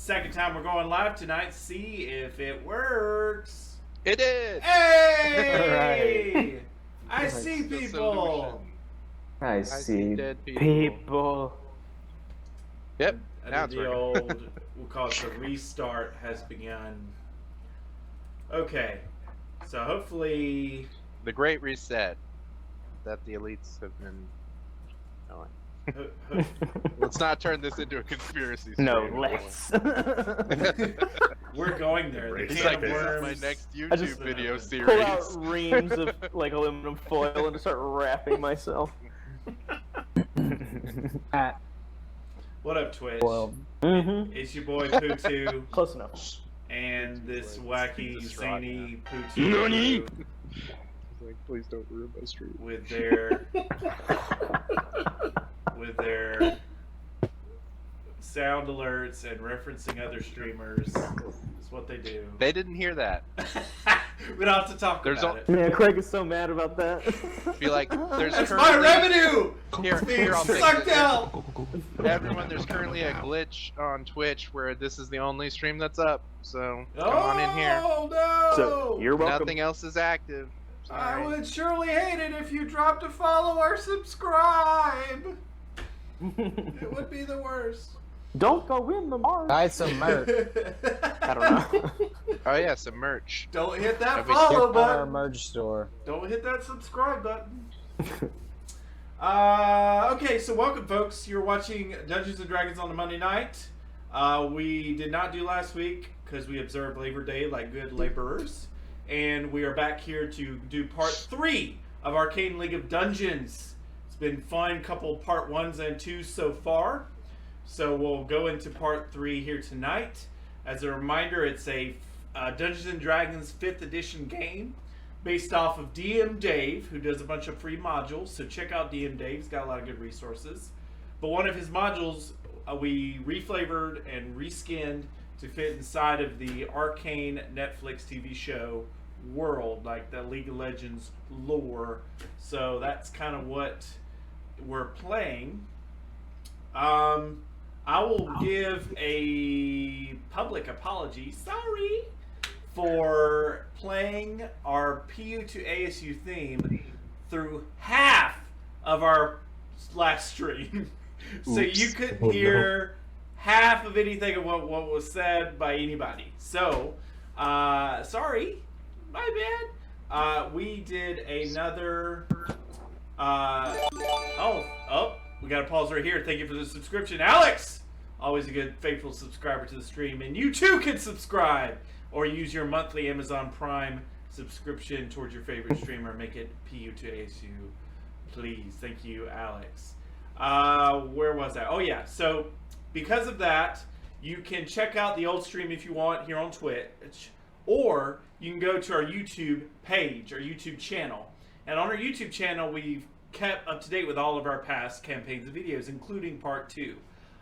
Second time we're going live tonight. See if it works. It did. Hey! I Nice. see The people. I I see dead people. Yep. And Now it's the working. old, we'll call it the restart has begun. Okay, so hopefully, The Great Reset that the elites have been doing. ho- ho- Let's not turn this into a conspiracy. No, stream. let's. we're going there. The He's He's can like, of this is worms. my next I YouTube just video pull series. Pull out reams of like aluminum foil and start wrapping myself. What up, Twitch? Well, mm-hmm. It's your boy Poo2 Close enough. and this wacky, Distraught zany Poo2 Nani? crew He's like, please don't ruin my stream. with their sound alerts and referencing other streamers. Is what they do. They didn't hear that. We don't have to talk There's about a- it. Yeah, Craig is so mad about that. Be like, there's That's my currently revenue! here. It's being Here, I'll fix sucked it. out! Everyone, there's currently a glitch on Twitch where this is the only stream that's up. So come on in here. Oh no! So you're welcome. Nothing else is active. I Sorry. would surely hate it if you dropped a follow or subscribe. It would be the worst. Don't go in the mark. Buy some merch. I don't know. Oh yeah, some merch. Don't hit that Have we follow Check out our button. merch store. Don't hit that subscribe button. Okay, so welcome, folks. You're watching Dungeons and Dragons on a Monday night. We did not do last week because we observed Labor Day like good laborers, and we are back here to do part 3 of Arcane League of Dungeons. It's been fun, couple part 1s and 2s so far. So we'll go into part 3 here tonight. As a reminder, it's a Dungeons and Dragons 5th edition game based off of DM Dave, who does a bunch of free modules. So check out DM Dave. He's got a lot of good resources. But one of his modules we reflavored and reskinned to fit inside of the Arcane Netflix TV show world, like the League of Legends lore. So that's kind of what we're playing. I will give a public apology, sorry, for playing our PU to ASU theme through half of our last stream. So you couldn't hear half of anything of what was said by anybody. So, sorry, my bad. We did another, we got to pause right here. Thank you for the subscription. Alex! Always a good, faithful subscriber to the stream. And you too can subscribe or use your monthly Amazon Prime subscription towards your favorite streamer. Make it PU to ASU, please. Thank you, Alex. Where was I? Oh, yeah. So, because of that, you can check out the old stream if you want here on Twitch. Or you can go to our YouTube page, our YouTube channel. And on our YouTube channel, we've kept up to date with all of our past campaigns and videos, including part 2.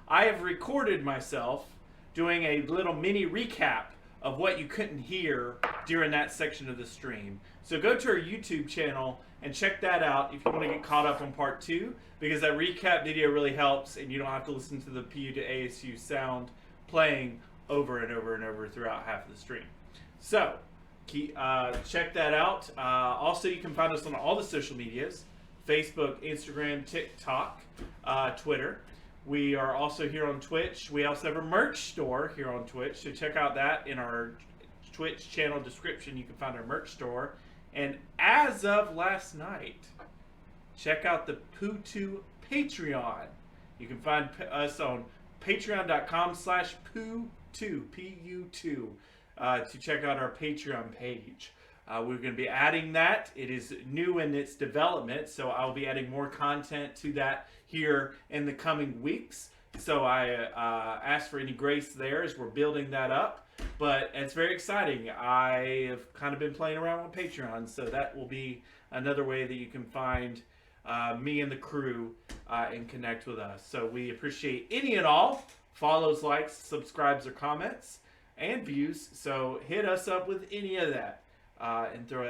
I have recorded myself doing a little mini recap of what you couldn't hear during that section of the stream. So go to our YouTube channel and check that out if you want to get caught up on part 2, because that recap video really helps and you don't have to listen to the PU to ASU sound playing over and over and over throughout half of the stream. So check that out. Also, you can find us on all the social medias: Facebook, Instagram, TikTok, Twitter. We are also here on Twitch. We also have a merch store here on Twitch, so check out that in our Twitch channel description. You can find our merch store. And as of last night, check out the Poo2 Patreon. You can find us on patreon.com/Poo2, P-U-2, to check out our Patreon page. We're going to be adding that. It is new in its development, so I'll be adding more content to that here in the coming weeks. So I ask for any grace there as we're building that up. But it's very exciting. I have kind of been playing around with Patreon, so that will be another way that you can find me and the crew and connect with us. So we appreciate any and all follows, likes, subscribes, or comments, and views. So hit us up with any of that. And throw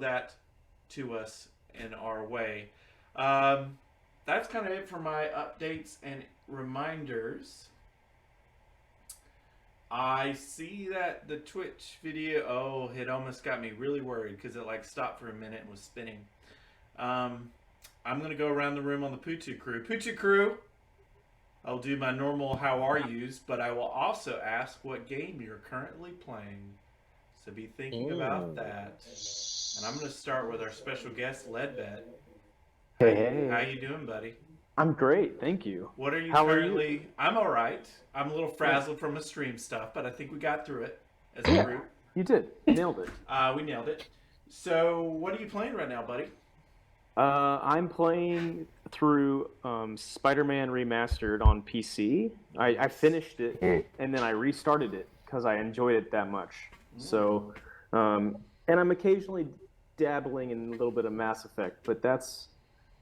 that to us in our way. That's kind of it for my updates and reminders. I see that the Twitch video. Oh, it almost got me really worried because it like stopped for a minute and was spinning. I'm gonna go around the room on the Putu crew. Putu crew. I'll do my normal "How are yous," but I will also ask what game you're currently playing. So be thinking about that. And I'm gonna start with our special guest, Ledbet. Hey. How you doing, buddy? I'm great, thank you. What are you How are currently? you? I'm all right. I'm a little frazzled from a stream stuff, but I think we got through it as a group. You did. You nailed it. We nailed it. So, what are you playing right now, buddy? I'm playing through Spider-Man Remastered on PC. I finished it, and then I restarted it because I enjoyed it that much. So, and I'm occasionally dabbling in a little bit of Mass Effect, but that's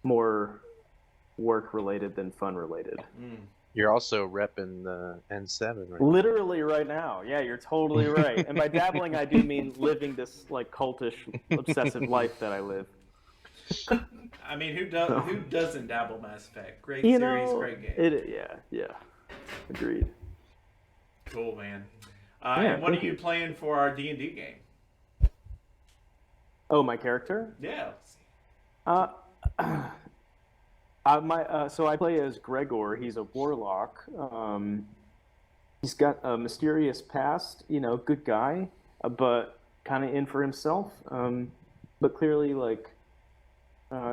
more work-related than fun-related. You're also repping the N7 right Literally right now. Yeah, you're totally right. And by dabbling, I do mean living this like cultish, obsessive life that I live. I mean, who doesn't dabble Mass Effect? Great You series, know, great game. yeah. Agreed. Cool, man. Yeah, and what are thank you you. playing for our D&D game? Oh, my character? Yeah. So I play as Gregor. He's a warlock. He's got a mysterious past. Good guy, but kind of in for himself. But clearly, like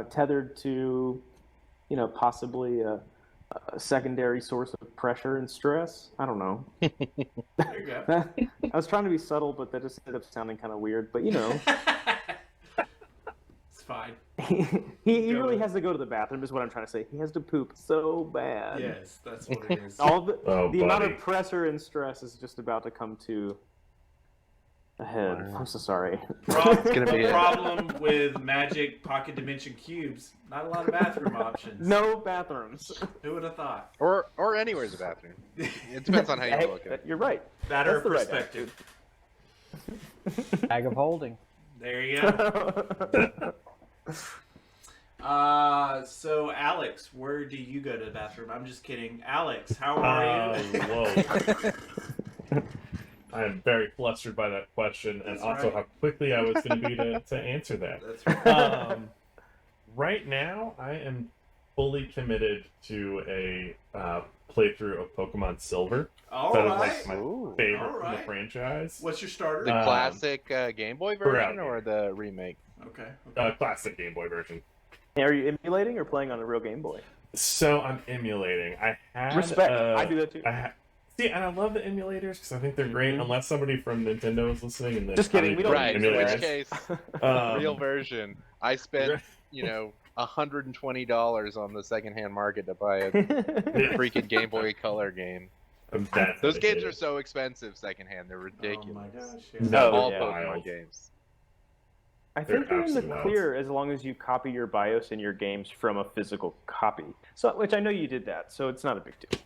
tethered to, possibly a secondary source of pressure and stress. I don't know. There you go. I was trying to be subtle, but that just ended up sounding kind of weird. But It's fine. he really has to go to the bathroom, is what I'm trying to say. He has to poop so bad. Yes, that's what it is. All the amount buddy. of pressure and stress is just about to come to a head. I'm so sorry. gonna be The it. problem with Magic Pocket Dimension cubes, not a lot of bathroom options. No bathrooms. Who would have thought? Or anywhere's a bathroom. It depends on how you Hey, look at it. you're right. Better That's the right perspective. Bag of holding. There you go. So Alex, where do you go to the bathroom? I'm just kidding. Alex, how are you? Whoa. I am very flustered by that question, and That's also right. how quickly I was going to be to answer that. That's right. Right now, I am fully committed to a playthrough of Pokemon Silver. All That is right. like my favorite All from the right. franchise. What's your starter? The classic Game Boy version correct. or the remake? Okay. Classic Game Boy version. Are you emulating or playing on a real Game Boy? So I'm emulating. I had Respect. I do that too. See, and I love the emulators because I think they're great. Unless somebody from Nintendo is listening, and then Just kidding, we don't Right. In emulate which it. case, Um, real version. I spent $120 on the secondhand market to buy a freaking Game Boy Color game. that's Those games dedicated. are so expensive secondhand; they're ridiculous. Oh my gosh. No, All yeah. Pokemon Wild. games. I think They're you're in the absolute clear as long as you copy your BIOS in your games from a physical copy. So, which I know you did that, so it's not a big deal.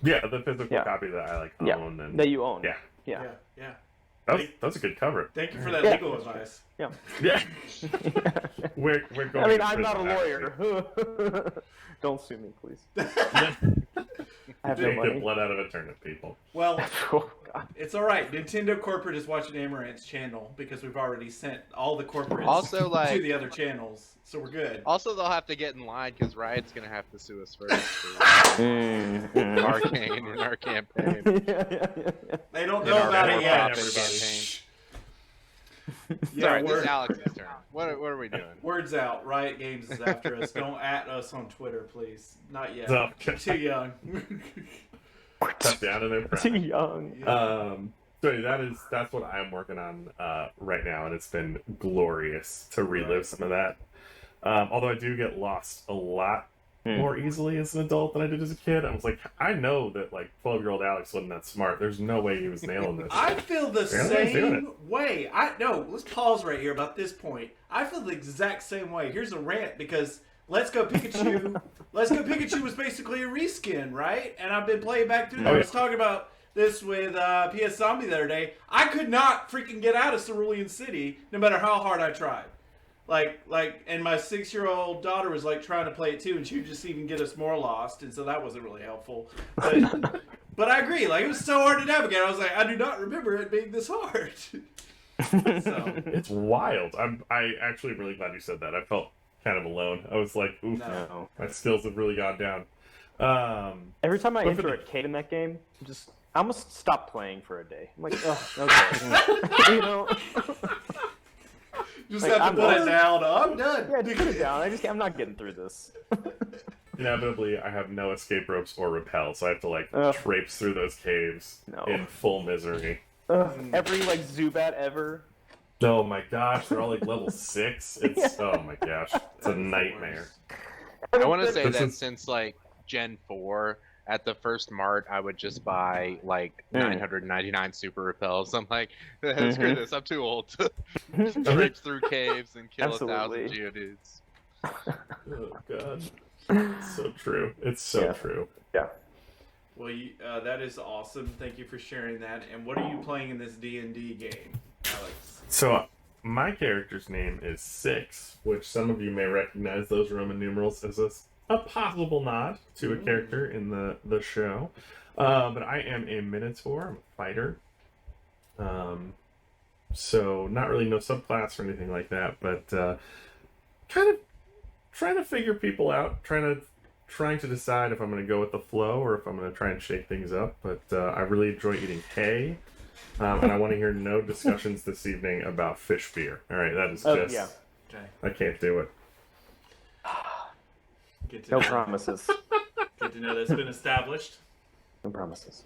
Yeah, the physical Yeah. copy that I Yeah. own. And That you own. Yeah. Yeah. that's a good cover. Thank you for that Yeah. legal advice. Yeah. Yeah. we're going I mean, to I'm not a prison, lawyer. Don't sue me, please. actually. I have no Take the money. blood out of a turnip, people. Well, Oh, God. it's all right. Nintendo corporate is watching Amaranth's channel because we've already sent all the corporates Also, to like- the other channels, so we're good. Also, they'll have to get in line because Riot's gonna have to sue us first for Mm. Arcane in our campaign. They don't In know our about it more yet. profit Everybody. campaign. Yeah, Sorry, this word- is Alex's turn. What are we doing? Words out. Riot Games is after us. Don't at us on Twitter, please. Not yet. So, Too young. cut down in their Too prime. young. So that's what I'm working on right now, and it's been glorious to relive some of that. Although I do get lost a lot more easily as an adult than I did as a kid. I was like, I know that like 12-year-old Alex wasn't that smart. There's no way he was nailing this. I feel the Apparently he's doing same way. Let's pause right here about this point. I feel the exact same way. Here's a rant because Let's Go Pikachu. Let's Go Pikachu was basically a reskin, right? And I've been playing back through. Oh, I was talking about this with PS Zombie the other day. I could not freaking get out of Cerulean City, no matter how hard I tried. And my 6-year-old daughter was like trying to play it too, and she would just even get us more lost, and so that wasn't really helpful. But I agree, like it was so hard to navigate. I was like, I do not remember it being this hard. So It's wild. I actually really glad you said that. I felt kind of alone. I was like, oof, No. my skills have really gone down. Every time I But enter a cave in that game, I almost stop playing for a day. I'm like, oh, okay. You know? just Like, have to I'm put it done. down. I'm done. Yeah, just put it down. I'm not getting through this. Inevitably, I have no escape ropes or rappel, so I have to like Ugh. traipse through those caves No. in full misery. Every like Zubat ever. Oh my gosh, they're all like level 6. It's oh my gosh, it's a nightmare. I want to say This that is- since like Gen 4, at the first mart, I would just buy like 999 super repels. I'm like, screw this, I'm too old to traipse through caves and kill Absolutely. 1,000 Geodudes. Oh god, it's so true. It's so Yeah. true. Yeah. Well, that is awesome. Thank you for sharing that. And what are you playing in this D&D game, Alex? So my character's name is Six, which some of you may recognize those Roman numerals as a possible nod to a character in the show. But I am a Minotaur. I'm a fighter. So not really no subclass or anything like that, but kind of trying to figure people out, trying to decide if I'm going to go with the flow or if I'm going to try and shake things up. But I really enjoy eating hay. And I want to hear no discussions this evening about fish beer. All right, that is just... yeah. Okay. I can't do it. Good to No know. promises. Good to know that's been established. No promises.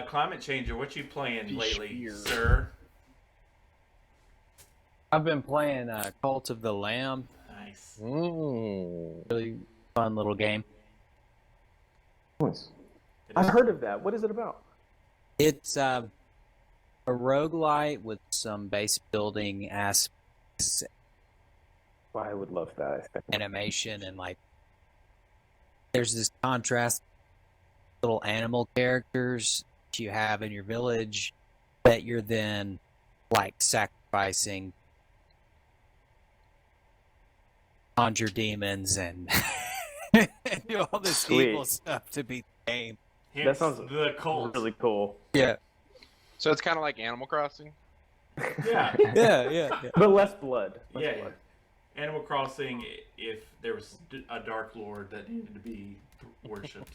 Climate changer, what you playing Fish lately, beer. sir? I've been playing Cult of the Lamb. Nice. Really fun little game. Nice. I've heard of that. What is it about? It's a roguelite with some base building aspects, Well, I would love that, I think. animation, and like there's this contrast, little animal characters that you have in your village that you're then like sacrificing, conjure demons and do all this Sweet. evil stuff to beat the game. Hence sounds the cult. Really cool. Yeah, So it's kind of like Animal Crossing. Yeah. yeah. But less blood. Less Yeah. blood. Animal Crossing, if there was a Dark Lord that needed to be worshipped.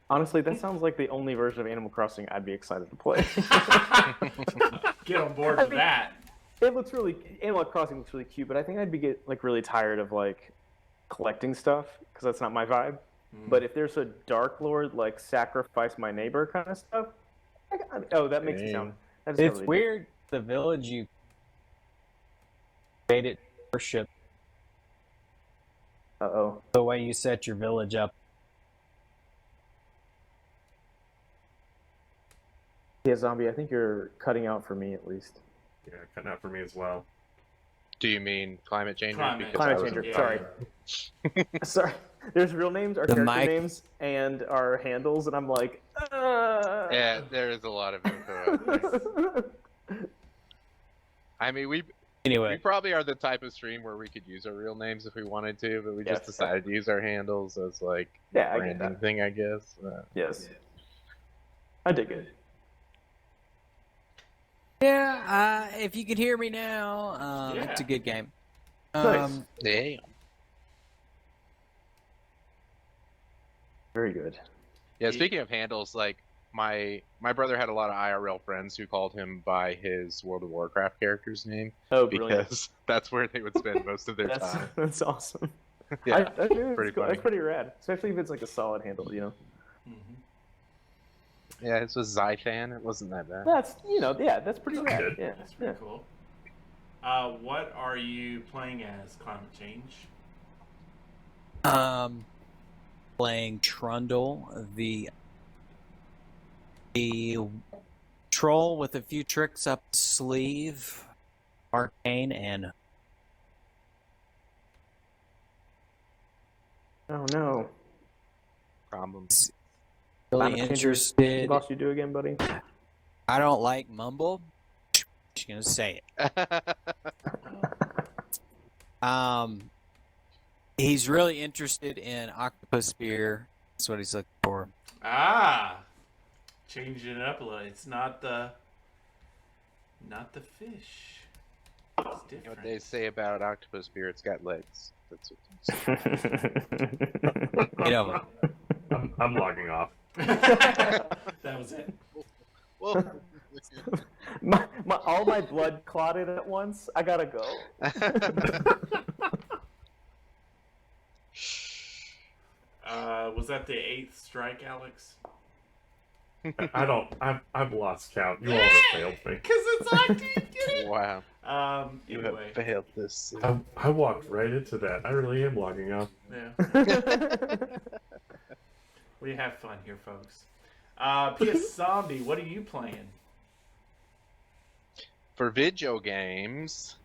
Honestly, that sounds like the only version of Animal Crossing I'd be excited to play. Get on board with that. Animal Crossing looks really cute, but I think I'd be really tired of like collecting stuff because that's not my vibe. But if there's a Dark Lord like sacrifice my neighbor kind of stuff, that makes it sound. That It's really weird. The village you created worship, Uh-oh. the way you set your village up. Yeah, Zombie, I think you're cutting out for me at least. Yeah, cutting out for me as well. Do you mean climate changer? Climate. Because Climate I was changer, in- sorry. Sorry. There's real names, our The character mic- names, and our handles, and I'm like, Yeah, there is a lot of info out there. I mean, we Anyway, probably are the type of stream where we could use our real names if we wanted to, but we just Yes. decided to use our handles as like Yeah, I a get branding that. thing, I guess. Yes. I dig it. yeah. If you can hear me now, Yeah. it's a good game. Nice. Yeah. Very good. Yeah, speaking of handles, like my brother had a lot of IRL friends who called him by his World of Warcraft character's name Oh, brilliant. because that's where they would spend most of their time. That's awesome. Yeah, I think that's pretty cool. funny. That's pretty rad, especially if it's like a solid handle, you know. Yeah, this was Zythan. It wasn't that bad. That's that's pretty That's rad. good. Yeah, That's pretty cool. What are you playing as, Climate Change? Playing Trundle, the troll with a few tricks up his sleeve, Arcane, and Oh no. Problems. really Climate Changer's interested. Lost you do again, buddy. I don't like Mumble. Just gonna say it. it. He's really interested in octopus spear. That's what he's looking for. Changing it up a little. It's not the fish. It's You know different. what they say about octopus beer? It's got legs. That's what Get over it. I'm logging off. That was it. Well, All my blood clotted at once. I gotta go. Was that the 8th strike, Alex? I've lost count. You all have failed me. Because it's Octane, get it? wow. You Anyway. have failed this. I walked right into that. I really am logging off. Yeah. We have fun here, folks. PS Zombie, what are you playing? For video games,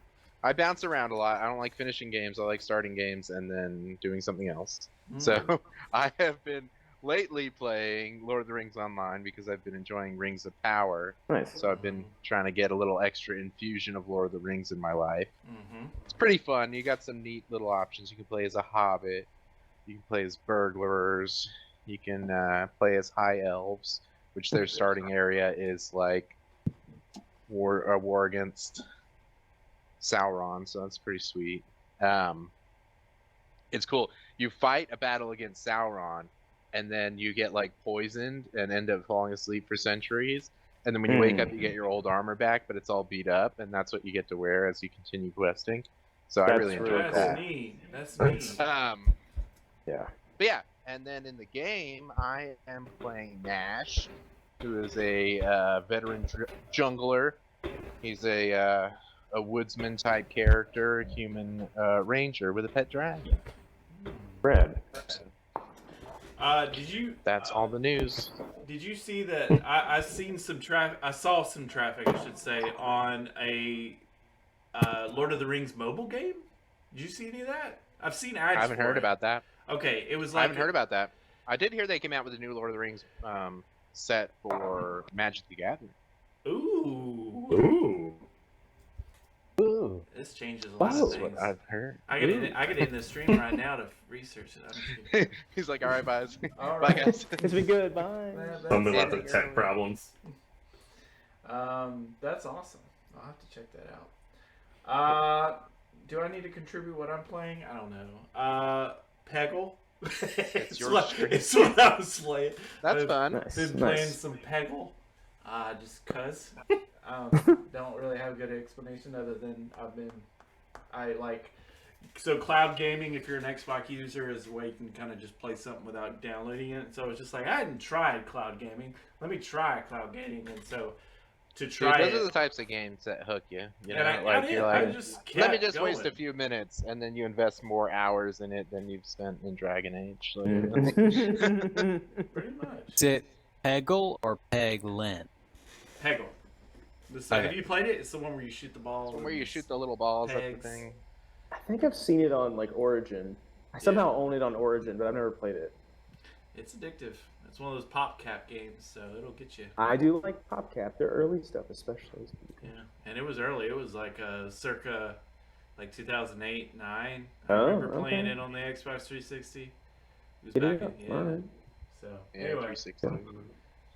I bounce around a lot. I don't like finishing games. I like starting games and then doing something else. So I have been lately playing Lord of the Rings Online because I've been enjoying Rings of Power. Nice. So I've been trying to get a little extra infusion of Lord of the Rings in my life. Mm-hmm. It's pretty fun. You got some neat little options. You can play as a hobbit. You can play as burglars. You can play as high elves, which their starting area is like a war against Sauron. So that's pretty sweet. It's cool. You fight a battle against Sauron, and then you get like poisoned and end up falling asleep for centuries. And then when you wake up, you get your old armor back, but it's all beat up, and that's what you get to wear as you continue questing. So I really enjoyed That's that. neat. That's neat. Yeah. But yeah, and then in the game, I am playing Nash, who is a veteran jungler. He's a woodsman type character, human ranger with a pet dragon. Fred. Did you? That's all the news. Did you see that? I seen some traffic. I saw some traffic, I should say, on a Lord of the Rings mobile game. Did you see any of that? I've seen ads. I haven't for heard it. about that. Okay, it was I like haven't heard about that. I did hear they came out with a new Lord of the Rings set for Magic the Gathering. Ooh, Ooh. Ooh. this changes a lot Wow. of That's what things. I've heard. I get in the stream right now to research it. I'm just kidding. He's like, all right, guys. All Bye, right. guys. It's been good. Bye. Something about the Ending tech early. problems. That's awesome. I'll have to check that out. Do I need to contribute what I'm playing? I don't know. Peggle. it's, your what, stream. it's what I was playing. That's I've fun. Nice. been playing Nice. some Peggle. Just cause. Don't really have a good explanation other than so cloud gaming, if you're an Xbox user, is a way you can kind of just play something without downloading it. So it's just like, I hadn't tried cloud gaming. Let me try cloud gaming. And so to try Dude, those it, are the types of games that hook you. You know, and like I you're did. like, I just let me kept just waste a going. few minutes, and then you invest more hours in it than you've spent in Dragon Age. So, Pretty much. Is it Peggle or Peglin? Peggle. Okay. Have you played it? It's the one where you shoot the ball. where you shoot the little balls at Pegs. the thing. I think I've seen it on like Origin. I somehow own it on Origin, but I've never played it. It's addictive. It's one of those pop cap games, so it'll get you. I do like PopCap, their early stuff especially. Yeah, and it was early. It was like circa like 2008, 9. I Oh, remember playing okay. it on the Xbox 360. It was Get back it in, up. yeah. Alright. So Yeah, anyway, 360.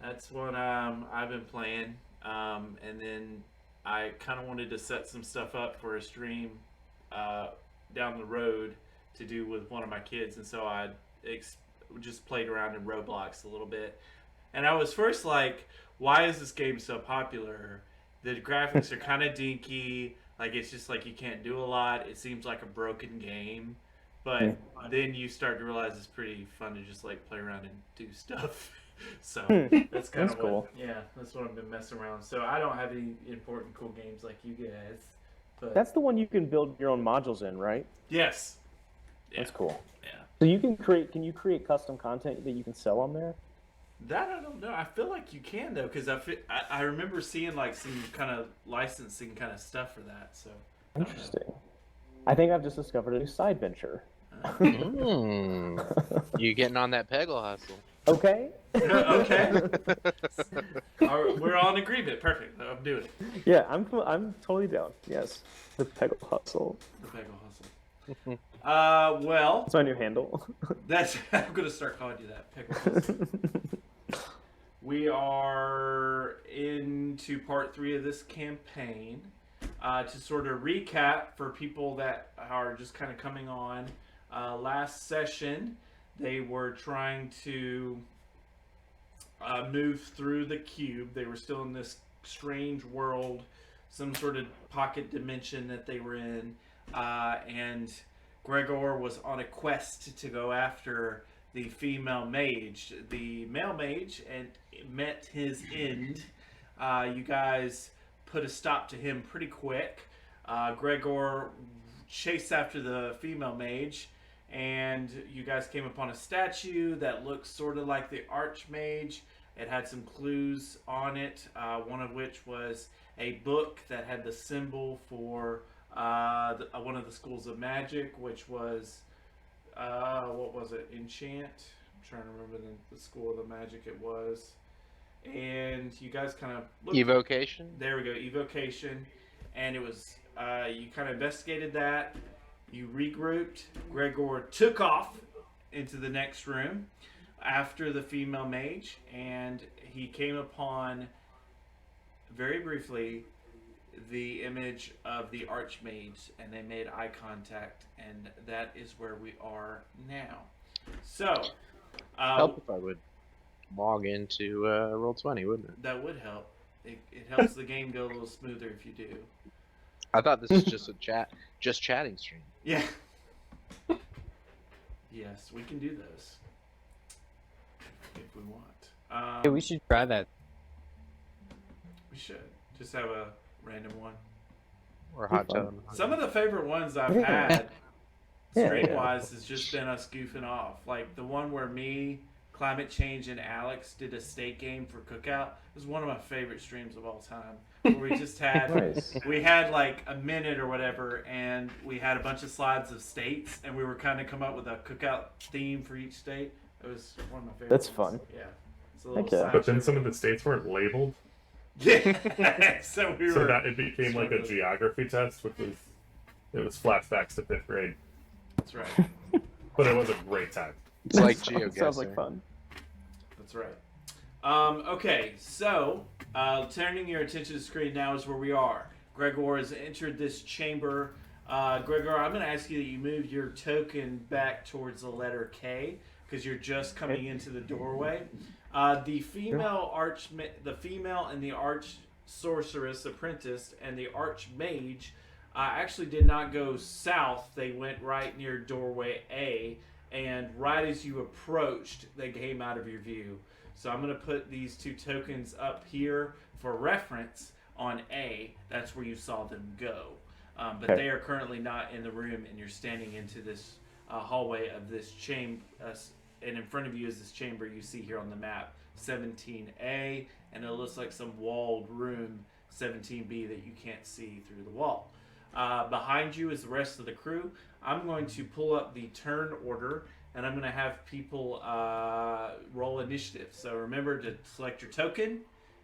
that's what I've been playing. And then I kind of wanted to set some stuff up for a stream down the road to do with one of my kids, and so I just played around in Roblox a little bit. And I was first like, why is this game so popular? The graphics are kind of dinky. Like, it's just like you can't do a lot. It seems like a broken game. But then you start to realize it's pretty fun to just like play around and do stuff. So that's kind That's of cool. that's what I've been messing around. So I don't have any important cool games like you guys. But That's the one you can build your own modules in, right? yes. Yeah. That's cool. Yeah. So can you create custom content that you can sell on there? That I don't know. I feel like you can though, because I remember seeing like some kind of licensing kind of stuff for that. So I don't know. Interesting. I think I've just discovered a new side venture. You getting on that Peggle hustle? Okay. Okay. We're all in agreement. Perfect. I'm doing it. Yeah, I'm totally down. Yes, the Peggle Hustle. The Peggle Hustle. Well, That's my new handle. that's I'm gonna start calling you that. Peggle Hustle. We are into part 3 of this campaign. To sort of recap for people that are just kind of coming on, last session they were trying to move through the cube. They were still in this strange world, some sort of pocket dimension that they were in, and Gregor was on a quest to go after the female mage. The male mage and met his end. You guys put a stop to him pretty quick. Gregor chased after the female mage, and you guys came upon a statue that looked sort of like the Archmage. It had some clues on it, one of which was a book that had the symbol for one of the schools of magic, which was, what was it, Enchant? I'm trying to remember the school of the magic it was. And you guys kind of looked. Evocation? There we go, Evocation. And it was, you kind of investigated that. You regrouped. Gregor took off into the next room after the female mage, and he came upon, very briefly, the image of the Archmage, and they made eye contact, and that is where we are now. So, Help if I would log into Roll20, wouldn't it? that would help. It helps the game go a little smoother if you do. I thought this was just a chatting stream. Yeah. Yes, we can do those if we want. Hey, we should try that. We should just have a random one. Or hot tub. Some of the favorite ones I've Yeah. had, Yeah, stream-wise, has just been us goofing off. Like the one where me, Climate Change, and Alex did a state game for Cookout. It was one of my favorite streams of all time. Where we just had, Nice. we had like a minute or whatever, and we had a bunch of slides of states, and we were kind of come up with a Cookout theme for each state. It was one of my favorite. That's ones. fun. Yeah. It's a little Okay. side But then show. some of the states weren't labeled, Yeah. So we so were. that it became like a geography test, which was flashbacks to 5th grade. That's right. But it was a great time. It's like Sounds like GeoGuessr. fun. That's right. Okay, so turning your attention to the screen now is where we are. Gregor has entered this chamber. Gregor, I'm going to ask you that you move your token back towards the letter K because you're just coming into the doorway. The female and the arch sorceress apprentice and the archmage actually did not go south. They went right near doorway A, and right as you approached, they came out of your view. So I'm going to put these 2 tokens up here for reference on A. That's where you saw them go. But Okay. they are currently not in the room, and you're standing into this hallway of this chamber. And in front of you is this chamber you see here on the map, 17A, and it looks like some walled room, 17B, that you can't see through the wall. Behind you is the rest of the crew. I'm going to pull up the turn order, and I'm going to have people roll initiative. So remember to select your token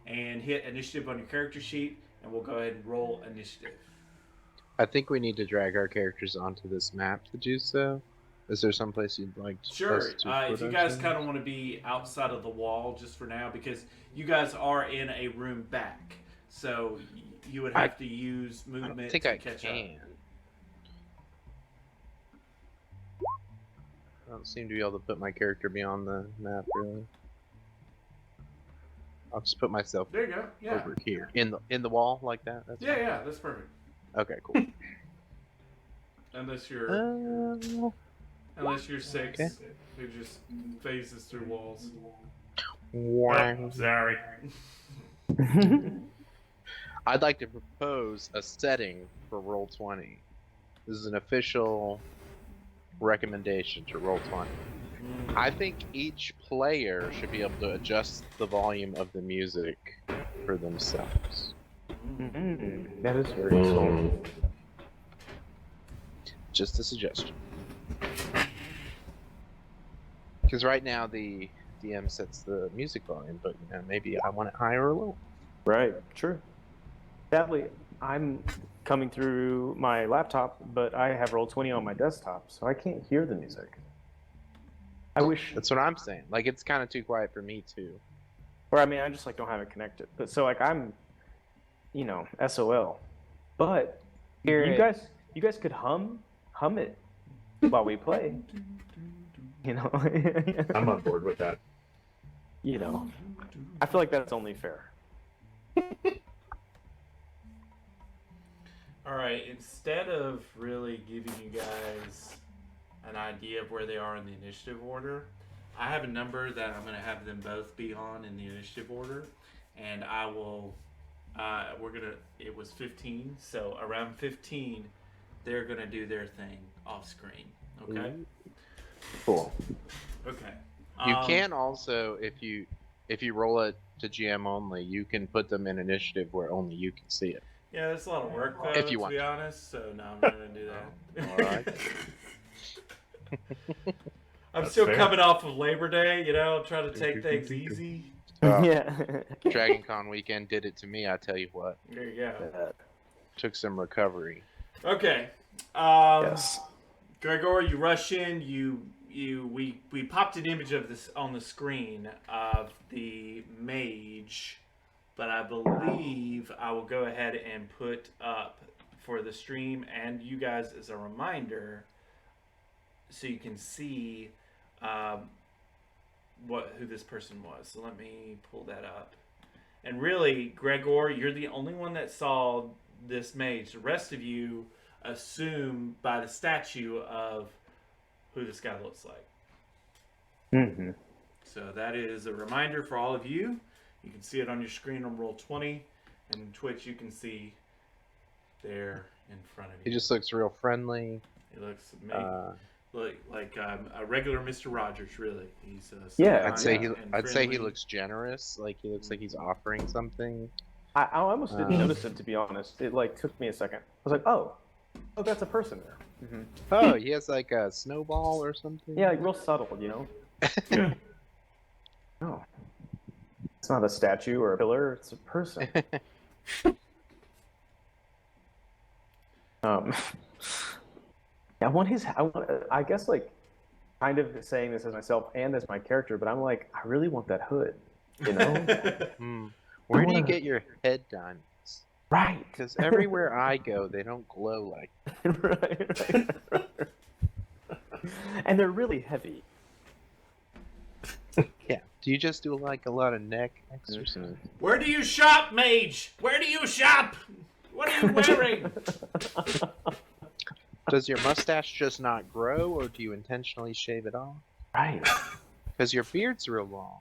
and hit initiative on your character sheet, and we'll go ahead and roll initiative. I think we need to drag our characters onto this map to do so. Is there someplace you'd like Sure. us to If put you us guys in? kind of want to be outside of the wall just for now, because you guys are in a room back, so you would have to use I movement don't think to I catch can. up. I don't seem to be able to put my character beyond the map, really. I'll just put myself There you go. Yeah. over here in the wall like that. That's Yeah, yeah, that's perfect. fine. Okay, cool. Unless you're unless you're 6, okay. who just phases through walls. Oh, sorry. I'd like to propose a setting for Roll20. This is an official recommendation to Roll20. I think each player should be able to adjust the volume of the music for themselves. That is very useful. Just a suggestion. Because right now the DM sets the music volume, but maybe I want it higher or lower. Right. True. Sadly, I'm coming through my laptop, but I have Roll20 on my desktop, so I can't hear the music. I wish. That's what I'm saying. Like, it's kind of too quiet for me too. Or I mean, I just like don't have it connected. But so like I'm, SOL. But you guys could hum it while we play. I'm on board with that. I feel like that's only fair. All right, instead of really giving you guys an idea of where they are in the initiative order, I have a number that I'm going to have them both be on in the initiative order, and I will, it was 15, so around 15, they're going to do their thing off screen, okay? Cool. Okay. You can also, if you roll it to GM only, you can put them in initiative where only you can see it. Yeah, that's a lot of work, though, If you to want be honest, so no, I'm not going to do that. All right. I'm That's still fair. coming off of Labor Day, trying to take things easy. Yeah. Dragon Con weekend did it to me, I tell you what. There you go. Took some recovery. Okay. Yes. Gregor, you rush in. We popped an image of this on the screen of the mage, but I believe I will go ahead and put up for the stream and you guys as a reminder, so you can see who this person was. So let me pull that up. And really, Gregor, you're the only one that saw this mage. The rest of you assume by the statue of who this guy looks like. Mm-hmm. So that is a reminder for all of you. You can see it on your screen on Roll20, and Twitch you can see there in front of you. He just looks real friendly. He looks like a regular Mr. Rogers, really. He's Yeah, I'd say he friendly. looks generous. Like, he looks like he's offering something. I almost didn't notice it, to be honest. It took me a second. I was like, oh, that's a person there. Mm-hmm. Oh, he has like a snowball or something. Yeah, like real subtle, No, it's not a statue or a pillar. It's a person. I guess like kind of saying this as myself and as my character, but I'm like, I really want that hood, Where do you get your head diamonds? Right. Because everywhere I go, they don't glow like. right. And they're really heavy. Yeah. Do you just do like a lot of neck exercise? Where do you shop, mage? Where do you shop? What are you wearing? Does your mustache just not grow, or do you intentionally shave it off? Right. Because your beard's real long.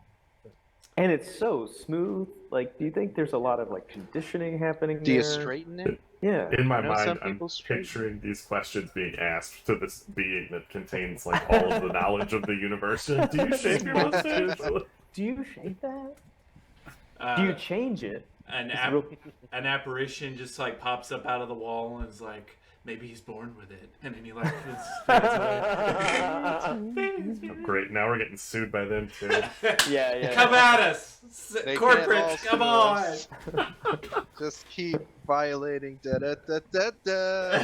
And it's so smooth. Like, do you think there's a lot of like conditioning happening Do you there? straighten it? Yeah. In my I know some mind, I'm people straight- picturing these questions being asked to this being that contains like all of the knowledge of the universe. Do you shave your mustache? Do you shave that? Do you change it? An apparition just like pops up out of the wall and is like, maybe he's born with it, and then he like fades away. Oh, great, now we're getting sued by them too. Yeah. Come at us, They corporate! can't Come all on! sue us. Just keep violating. Da da da da da.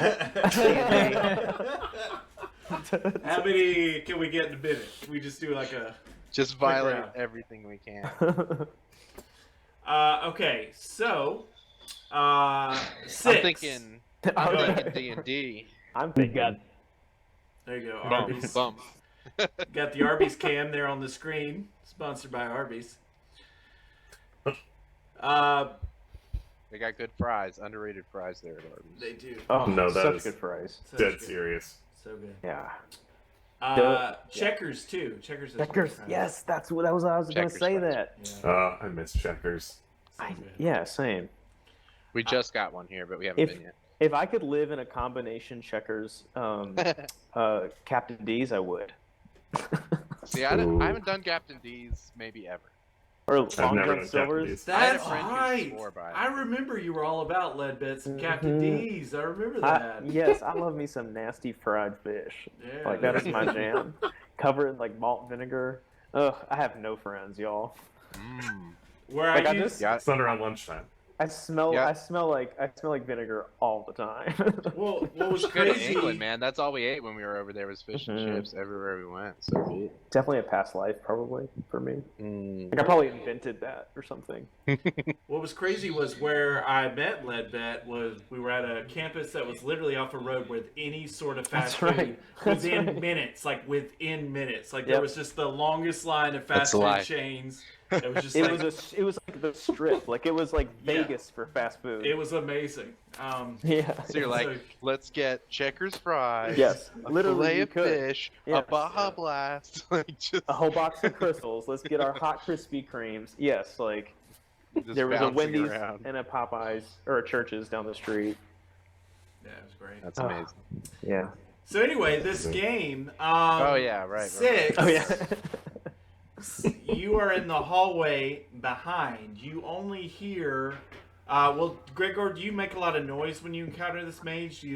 How many can we get in a minute? We just do like a. Just violate round. everything we can. Okay, so 6. I'm thinking D&D. I'm thinking. There you go, Bump. Arby's. Bump. Got the Arby's cam there on the screen. Sponsored by Arby's. They got good fries, underrated fries there at Arby's. They do. Oh, No, that such is- good fries. So Dead good. serious. So good. Yeah. Checkers too. Checkers. Is Checkers. Yes, that was I was going to Checkers say fries. that. Yeah. I miss checkers. So good. Yeah, same. We just got one here, but we haven't been yet. If I could live in a combination Checkers Captain D's, I would. See, I haven't done Captain D's maybe ever. Or I've Long never John done Silver's. I had a That's friend who right. swore by it. I remember you were all about lead bits and Captain Mhm. D's. I remember that. Yes, I love me some nasty fried fish. Yeah. Like that is my jam. Cover it in like malt vinegar. Ugh, I have no friends, y'all. Where Like, I I use just- Yeah. It's not around lunchtime. I smell Yeah. I smell like vinegar all the time. well, what was Go to crazy? England, man. That's all we ate when we were over there was fish and Mhm. chips everywhere we went. So be it. Definitely a past life, probably for me. Mm. Like I probably invented that or something. What was crazy was where I met Ledbet was we were at a campus that was literally off a road with any sort of fast That's food right. That's within right. minutes, like within minutes. Like Yep. there was just the longest line of fast That's food life. chains. It was just It like was like the strip. Like it was like Yeah. Vegas for fast food. it was amazing. Yeah. So you're like, So- let's get Checkers fries, Yes. a Literally fillet you of could. fish, Yeah. a Baja Yeah. Blast, like just, A whole box of crystals. Let's get our hot Krispy Kremes. Yes, like just there was a bouncing Wendy's around. and a Popeyes or a Church's down the street. yeah, it was great. That's Oh. amazing. Yeah. So anyway, this game. Oh yeah, right. Six. Oh yeah. You are in the hallway behind. You only hear. Well, Gregor, do you make a lot of noise when you encounter this mage? Do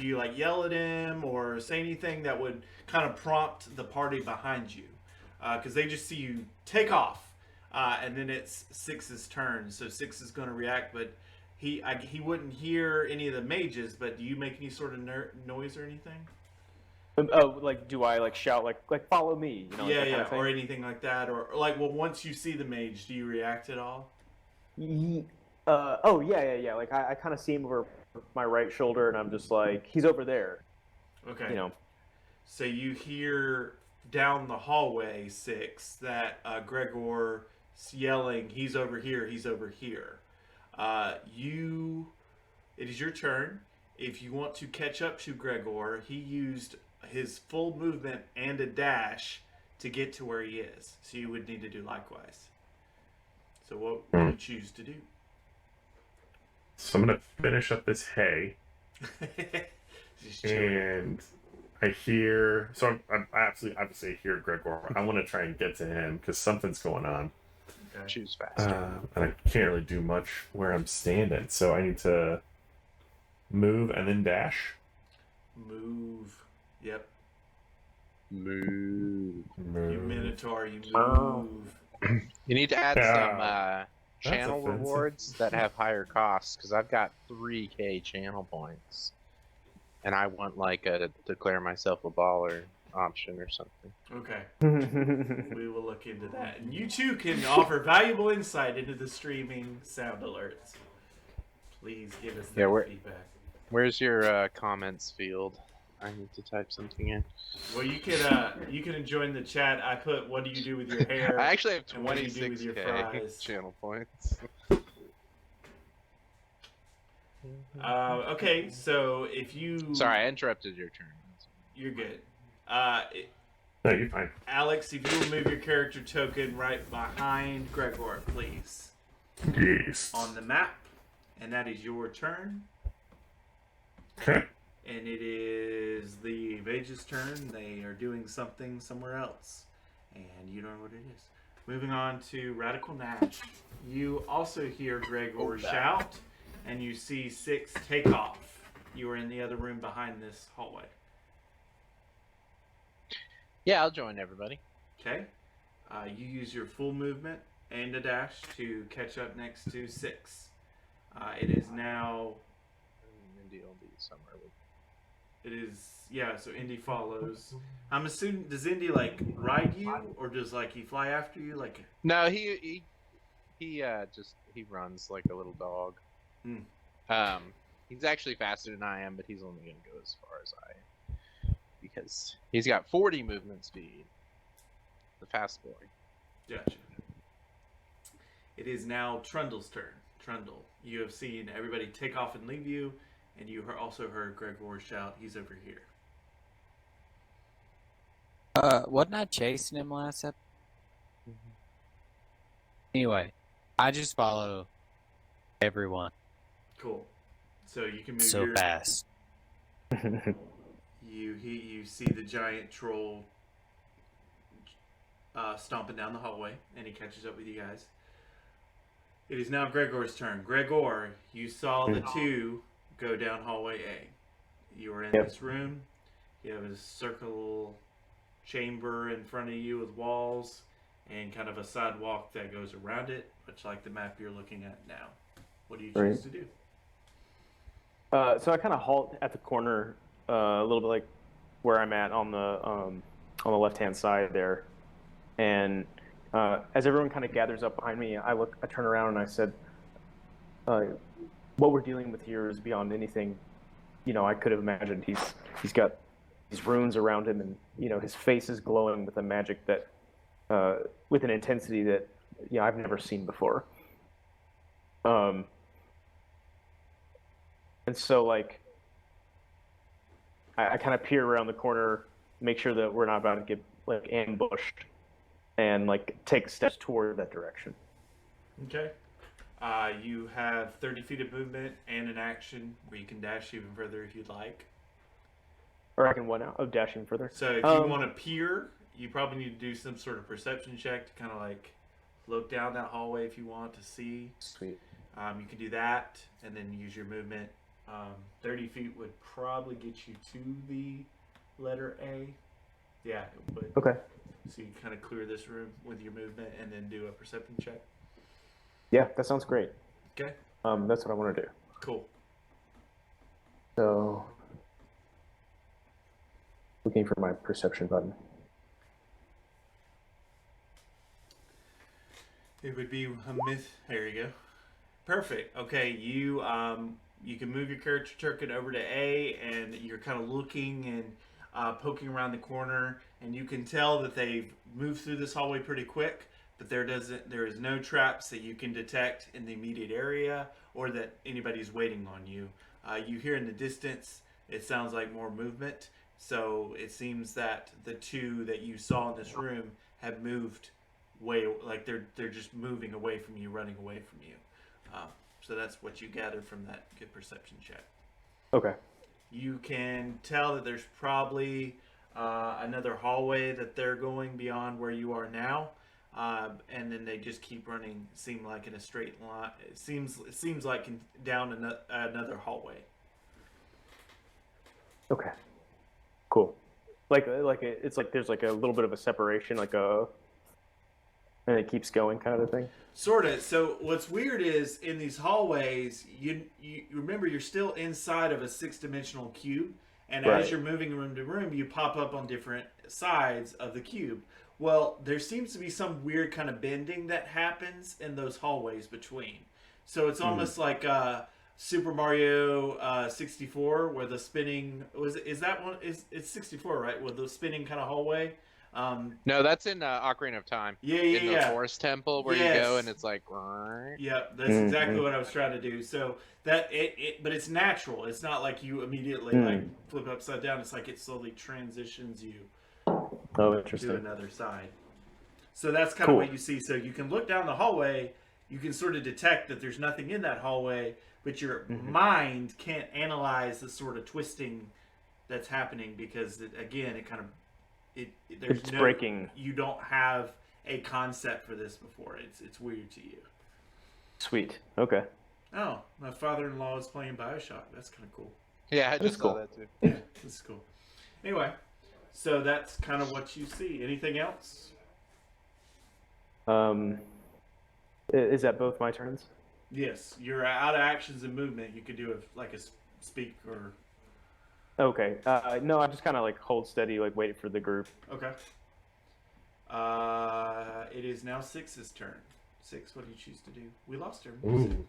you like yell at him or say anything that would kind of prompt the party behind you? Because they just see you take off, and then it's Six's turn. So Six is going to react, but he wouldn't hear any of the mages. But do you make any sort of noise or anything? Oh, like do I like shout like follow me? You know, like Yeah, that yeah, kind of thing? or anything like that, or like, well, once you see the mage, do you react at all? Oh yeah. Like I kind of see him over my right shoulder, and I'm just like, he's over there. Okay. You know. So you hear down the hallway, Six, that Gregor's yelling, "He's over here! He's over here!" It is your turn. If you want to catch up to Gregor, he used his full movement and a dash to get to where he is. So you would need to do likewise. So what would you choose to do? So I'm gonna finish up this hay, Just chilling. and I hear. So I absolutely obviously hear Gregor. I want to try and get to him because something's going on, Okay. Choose faster. and I can't really do much where I'm standing. So I need to move and then dash. Move. Yep. Move. You Minotaur, you Oh. move. You need to add Yeah. some channel offensive. rewards that have higher costs because I've got 3K channel points, and I want like a declare myself a baller option or something. Okay. We will look into that. And you too can offer valuable insight into the streaming sound alerts. Please give us that Yeah, we're- feedback. Where's your comments field? I need to type something in. Well, you can join the chat. I put, "What do you do with your hair?" I actually have And what do you do with your 26K fries? channel points. Okay, so if you Sorry, I interrupted your turn. you're good. No, you're fine. Alex, if you will move your character token right behind Gregor, please, Yes. on the map, and that is your turn. Okay. And it is the mage's turn. They are doing something somewhere else, and you don't know what it is. Moving on to Radical Nash. You also hear Gregor shout, and you see Six take off. You are in the other room behind this hallway. Yeah, I'll join everybody. Okay? You use your full movement and a dash to catch up next to Six. It is now... Indy will be somewhere with. It is, yeah, so Indy follows. I'm assuming, does Indy, like, ride you? Or does, like, he fly after you? Like, No, he runs like a little dog. Hmm. He's actually faster than I am, but he's only gonna go as far as I am because he's got 40 movement speed. The fast boy. gotcha. It is now Trundle's turn. Trundle, you have seen everybody take off and leave you, and you also heard Gregor shout, "He's over here." Wasn't I chasing him last episode? Anyway, I just follow everyone Cool. So you can move so your... fast. You see the giant troll stomping down the hallway, and he catches up with you guys. It is now Gregor's turn. Gregor, you saw the two go down hallway A. You are in Yep. this room. You have a circle chamber in front of you with walls, and kind of a sidewalk that goes around it, much like the map you're looking at now. What do you Right. choose to do? So I kind of halt at the corner, a little bit like where I'm at on the left-hand side there, and as everyone kind of gathers up behind me, I turn around and I said, "What we're dealing with here is beyond anything, I could have imagined. He's got these runes around him, and his face is glowing with a magic that, with an intensity that I've never seen before." And so, like, I kind of peer around the corner, make sure that we're not about to get like ambushed, and like take steps toward that direction. Okay. You have 30 feet of movement and an action where you can dash even further if you'd like. Or I can what now? Oh, dashing further. So if you want to peer, you probably need to do some sort of perception check to kind of like look down that hallway if you want to see. Sweet. You can do that and then use your movement. 30 feet would probably get you to the letter A. Yeah, it would. Okay. So you kind of clear this room with your movement and then do a perception check. Yeah, that sounds great. Okay. That's what I want to do. Cool. So, looking for my perception button. It would be a myth. There you go. Perfect. Okay, you can move your character token over to A, and you're kind of looking and poking around the corner, and you can tell that they've moved through this hallway pretty quick. But there is no traps that you can detect in the immediate area, or that anybody's waiting on you. You hear in the distance, it sounds like more movement. So it seems that the two that you saw in this room have moved like they're just moving away from you, running away from you. So that's what you gather from that good perception check. Okay. You can tell that there's probably another hallway that they're going beyond where you are now, and then they just keep running. Seem like in a straight line. It seems like down another hallway. Okay. Cool. It's like there's like a little bit of a separation, and it keeps going, kind of a thing. Sort of. So what's weird is in these hallways, you remember you're still inside of a 6-dimensional cube, and Right. as you're moving room to room, you pop up on different sides of the cube. Well, there seems to be some weird kind of bending that happens in those hallways between. So it's almost like Super Mario 64, where the spinning it's 64, right? With the spinning kind of hallway. No, that's in Ocarina of Time. Yeah, in the forest temple where you go and it's like. Yeah, that's exactly what I was trying to do. So that but it's natural. It's not like you immediately like flip upside down. It's like it slowly transitions you Oh, interesting. to another side. So that's kind Cool. of what you see. So you can look down the hallway. You can sort of detect that there's nothing in that hallway, but your mind can't analyze the sort of twisting that's happening because It's breaking. You don't have a concept for this before. It's weird to you. Sweet. Okay. Oh, my father-in-law is playing BioShock. That's kind of cool. Yeah, I That's just saw cool. that too. Yeah, that's cool. Anyway, so that's kind of what you see. Anything else? Is that both my turns? Yes, you're out of actions and movement. You could do a speak or... Okay. No, I just kind of like hold steady, like wait for the group. Okay. It is now Six's turn. Six, what do you choose to do? We lost her. Ooh.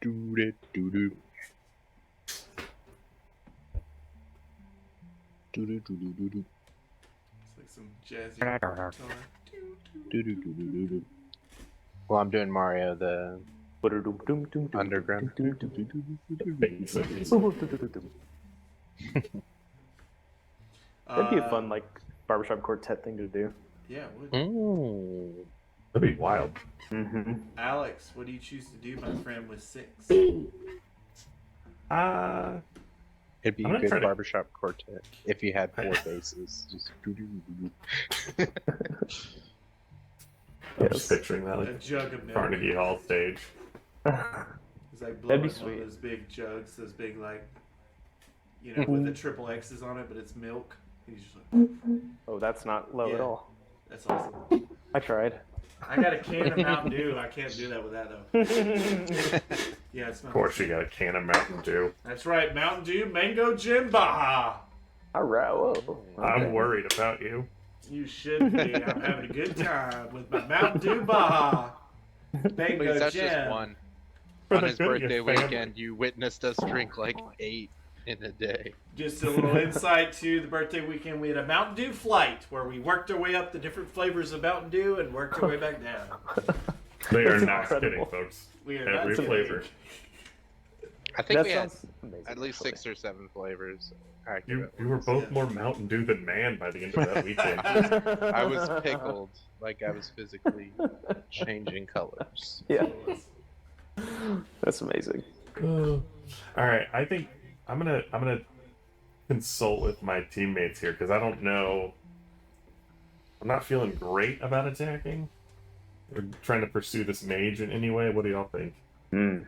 Do-do-do-do. Do-do-do-do-do. It's like some jazzy guitar. Do-do-do-do-do. Well, I'm doing Mario the Underground. That'd be a fun like barbershop quartet thing to do. Yeah, it would. Mm. That'd be wild. Mm-hmm. Alex, what do you choose to do, my friend, with Six? It'd be I'm a gonna good try to- barbershop quartet if you had 4 bases. Just do-do-do-do-do. I'm just picturing that A like jug of milk. Carnegie Hall stage. It's like That'd blowing be one sweet. of those big jugs, those big like, with the triple X's on it, but it's milk. He's just like, Oh, that's not low at Yeah. all. that's awesome. I tried. I got a can of Mountain Dew. I can't do that with that though. Yeah, it's not. Of course, you got a can of Mountain Dew. That's right, Mountain Dew Mango Gin Baja. All right. Whoa. I'm Okay. worried about you. You should be. I'm having a good time with my Mountain Dew Baja. Mango Please, that's Gin. just one. For On the his good of birthday your family. weekend, you witnessed us drink like 8 in a day. Just a little insight to the birthday weekend. We had a Mountain Dew flight where we worked our way up the different flavors of Mountain Dew and worked our way back down. They are That's not incredible. kidding, folks. We are Every not flavor. I think That we had sounds amazing, at least actually. 6 or 7 flavors. You were both more Mountain Dew than man by the end of that weekend. I was pickled, like I was physically changing colors. Yeah. That's amazing. All right, I think I'm gonna consult with my teammates here because I don't know. I'm not feeling great about attacking. We're trying to pursue this mage in any way. What do y'all think? Hmm.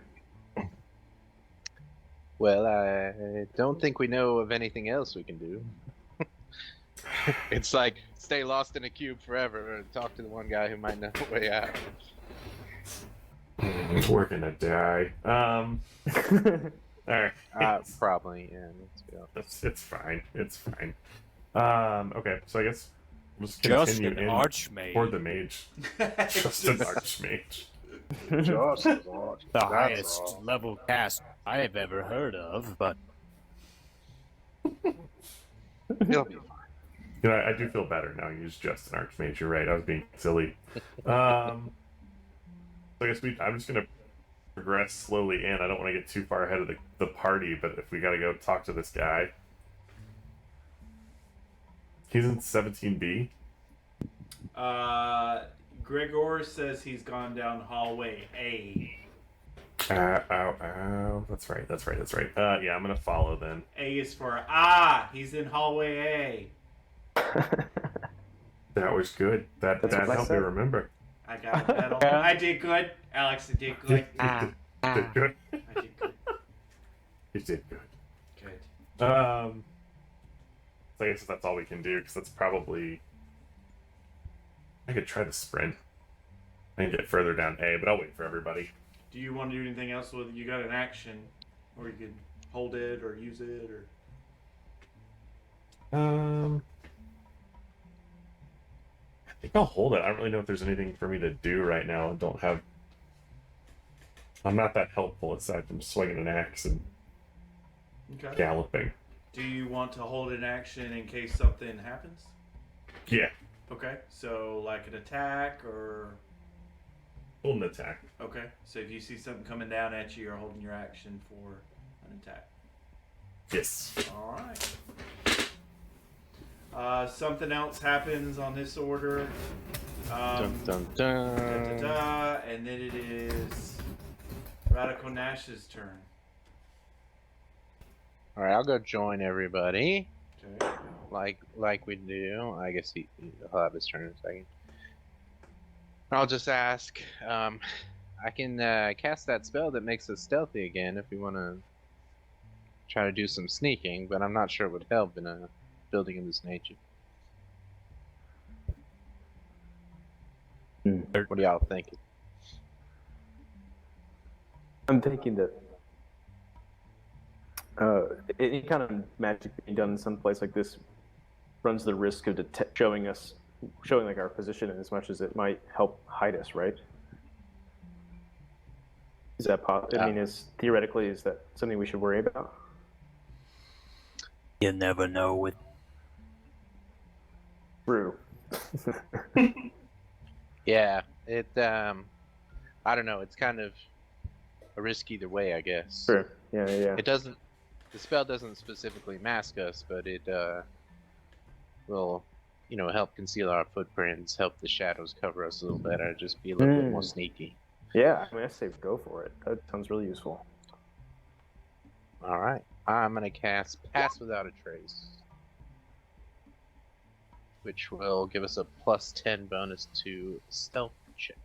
Well, I don't think we know of anything else we can do. It's like stay lost in a cube forever and talk to the one guy who might know the way out. We're gonna die. All right. Probably, yeah. Let's go. It's fine. It's fine. Okay, so I guess we'll just Just continue an in archmage. toward the mage. Just an archmage. The highest level cast I have ever heard of, but He'll be fine. You know, I do feel better now. He's just an archmage. You're right. I was being silly. So I guess I'm just gonna progress slowly in. I don't want to get too far ahead of the party, but if we gotta go talk to this guy, he's in 17B. Gregor says he's gone down hallway A. Ow. That's right. Yeah, I'm gonna follow then. A is for he's in hallway That was good. That That's what I helped me said. remember. A. I got a medal. I did good. Alex, I did good. Did good. I did good. You did good. Good. So I guess that's all we can do because that's probably. I could try to sprint and get further down A, but I'll wait for everybody. Do you want to do anything else with you got an action, or you could hold it or use it or? I think I'll hold it. I don't really know if there's anything for me to do right now. I'm not that helpful aside from swinging an axe and Okay. galloping. Do you want to hold an action in case something happens? Yeah, Okay, so like an attack or hold an attack. okay, so if you see something coming down at you, you're holding your action for an attack. Yes. All right. Something else happens on this order. Dun, dun, Da, dun. da, da, and then it is Radical Nash's turn. All right, I'll go join everybody, Okay. like we do. I guess he'll have his turn in a second. I'll just ask. I can cast that spell that makes us stealthy again if we want to try to do some sneaking, but I'm not sure it would help in a building of this nature. What do y'all think? I'm thinking that any kind of magic being done in some place like this runs the risk of showing like our position in as much as it might help hide us, right? Is that possible? I mean, is that something we should worry about? you never know with True. Yeah, it. I don't know. It's kind of a risk either way, I guess. Sure. Yeah. It doesn't. The spell doesn't specifically mask us, but it will, help conceal our footprints, help the shadows cover us a little better, just be a little bit more sneaky. Yeah. I mean, I say go for it. That sounds really useful. All right, I'm gonna cast Pass Without a Trace, which will give us a +10 bonus to stealth check,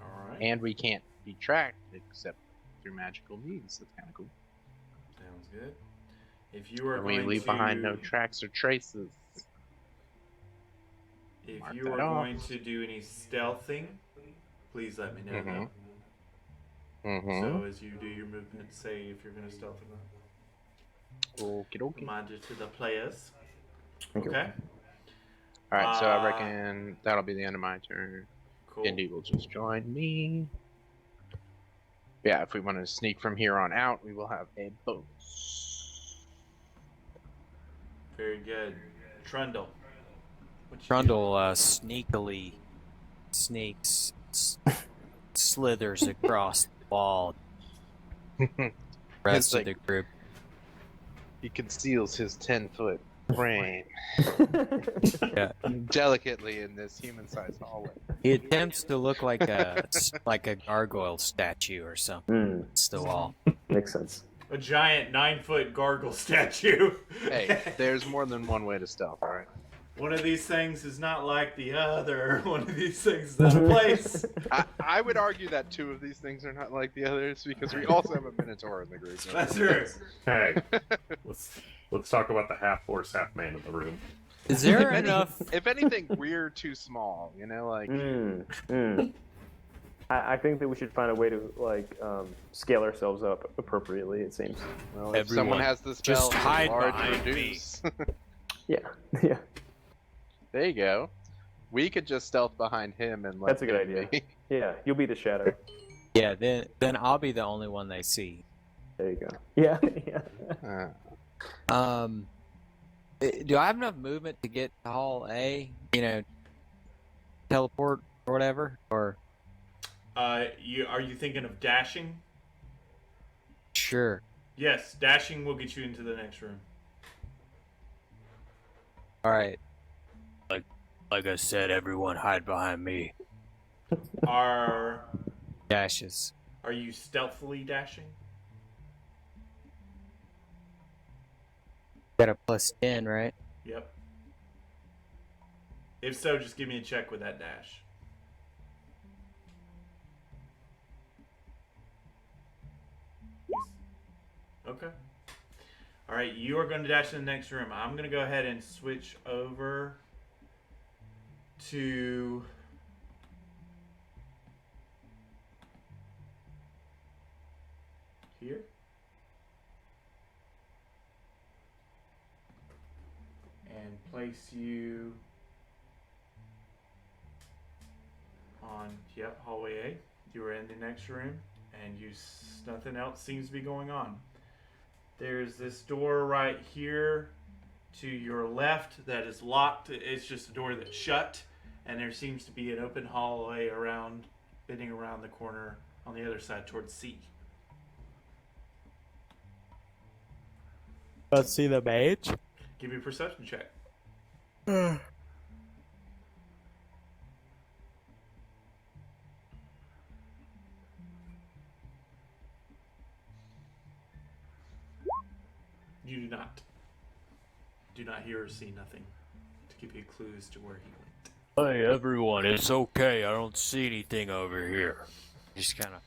All right. and we can't be tracked except through magical means. That's kind of cool. Sounds good. If you are And going we leave to... behind no tracks or traces. If Mark you are that off. going to do any stealthing, please let me know. Mhm. though. Mm-hmm. So as you do your movement, say if you're going to stealth or not. Okie dokie. Reminder to the players. Thank you. Okay. All right, so I Uh, reckon that'll be the end of my turn. Cool. Indy will just join me. Yeah, if we want to sneak from here on out, we will have a bonus. Very good. Trundle. What you Trundle sneakily sneaks, slithers across the wall. Rest It's of like- the group. He conceals his 10-foot frame Yeah. delicately in this human-sized hallway. He attempts to look like a gargoyle statue or something. It's the wall. Makes sense. A giant 9-foot gargle statue. Hey, there's more than one way to stealth, all right? One of these things is not like the other. One of these things is out of place. I would argue that two of these things are not like the others because we also have a minotaur in the group. That's true. Hey, let's talk about the half horse, half man in the room. Is there enough? If anything, we're too small. You know, like I think that we should find a way to scale ourselves up appropriately. It seems. well, if someone Everyone, has the spell, just hide large behind me. reduce. Yeah. Yeah. There you go. We could just stealth behind him and let That's a good him idea. be. Yeah. You'll be the shadow. Yeah, then I'll be the only one they see. There you go. Yeah. Yeah. Do I have enough movement to get to Hall A? You know, teleport or whatever, or Are you thinking of dashing? sure. Yes, dashing will get you into the next room. All right. Like I said, everyone hide behind me. Are Dashes. you stealthily dashing? Got a +10, right? Yep. If so, just give me a check with that dash. Okay. All right, you are going to dash in the next room. I'm going to go ahead and switch over to here. And place you on, hallway A. You are in the next room, and nothing else seems to be going on. There's this door right here to your left that is locked. It's just a door that's shut, and there seems to be an open hallway bending around the corner on the other side towards C. Let's see the mage. Give me a perception check. You do not hear or see nothing to give you clues to where he went. Hey everyone, it's okay. I don't see anything over here. Just kind of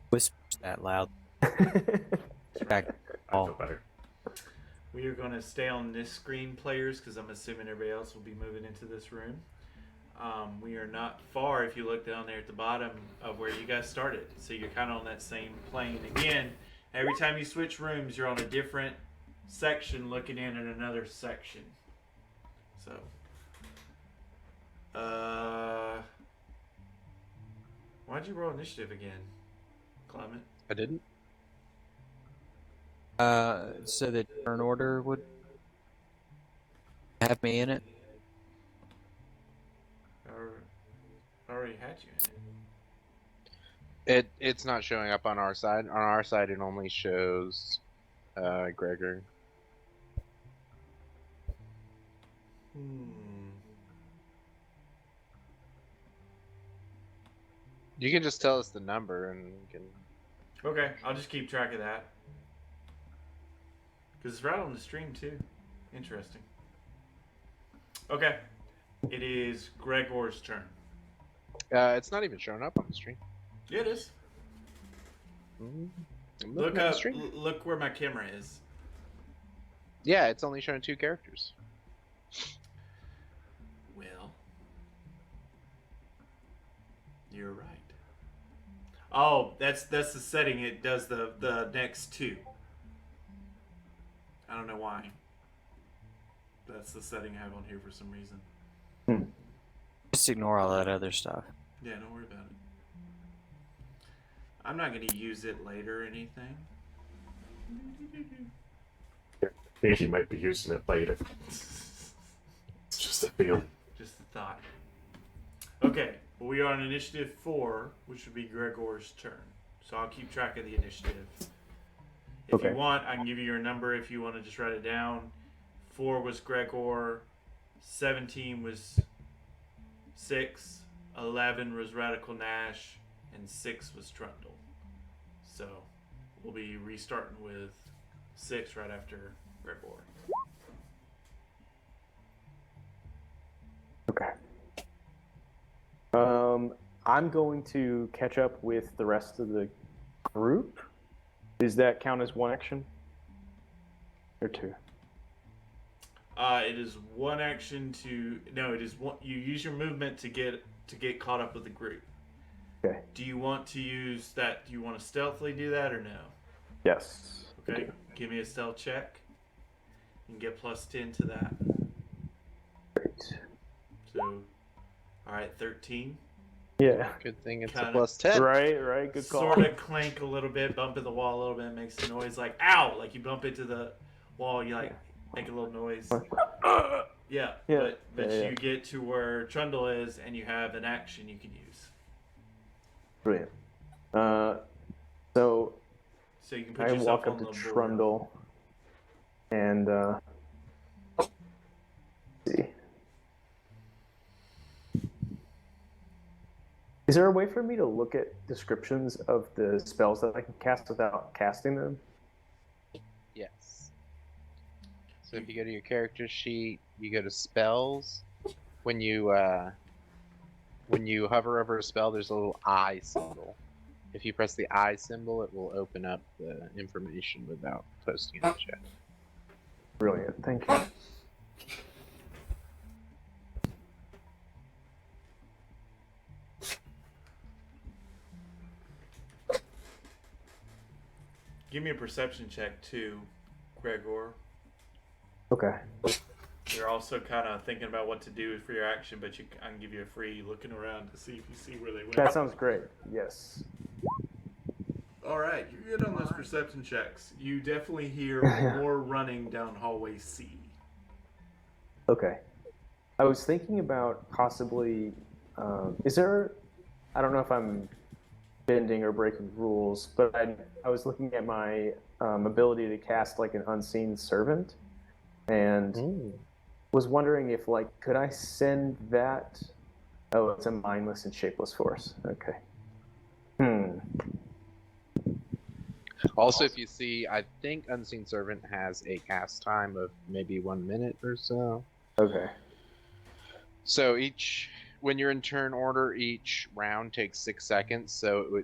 whispers that loud. Back. I feel better. We are going to stay on this screen, players, because I'm assuming everybody else will be moving into this room. We are not far, if you look down there at the bottom, of where you guys started. So you're kind of on that same plane. Again, every time you switch rooms, you're on a different section looking in at another section. So, why'd you roll initiative again, Clement? I didn't. So the turn order would have me in it. I already had you in it. It's not showing up on our side. On our side, it only shows Gregor. You can just tell us the number and we can. Okay, I'll just keep track of that. Because it's right on the stream, too. Interesting. Okay. It is Gregor's turn. It's not even showing up on the stream. Yeah, it is. I'm Look looking at up. the stream. Look where my camera is. Yeah, it's only showing 2 characters. will. You're right. Oh, that's the setting. It does the next two. I don't know why. That's the setting I have on here for some reason. Just ignore all that other stuff. Yeah, don't worry about it. I'm not going to use it later or anything. I think you might be using it later. It's just a feeling. Just a thought. Okay, well, we are on initiative 4, which would be Gregor's turn. So I'll keep track of the initiative. If Okay. you want, I can give you your number if you want to just write it down. 4 was Gregor, 17 was 6, 11 was Radical Nash, and 6 was Trundle. So we'll be restarting with 6 right after Gregor. Okay. I'm going to catch up with the rest of the group. Does that count as one action? Or two? It is one action to it is one. You use your movement to get caught up with the group. Okay. Do you want to use that? Do you want to stealthily do that or no? Yes. I Okay. do. Give me a stealth check. You can get plus 10 to that. Great. So, all right, 13. Yeah. Good thing it's Kinda. a plus 10. Right. Good call. Sort of clank a little bit, bump in the wall a little bit, makes a noise like ow, like you bump into the wall, you like make a little noise. Yeah. Yeah. But Yeah. you get to where Trundle is, and you have an action you can use. Brilliant. So So you can put I yourself walk on up the to board. Trundle and see. Is there a way for me to look at descriptions of the spells that I can cast without casting them? Yes. So if you go to your character sheet, you go to spells. When you hover over a spell, there's a little eye symbol. If you press the eye symbol, it will open up the information without posting it in chat. Brilliant. Thank you. Give me a perception check too, Gregor. Okay. You're also kind of thinking about what to do for your action, but I can give you a free looking around to see if you see where they went. That sounds great. Yes. All right, you're good on those perception checks. You definitely hear more running down hallway C. Okay. I was thinking about possibly, is there, I don't know if I'm bending or breaking rules, but I was looking at my ability to cast like an unseen servant, and was wondering if could I send that? Oh, it's a mindless and shapeless force. Okay. Also, if you see, I think Unseen Servant has a cast time of maybe 1 minute or so. Okay. So when you're in turn order, each round takes 6 seconds. So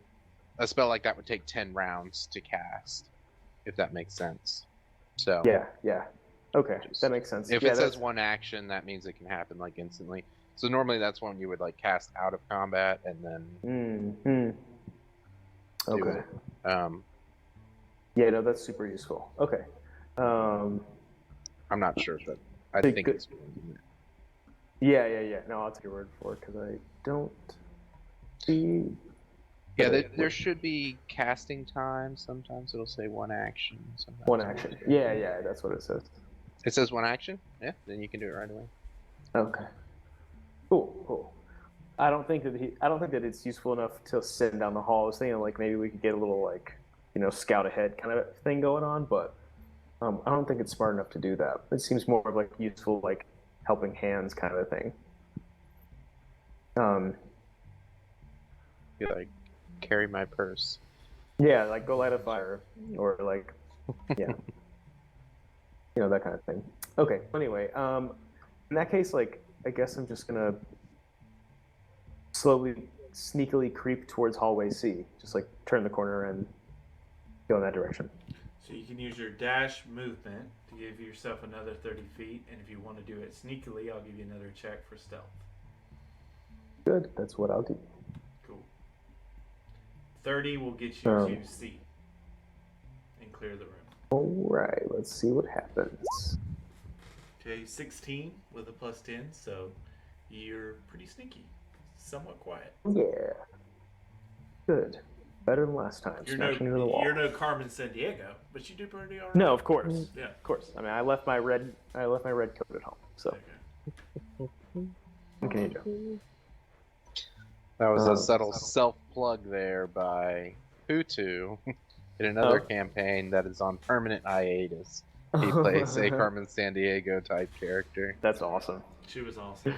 a spell like that would take 10 rounds to cast, if that makes sense. So Yeah. Okay, that makes sense. If Yeah, it says that's- one action, that means it can happen instantly. So normally that's when you would cast out of combat and then. Okay. Yeah, no, that's super useful. Okay. I'm not sure, but I Big think good- it's. Yeah. No, I'll take your word for it because I don't see. Yeah, Okay. there should be casting time. Sometimes it'll say one action. Sometimes One it'll action. say- Yeah, that's what it says. It says one action? Yeah, then you can do it right away. Okay. Cool. I don't think that it's useful enough to send down the hall. I was thinking maybe we could get a little scout ahead kind of thing going on, but I don't think it's smart enough to do that. It seems more of useful helping hands kind of a thing. You carry my purse. Yeah, go light a fire or yeah. That kind of thing. Okay. Anyway, in that case, I guess I'm just gonna slowly, sneakily creep towards hallway C. Just turn the corner and go in that direction. So you can use your dash movement to give yourself another 30 feet, and if you want to do it sneakily, I'll give you another check for stealth. Good. That's what I'll do. Cool. 30 will get you to C and clear the room. All right. Let's see what happens. Okay, 16 with a plus 10, so you're pretty sneaky. Somewhat quiet. Yeah. Good. Better than last time. Smashing into the wall. You're no Carmen Sandiego, but you do pretty alright. No, of course. Yeah. Of course. I mean, I left my red coat at home. So Okay. what can you do? That was a subtle self-plug there by Hutu in another campaign that is on permanent hiatus. He plays a Carmen Sandiego type character. That's awesome. She was awesome.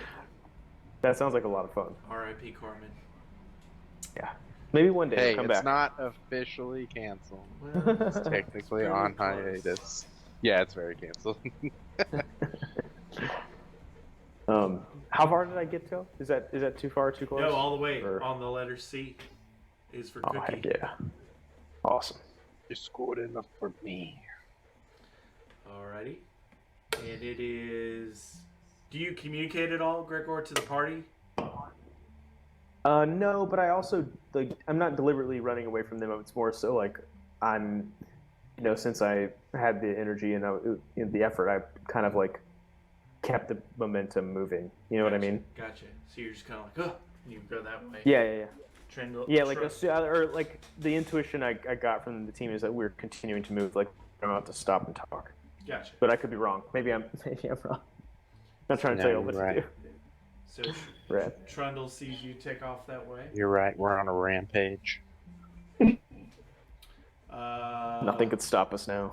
That sounds like a lot of fun. R.I.P. Carmen. Yeah. Maybe one day Hey, I'll come it's back. not officially canceled. Well, It's technically very on close. hiatus. Yeah, it's very canceled. How far did I get to? Is that too far, too close? No, all the way Or- on the letter C is for Oh, Cookie. heck yeah. Awesome. It's good enough for me. Alrighty. And it is... Do you communicate at all, Gregor, to the party? No, but I also I'm not deliberately running away from them. It's more so like I'm, since I had the energy and the effort, I kind of like kept the momentum moving. You know what I mean? Gotcha. So you're just kind of like, oh, and you go that way. Yeah. Trend, Yeah, like or like the intuition I got from the team is that we're continuing to move. Like I'm about to stop and talk. Gotcha. But I could be wrong. Maybe I'm wrong. Not trying to tell you what to do. So Red. Trundle sees you take off that way. You're right, we're on a rampage. Nothing could stop us now.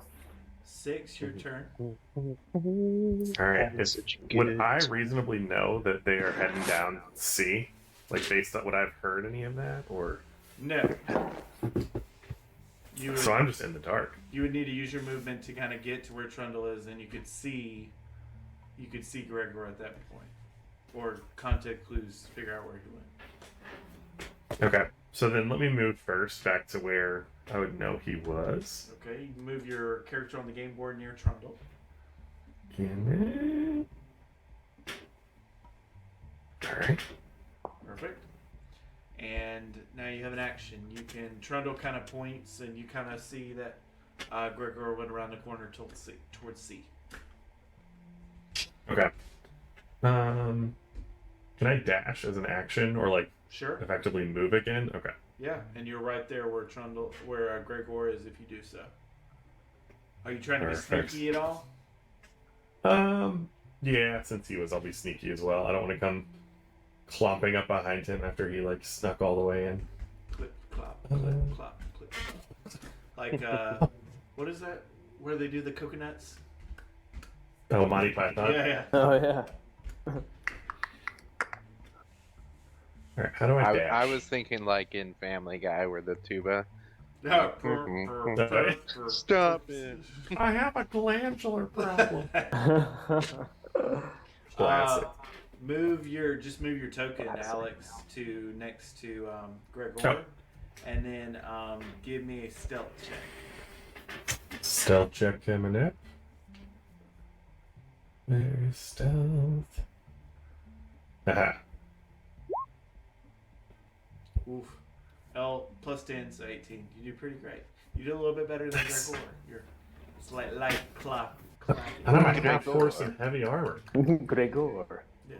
6, your turn. Alright, would I reasonably know that they are heading down C? Like, based on what I've heard, any of that? Or No. so I'm just in the dark. You would need to use your movement to kind of get to where Trundle is, and you could see Gregor at that point, or contact clues, figure out where he went. Okay, so then let me move first back to where I would know he was. Okay, you can move your character on the game board near Trundle. Alright. Perfect. And now you have an action. You can Trundle kind of points, and you kind of see that Gregor went around the corner towards C. Okay. Can I dash as an action or like Sure. effectively move again? Okay. Yeah, and you're right there where Gregor is if you do so. Are you trying to be Perfect. sneaky at all? Yeah, since I'll be sneaky as well. I don't want to come clomping up behind him after he like snuck all the way in. Clip, clop, clip, clop, clip, clop. Like, what is that? Where they do the coconuts? Oh, Monty Python. Yeah. Oh yeah. Alright, how do I dash? I was thinking like in Family Guy where the tuba. No. Stop it. I have a glandular problem. Classic. Move your token, Alex, to next to Gregor, Oh. and then give me a stealth check. Stealth check coming up. Where's stealth? Haha. Oof. L plus 10, so 18. You do pretty great. You do a little bit better than Gregor. It's like light clop. And I'm at half force and heavy armor. Gregor. Yeah.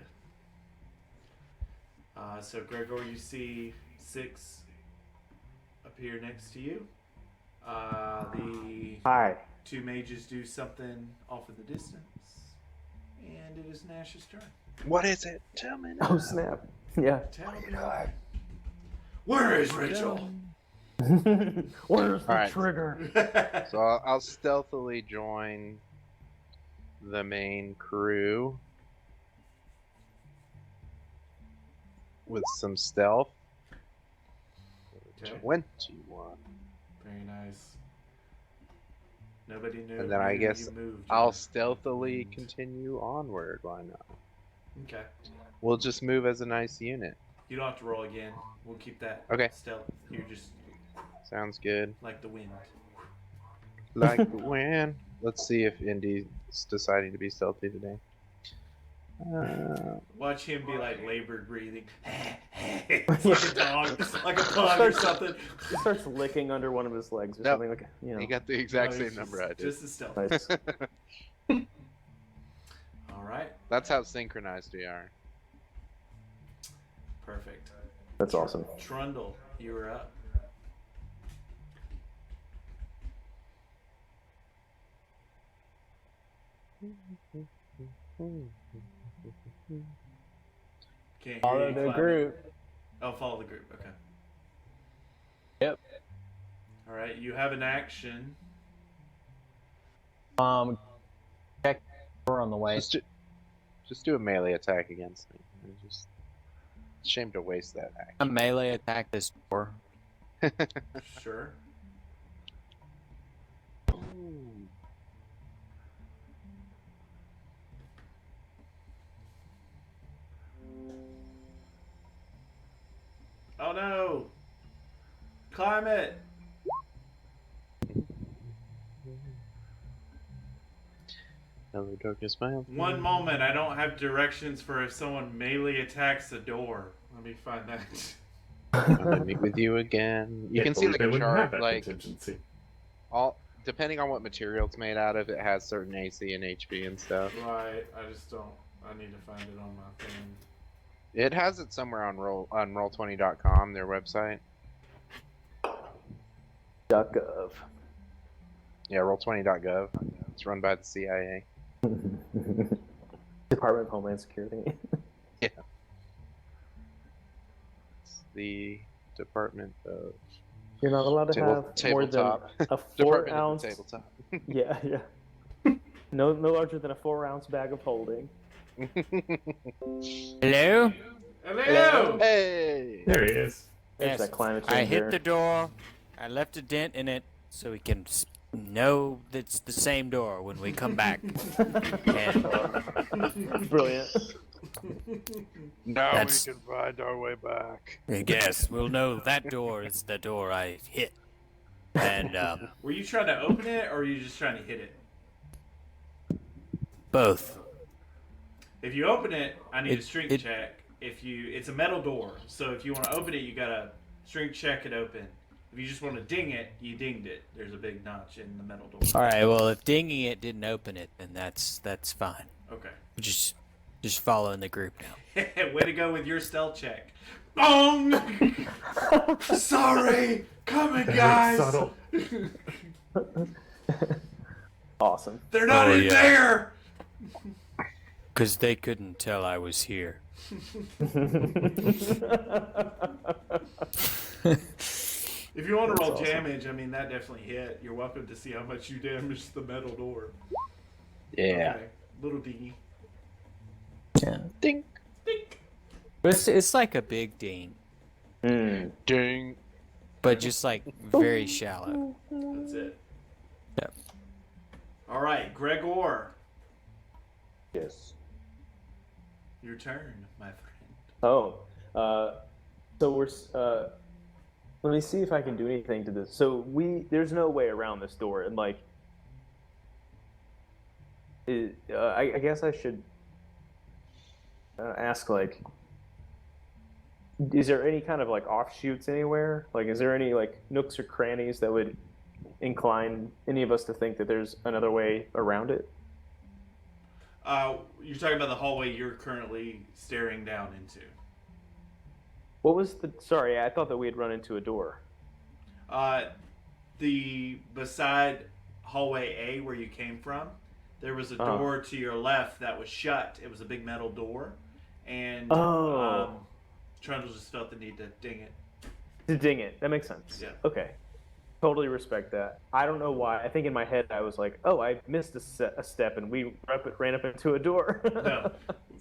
So Gregor, you see 6 appear next to you. The Hi. 2 mages do something off in the distance, and it is Nash's turn. What is it? Tell me now. Oh snap. Yeah. Tell me. Where is Rachel? Where's the Alright. trigger? So I'll stealthily join the main crew with some stealth. Okay. 21. Very nice. Nobody knew. And then I knew guess you moved. I'll stealthily continue onward. Why not? Okay. We'll just move as a nice unit. You don't have to roll again. We'll keep that Okay. stealth. You're just Sounds good. like the wind. Like the wind. Let's see if Indy's deciding to be stealthy today. Watch him be like labored breathing. It's like a dog, like a pug or something. He starts licking under one of his legs or Nope. something like, you know. He got the exact No, same he's number I did. Just as stealthy. Nice. All right. That's how synchronized we are. Perfect. That's awesome. Trundle, you were up. Can't hear Follow you the clapping. group. Oh, follow the group. Okay. Yep. All right. You have an action. Check door on the way. Just do a melee attack against me. It's a shame to waste that action. A melee attack this door. Sure. Oh no! Climb it! Hello, darkness, my old One moment, I don't have directions for if someone melee attacks the door. Let me find that. I'm gonna meet with you again. You can see like They a wouldn't have chart, that like contingency. all depending on what material it's made out of, it has certain AC and HP and stuff. Right, I just don't. I need to find it on my thing. It has it somewhere on roll20.com, their website. .gov. Yeah, roll20.gov. It's run by the CIA. Department of Homeland Security. It's the Department of You're not allowed to have more than tabletop. a Department 4-ounce. of tabletop. Yeah. No larger than a 4-ounce bag of holding. Hello? Hello! Hey! There he is. There's Yes, that climate I change hit there. the door. I left a dent in it so we can know that it's the same door when we come back. And Brilliant. Now That's- we can find our way back. I guess we'll know that door is the door I hit. And Were you trying to open it or were you just trying to hit it? both. If you open it, I need a It- strength it- check. It's a metal door, so if you want to open it, you gotta strength check it open. If you just want to ding it, you dinged it. There's a big notch in the metal door. All right. Well, if dinging it didn't open it, then that's fine. Okay. We're just following the group now. Way to go with your stealth check. Bong! Sorry! Coming, guys! Subtle. Awesome. They're not Oh, in yeah. there! Because they couldn't tell I was here. If you want to roll That's awesome. damage, I mean, that definitely hit. You're welcome to see how much you damaged the metal door. Yeah. Okay. Little dingy. Yeah. Ding. Dink. It's like a big ding, Ding. but just like very shallow. That's it. Yep. All right, Gregor. Yes. Your turn, my friend. Oh, so we're. Let me see if I can do anything to this. So there's no way around this door, and like, I guess I should ask, like, is there any kind of like offshoots anywhere? Like, is there any like nooks or crannies that would incline any of us to think that there's another way around it? You're talking about the hallway you're currently staring down into. What was the? Sorry, I thought that we had run into a door. The beside hallway A where you came from, there was a Oh. door to your left that was shut. It was a big metal door, and Oh. Trundle just felt the need to ding it. To ding it. That makes sense. Yeah. Okay. Totally respect that. I don't know why. I think in my head I was like, oh, I missed a step and we ran up into a door. No.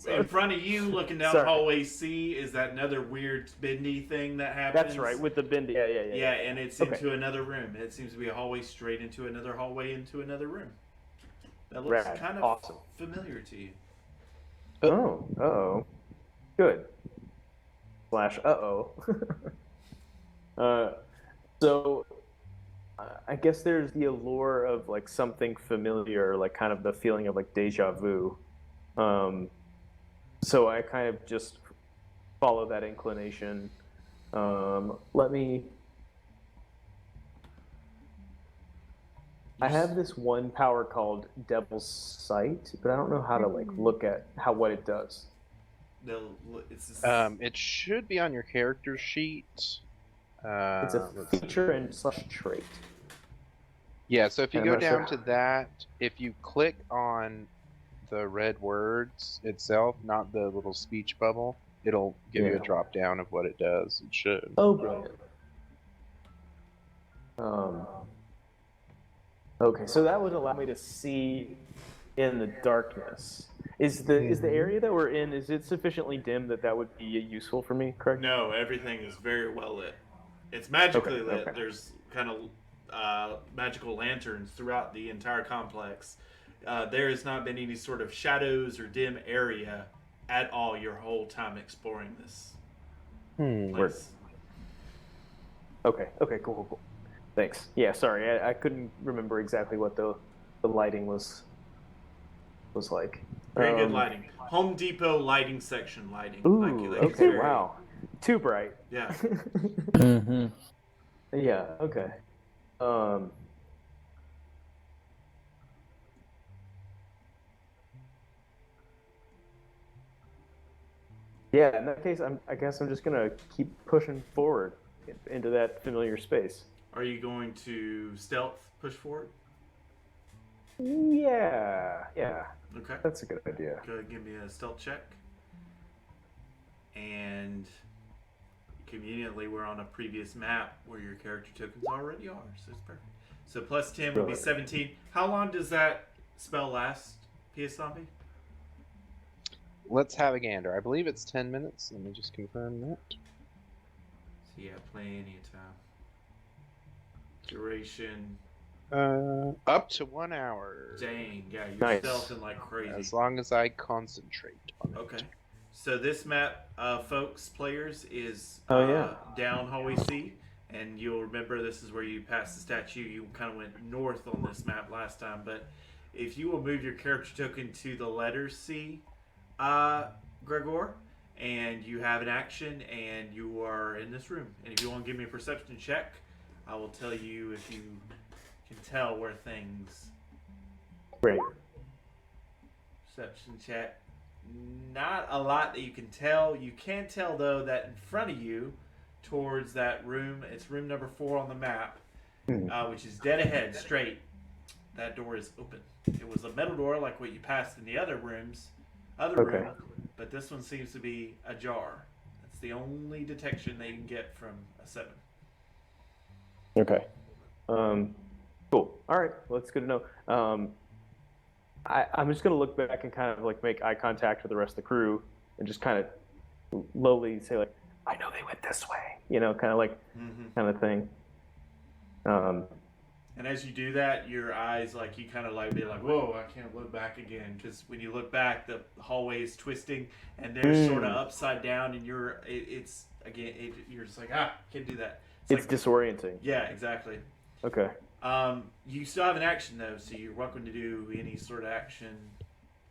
In front of you, looking down Sorry. hallway C, is that another weird bendy thing that happens? That's right, with the bendy. Yeah. Yeah, and it's Okay. into another room. It seems to be a hallway straight into another hallway into another room. That looks Rad. kind of Awesome. familiar to you. Oh, uh-oh. Good. / uh-oh. So, I guess there's the allure of like something familiar, like kind of the feeling of like deja vu. So I kind of just follow that inclination. Let me. I have this one power called Devil's Sight, but I don't know how to like look at what it does. It's just, It should be on your character sheet. It's a Let's see. feature and / trait. Yeah, so if you I'm go not down sure. to that, if you click on the red words itself, not the little speech bubble, it'll give you a Yeah. drop down of what it does. It should. Oh, brilliant. Okay, so that would allow me to see in the darkness. Is the area that we're in, is it sufficiently dim that would be useful for me, correct? no, everything is very well lit. It's magically Okay, lit. okay. There's kind of magical lanterns throughout the entire complex. There has not been any sort of shadows or dim area at all your whole time exploring this place. Okay, cool. Thanks. Yeah, sorry, I couldn't remember exactly what the lighting was like. Very good lighting. Home Depot lighting section lighting. Ooh, Like it's okay, very- wow. Too bright. Yeah. Mm-hmm. Yeah, okay. Yeah, in that case, I guess I'm just gonna keep pushing forward into that familiar space. Are you going to stealth push forward? Yeah, Okay. that's a good idea. Go ahead and give me a stealth check. And conveniently, we're on a previous map where your character tokens already are, so it's perfect. So plus 10 would be Brilliant. 17. How long does that spell last, PS Zombie? Let's have a gander. I believe it's 10 minutes. Let me just confirm that. So yeah, plenty of time. Duration. Up to 1 hour. Dang, yeah, you're Nice. stealthing like crazy. As long as I concentrate on it. Okay. So this map, folks, players, is Oh, yeah. down hallway C, and you'll remember this is where you passed the statue. You kind of went north on this map last time, but if you will move your character token to the letter C, Gregor, and you have an action, and you are in this room. And if you want to give me a perception check, I will tell you if you can tell where things. Great. Perception check. Not a lot that you can tell. You can tell though that in front of you, towards that room, it's room number 4 on the map, which is dead ahead, straight. That door is open. It was a metal door like what you passed in the other rooms, room, but this one seems to be ajar. That's the only detection they can get from a 7. Okay. Cool. All right. Well, that's good to know. I'm just gonna look back and kind of like make eye contact with the rest of the crew and just kind of lowly say like, "I know they went this way," kind of like kind of thing. And as you do that, your eyes like you kind of like be like, "Whoa, I can't look back again," because when you look back, the hallway is twisting and they're sort of upside down, and you're just like, can't do that. It's like, disorienting. yeah, exactly. Okay. You still have an action though, so you're welcome to do any sort of action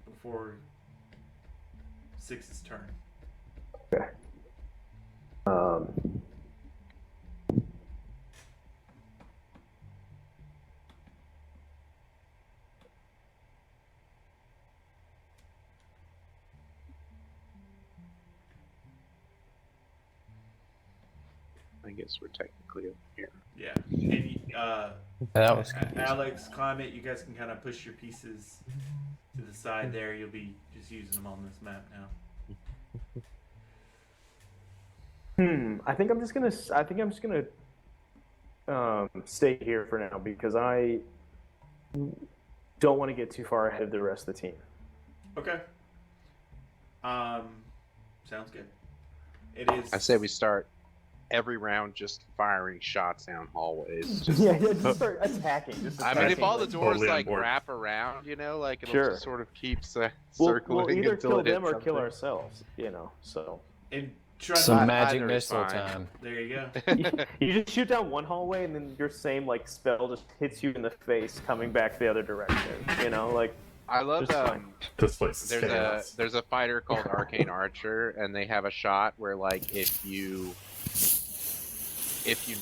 before 6's turn. Okay. I guess we're technically up here. Yeah, and That was confusing. Alex, Climate, you guys can kind of push your pieces to the side there. You'll be just using them on this map now. I think I'm just gonna stay here for now because I don't want to get too far ahead of the rest of the team. Okay. Sounds good. It is. I say we start every round just firing shots down hallways. Just, just start attacking. I mean, if all the doors Totally on like board. wrap around, like it'll Sure. just sort of keeps We'll circling either until kill it hits them or kill something. ourselves. So And Some Not magic either is missile fine. time. There you go. You just shoot down one hallway, and then your same like spell just hits you in the face, coming back the other direction. You know, like I love Just fine. This place is chaos. there's a fighter called Arcane Archer, and they have a shot where like if you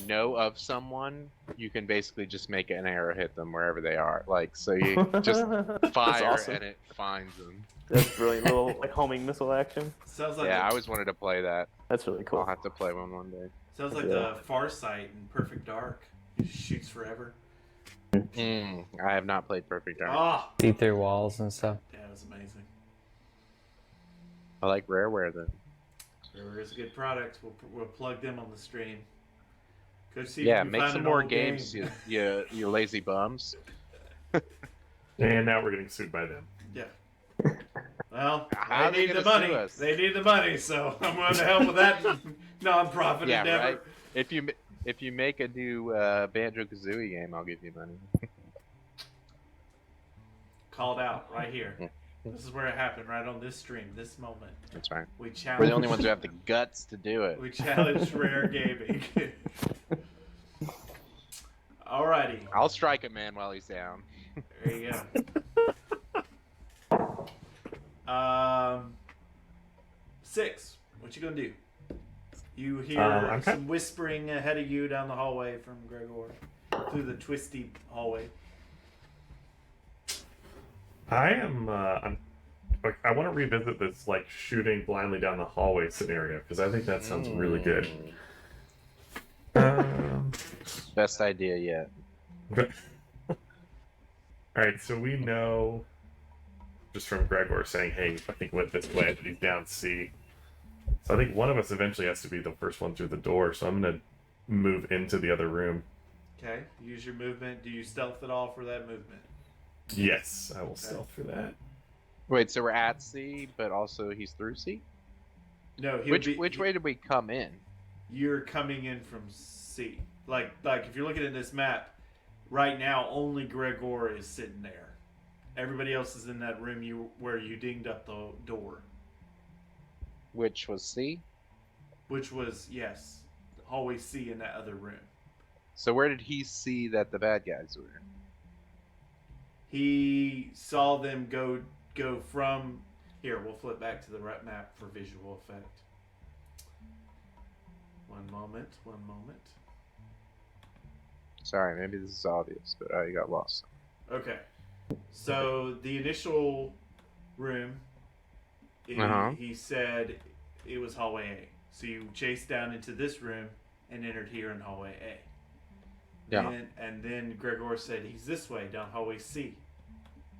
know of someone, you can basically just make an arrow hit them wherever they are. Like so you just That's fire awesome. and it finds them. That's brilliant. Little like homing missile action. Sounds like Yeah, I always wanted to play that. That's really I'll cool. have to play one day. sounds like Yeah. the Far Sight in Perfect Dark. It just shoots forever. I have not played Perfect Dark. Ah, See through walls and stuff. yeah, it was amazing. I like Rareware though. River is a good product. We'll plug them on the stream. Coach Steve, Yeah, you make find some an more old games, game. you lazy bums. And now we're getting sued by them. Yeah. Well, How are they they need the gonna sue money. us? They need the money, so I'm going to help with that non-profit Yeah, endeavor. right. If you make a new Banjo Kazooie game, I'll give you money. Called out right here. This is where it happened, right on this stream, this moment. That's right. We We're challenge. the only ones who have the guts to do it. We challenge Rare Gaming. Alrighty, I'll strike a man while he's down. there you go. 6. What you gonna do? You hear I'm some whispering ahead of you down the hallway from Gregor through the twisty hallway. I want to revisit this like shooting blindly down the hallway scenario because I think that sounds really good. Best idea yet. All right, so we know just from Gregor saying, "Hey, I think went this way," that he's down C. So I think one of us eventually has to be the first one through the door. So I'm gonna move into the other room. Okay, use your movement. Do you stealth at all for that movement? Yes, I will stealth for that. Wait, so we're at C, but also he's through C? No, Which way did we come in? You're coming in from C. Like if you're looking at this map, right now only Gregor is sitting there. Everybody else is in that room where you dinged up the door, Which was C? which was yes, hallway C in that other room. So where did he see that the bad guys were? He saw them go from here. We'll flip back to the right map for visual effect. One moment. Sorry, maybe this is obvious, but I got lost. Okay. So the initial room, he said it was hallway A. So you chased down into this room and entered here in hallway A. Yeah. And then Gregor said he's this way down hallway C.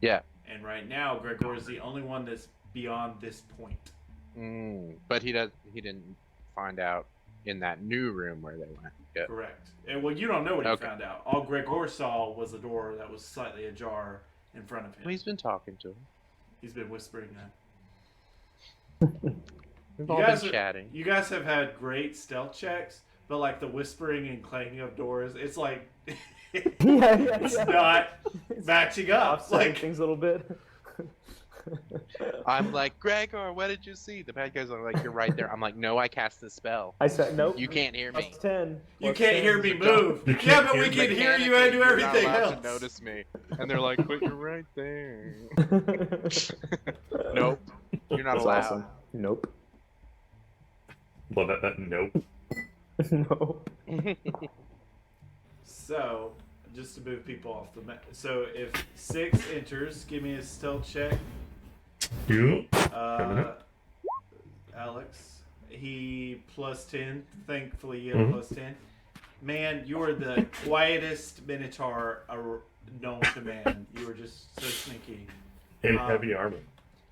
Yeah. And right now Gregor is the only one that's beyond this point. But he didn't find out in that new room where they went. Yeah. Correct. And well, you don't know what he Okay. found out. All Gregor saw was a door that was slightly ajar in front of him. Well, he's been talking to him. He's been whispering that. We've You all guys been are- chatting. You guys have had great stealth checks, but like the whispering and clanging of doors, it's like it's not matching up. Offsetting Like things a little bit. I'm like, Gregor, what did you see? The bad guys are like, you're right there. I'm like, no, I cast the spell. I said nope. You can't hear me. Plus 10. you Plus can't 10. hear me You move. can't Yeah, but hear we me. can hear you and do Mechanically, everything you're not allowed else. to notice me. And they're like, but you're right there. Nope. You're not That's allowed. awesome. Nope. Well, that nope. No. So, just to move people off the map. So if 6 enters, give me a stealth check. You. Alex, he plus 10. Thankfully, you have plus 10. Man, you are the quietest Minotaur known to man. You are just so sneaky. In heavy armor.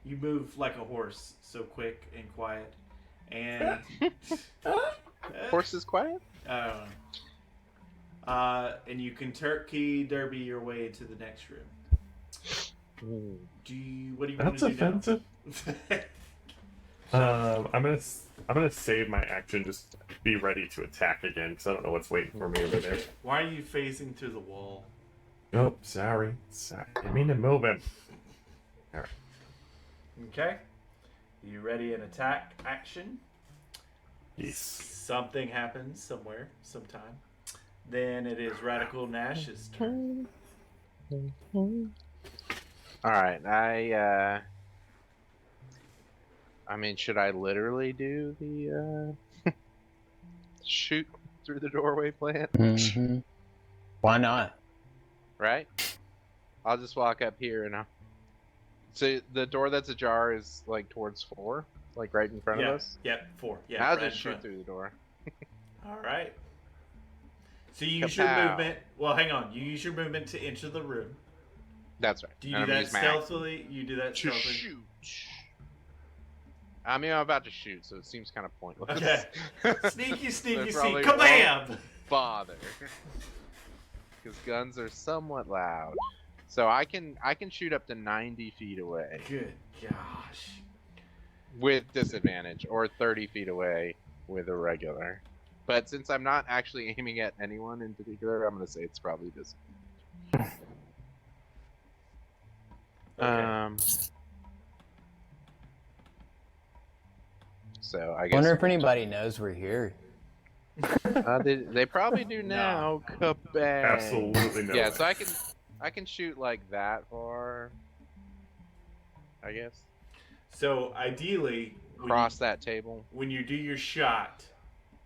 You move like a horse, so quick and quiet. And Horse is quiet? I don't know. And you can turkey derby your way into the next room. What do you want That's to do now? offensive. I'm gonna save my action. Just be ready to attack again because I don't know what's waiting for me over there. Why are you phasing through the wall? Oh, sorry. I mean to move him. All right. Okay. You ready in attack action? Yes. Something happens somewhere, sometime. Then it is Radical Nash's turn. All right, I mean, should I literally do the shoot through the doorway plan? Mm-hmm. Why not? Right? I'll just walk up here and so the door that's ajar is like towards 4, like right in front of us. Yep, 4. Yeah, I'll right just in shoot front. through the door. All right. So you use your Kapow. movement. Well, hang on. You use your movement to enter the room. That's right. Do you And do I'm that gonna use my axe stealthily? You do that to stealthily? shoot. I mean, I'm about to shoot, so it seems kind of pointless. Okay. Sneaky, sneaky, They sneaky. probably Kabam! Bother. Because guns are somewhat loud. So I can shoot up to 90 feet away Good gosh. with disadvantage, or 30 feet away with a regular. But since I'm not actually aiming at anyone in particular, I'm gonna say it's probably disadvantage. Okay. So I guess. Wonder if anybody knows we're here. They probably do now. Kabang. Absolutely no. Yeah, way. so I can shoot like that far. I guess. So ideally, Cross that table. when you do your shot,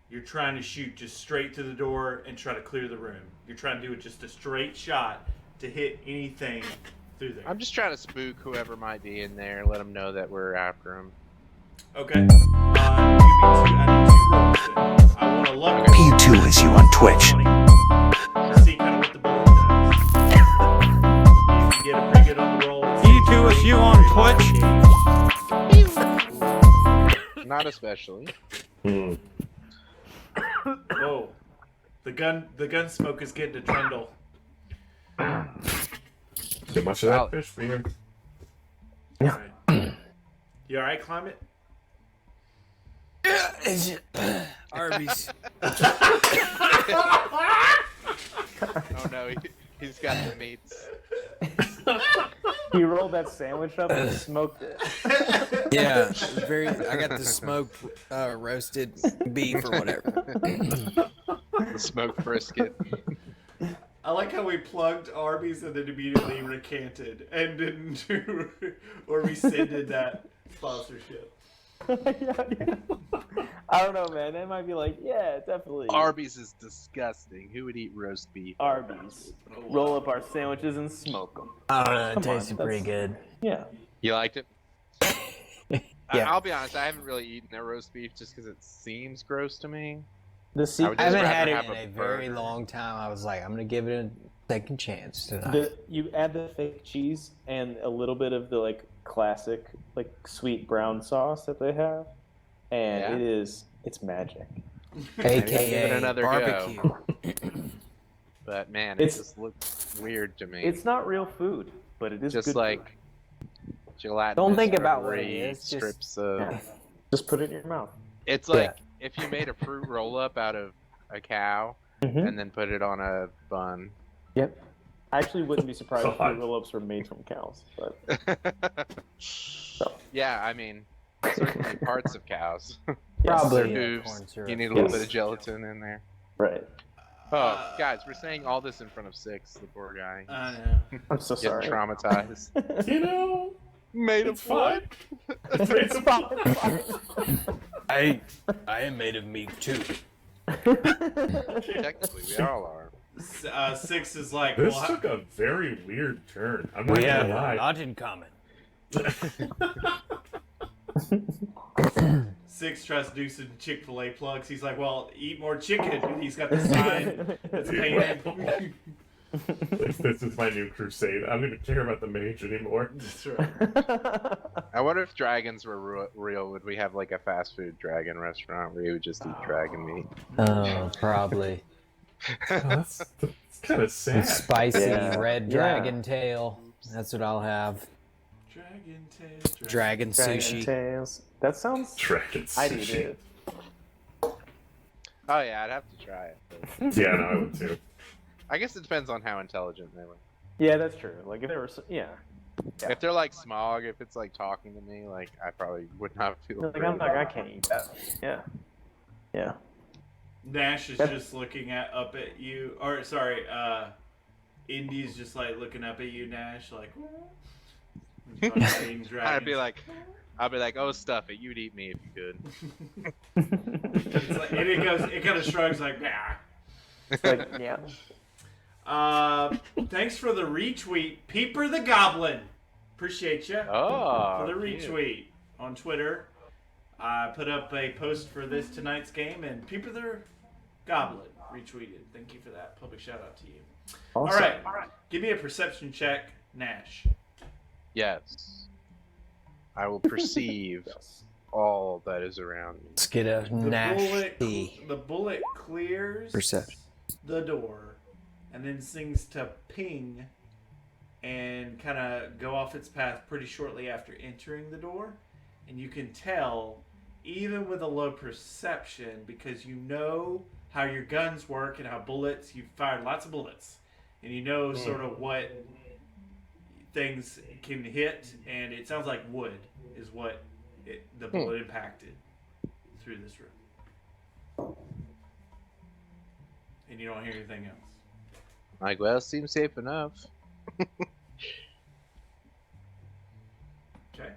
you're trying to shoot just straight to the door and try to clear the room. You're trying to do just a straight shot to hit anything through there. I'm just trying to spook whoever might be in there. Let them know that we're after them. Okay. Give me two. I need 2 rolls. Then. I want to luck. P2 is you on Twitch. See kind of what the bullet does. If you get a pretty good on the roll. P2 is you on Twitch. Not especially. Hmm. Whoa. The gun smoke is getting to trundle. Too much of that Alex. fish for you. Alright. You alright, Climate? Arby's. Oh no, he's got the meats. He rolled that sandwich up and smoked it. Yeah, I got the smoked roasted beef or whatever. The smoked brisket. I like how we plugged Arby's and then immediately recanted and didn't do or rescinded that sponsorship. Yeah. I don't know, man. They might be like, yeah, definitely. Arby's is disgusting. Who would eat roast beef? Arby's. Roll up our sandwiches and smoke them. I don't know. It Come on, tasted pretty good. Yeah. You liked it? Yeah. I'll be honest. I haven't really eaten their roast beef just because it seems gross to me. The I would I just haven't had rather it have in a a very burger. long time. I was like, I'm gonna give it a second chance tonight. you add the fake cheese and a little bit of the like classic like sweet brown sauce that they have, and Yeah. it's magic. Maybe give it AKA another barbecue. go. But man, it It's- just looks weird to me. It's not real food, but it is just good like food. gelatinous. Don't think about what it rubbery is, just- strips of. Yeah. Just put it in your mouth. It's like if you made a fruit roll up out of a cow Mhm. and then put it on a bun. Yep. I actually wouldn't be surprised if God. fruit roll-ups were made from cows, but Yeah, I mean, certainly parts of cows. Probably Their yeah, hooves. corn syrup. You need a little Yes. bit of gelatin in there. right. Oh, guys, we're saying all this in front of Six, the poor guy. I know. I'm so Getting sorry. traumatized. You know, Made it's fine. It's fine. I am made of meat too. Technically, we all are. 6 is like, This well, took a very weird turn. I'm not gonna lie. not in common. 6 tries to do some Chick-fil-A plugs. He's like, well, eat more chicken. He's got the sign that's painted. This is my new crusade. I don't even care about the mage anymore. That's right. I wonder if dragons were real, would we have like a fast food dragon restaurant where you would just eat dragon meat? Oh, probably. That's kind of sad. Spicy Yeah. red Yeah. dragon tail. That's what I'll have. Dragon tail. Dragon sushi. Tails. That sounds. Dragon I'd eat sushi. it. Oh yeah, I'd have to try it. but Yeah, no, I would too. I guess it depends on how intelligent they were. Yeah, that's true. Like if there was, yeah. If they're like smog, if it's like talking to me, like I probably would not feel. Like great I'm like I about it. can't eat that. Yeah. Yeah. Nash is That's- just looking up at you, or sorry, Indy's just like looking up at you, Nash, like. I'd be like, oh, stuff it. You'd eat me if you could. It's like, and it kind of shrugs like, nah. It's like, yeah. Thanks for the retweet, Peeper the Goblin. Appreciate you Oh, for the cute. retweet on Twitter. I put up a post for tonight's game, and Peeper the Goblin retweeted. Thank you for that. Public shout out to you. Awesome. All right, give me a perception check, Nash. Yes. I will perceive all that is around me. Let's get a nasty. The bullet clears Perception. the door, and then seems to ping and kind of go off its path pretty shortly after entering the door. And you can tell, even with a low perception, because you know how your guns work and how bullets, you've fired lots of bullets, and you know sort of what things can hit, and it sounds like wood is what the bullet impacted through this room. And you don't hear anything else. Like, well, seems safe enough. Okay.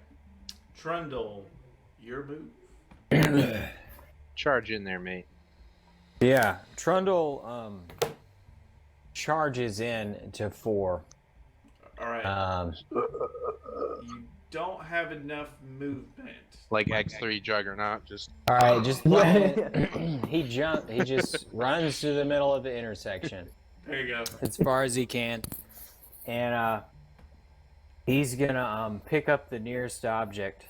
Trundle, your move. Charge in there, mate. Yeah, Trundle charges in to 4. All right. You don't have enough movement. Like X3 Juggernaut, just All right, just he just runs to the middle of the intersection There you go. as far as he can, and he's gonna pick up the nearest object.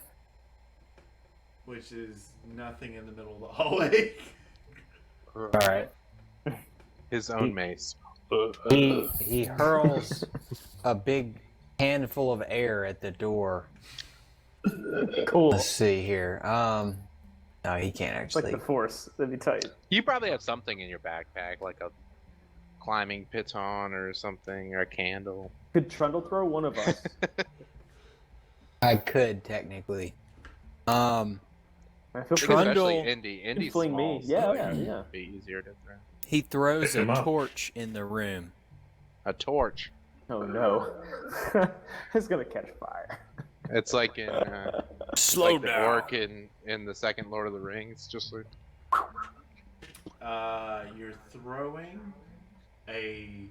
Which is nothing in the middle of the hallway. All right, his own mace. he hurls a big handful of air at the door. Cool. Let's see here. No, he can't It's like actually. the Force. That'd be tight. You probably have something in your backpack, like a climbing piton or something, or a candle. Could Trundle throw one of us? I could technically. I feel Trundle- Especially Indy. Indy's fling small, me. so Yeah. it'd be easier to throw. He throws Pick him a up. torch in the room. A torch. Oh no. It's gonna catch fire. It's like in Slow like the down. orc in the second Lord of the Rings. Just like You're throwing a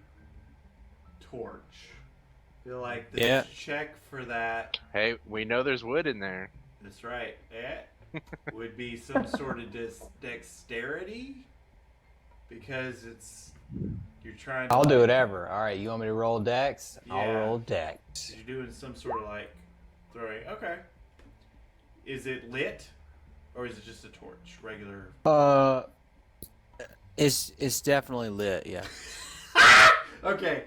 torch. Feel like the Yeah. check for that. hey, we know there's wood in there. That's right. Would be some sort of dexterity, because you're trying. I'll to, do whatever. All right, you want me to roll dex? I'll Yeah. roll dex. You're doing some sort of like throwing. Okay. Is it lit, or is it just a torch? Regular. It's definitely lit. Yeah. Okay.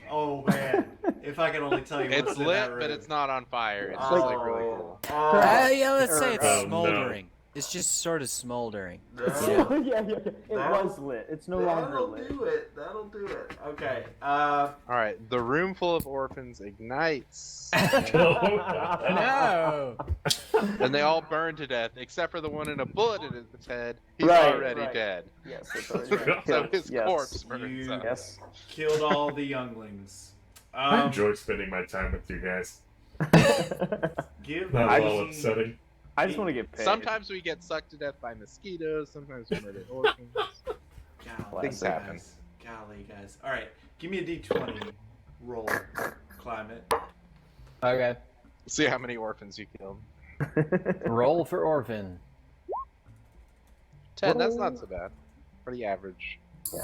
Oh man, if I could only tell you what's It's in lit, that room. but it's not on fire. It's Oh, just like really cool. Yeah, let's say it's Oh, no. smoldering. It's just sort of smoldering. So, yeah. It was lit. It's no longer That'll lit. do it. That'll do it. Okay. All right, the room full of orphans ignites, No. and they all burn to death, except for the one in a bullet in his head. He's Right, already right. dead. Yes, it's already been So killed. his Yes. corpse burns You- up. Yes. Killed all the younglings. I enjoy spending my time with you guys. Give Not I at all me- upsetting. I just want to get paid. Sometimes we get sucked to death by mosquitoes. Sometimes we murder orphans. Golly, Things happen. guys. Golly, guys. All right, give me a d20 roll. Climate. Okay. See how many orphans you killed. Roll for orphan. 10. That's not so bad. Pretty average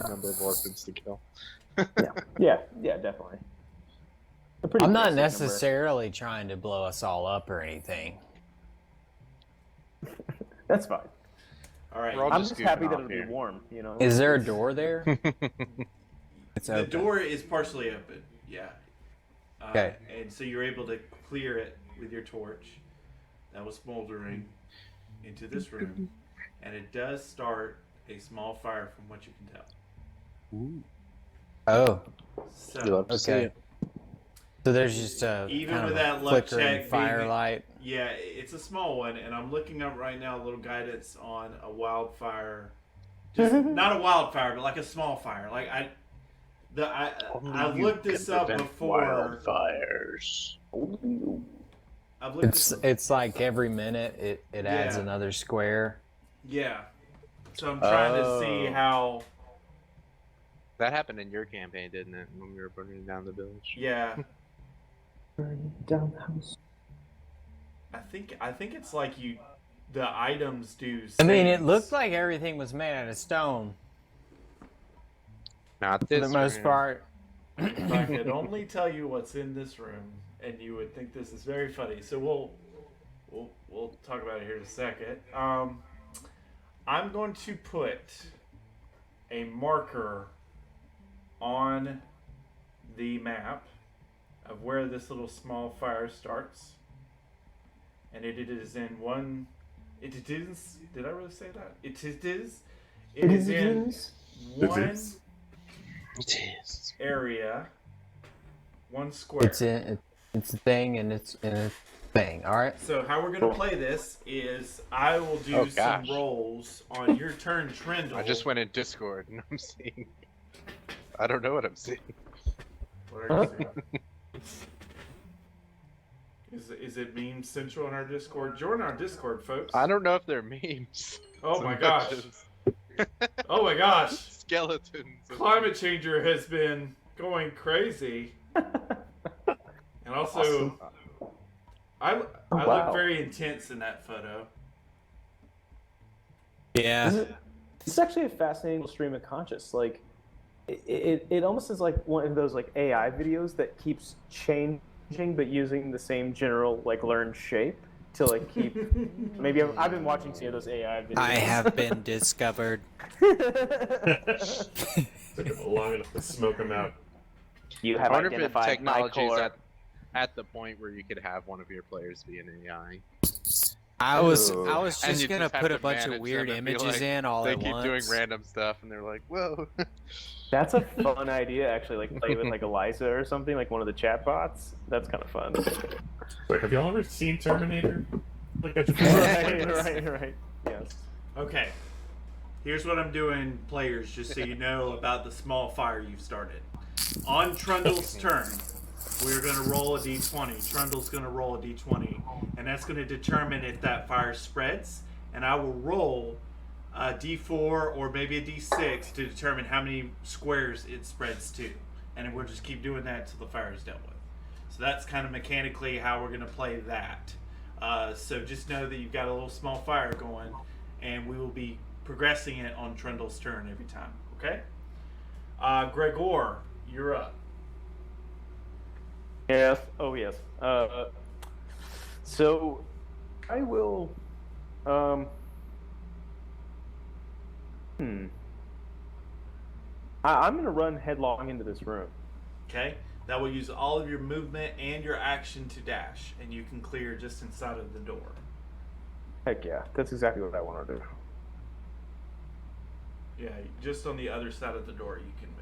number of orphans to kill. Yeah, definitely. A pretty I'm not basic number. necessarily trying to blow us all up or anything. That's fine. All right. We're all I'm just just happy goofing that off it'll here. be warm. You know. Is there a door there? It's The open. door is partially open. Yeah. Okay. And so you're able to clear it with your torch. That was smoldering into this room, and it does start a small fire, from what you can tell. Oh, You love So to see okay. it. So there's just a Even kind with of that a luck flickering check, firelight. Yeah, it's a small one, and I'm looking up right now a little guidance on a wildfire. Just not a wildfire, but like a small fire. Like I've looked this up before. Wildfires. I've looked this up. It's like every minute it adds Yeah. another square. Yeah. So I'm trying to see how. That happened in your campaign, didn't it? When we were burning down the village. Yeah. Burning down the house. I think it's like the items do. I mean, it saves. looked like everything was made out of stone Not for this the most room. part. If I could only tell you what's in this room, and you would think this is very funny. So we'll talk about it here in a second. I'm going to put a marker on the map of where this little small fire starts, and it is in one. It is. Did I really say that? It is. It is in one It is. area, one square. It's a thing and it's a thing. All right. So how we're gonna play this is I will do Oh, some gosh. rolls on your turn, Trindle. I just went in Discord and I'm seeing. I don't know what I'm seeing. What are you seeing? Is it meme central in our Discord? Join our Discord, folks. I don't know if they're memes. Oh so my much gosh. as Oh my gosh! Skeletons. Climate changer has been going crazy, and also I look wow. very intense in that photo. Yeah. This is actually a fascinating stream of conscious. Like, it almost is like one of those like AI videos that keeps changing, but using the same general like learned shape to like keep. Maybe I've been watching some of those AI videos. I have been discovered. Took him long enough to smoke him out. You I have wonder if identified technology is my core. at the point where you could have one of your players be an AI. I was Ooh. just And you gonna just have put a to bunch of manage weird them and be images like, in all They at keep once. doing random stuff, and they're like, "Whoa." That's a fun idea, actually. Like play with like Eliza or something, like one of the chat bots. That's kind of fun. Wait, have y'all ever seen Terminator? Like a right. Yes. Okay, here's what I'm doing, players, just so you know about the small fire you've started. On Trundle's turn, we're going to roll a d20. Trundle's going to roll a d20, and that's going to determine if that fire spreads. And I will roll a d4 or maybe a d6 to determine how many squares it spreads to. And then we'll just keep doing that until the fire is dealt with. So that's kind of mechanically how we're going to play that. So just know that you've got a little small fire going, and we will be progressing it on Trundle's turn every time. Okay? Gregor, you're up. Yes. Oh, yes. So, I will. I'm going to run headlong into this room. Okay? That will use all of your movement and your action to dash, and you can clear just inside of the door. Heck yeah, that's exactly what I want to do. Yeah, just on the other side of the door you can move.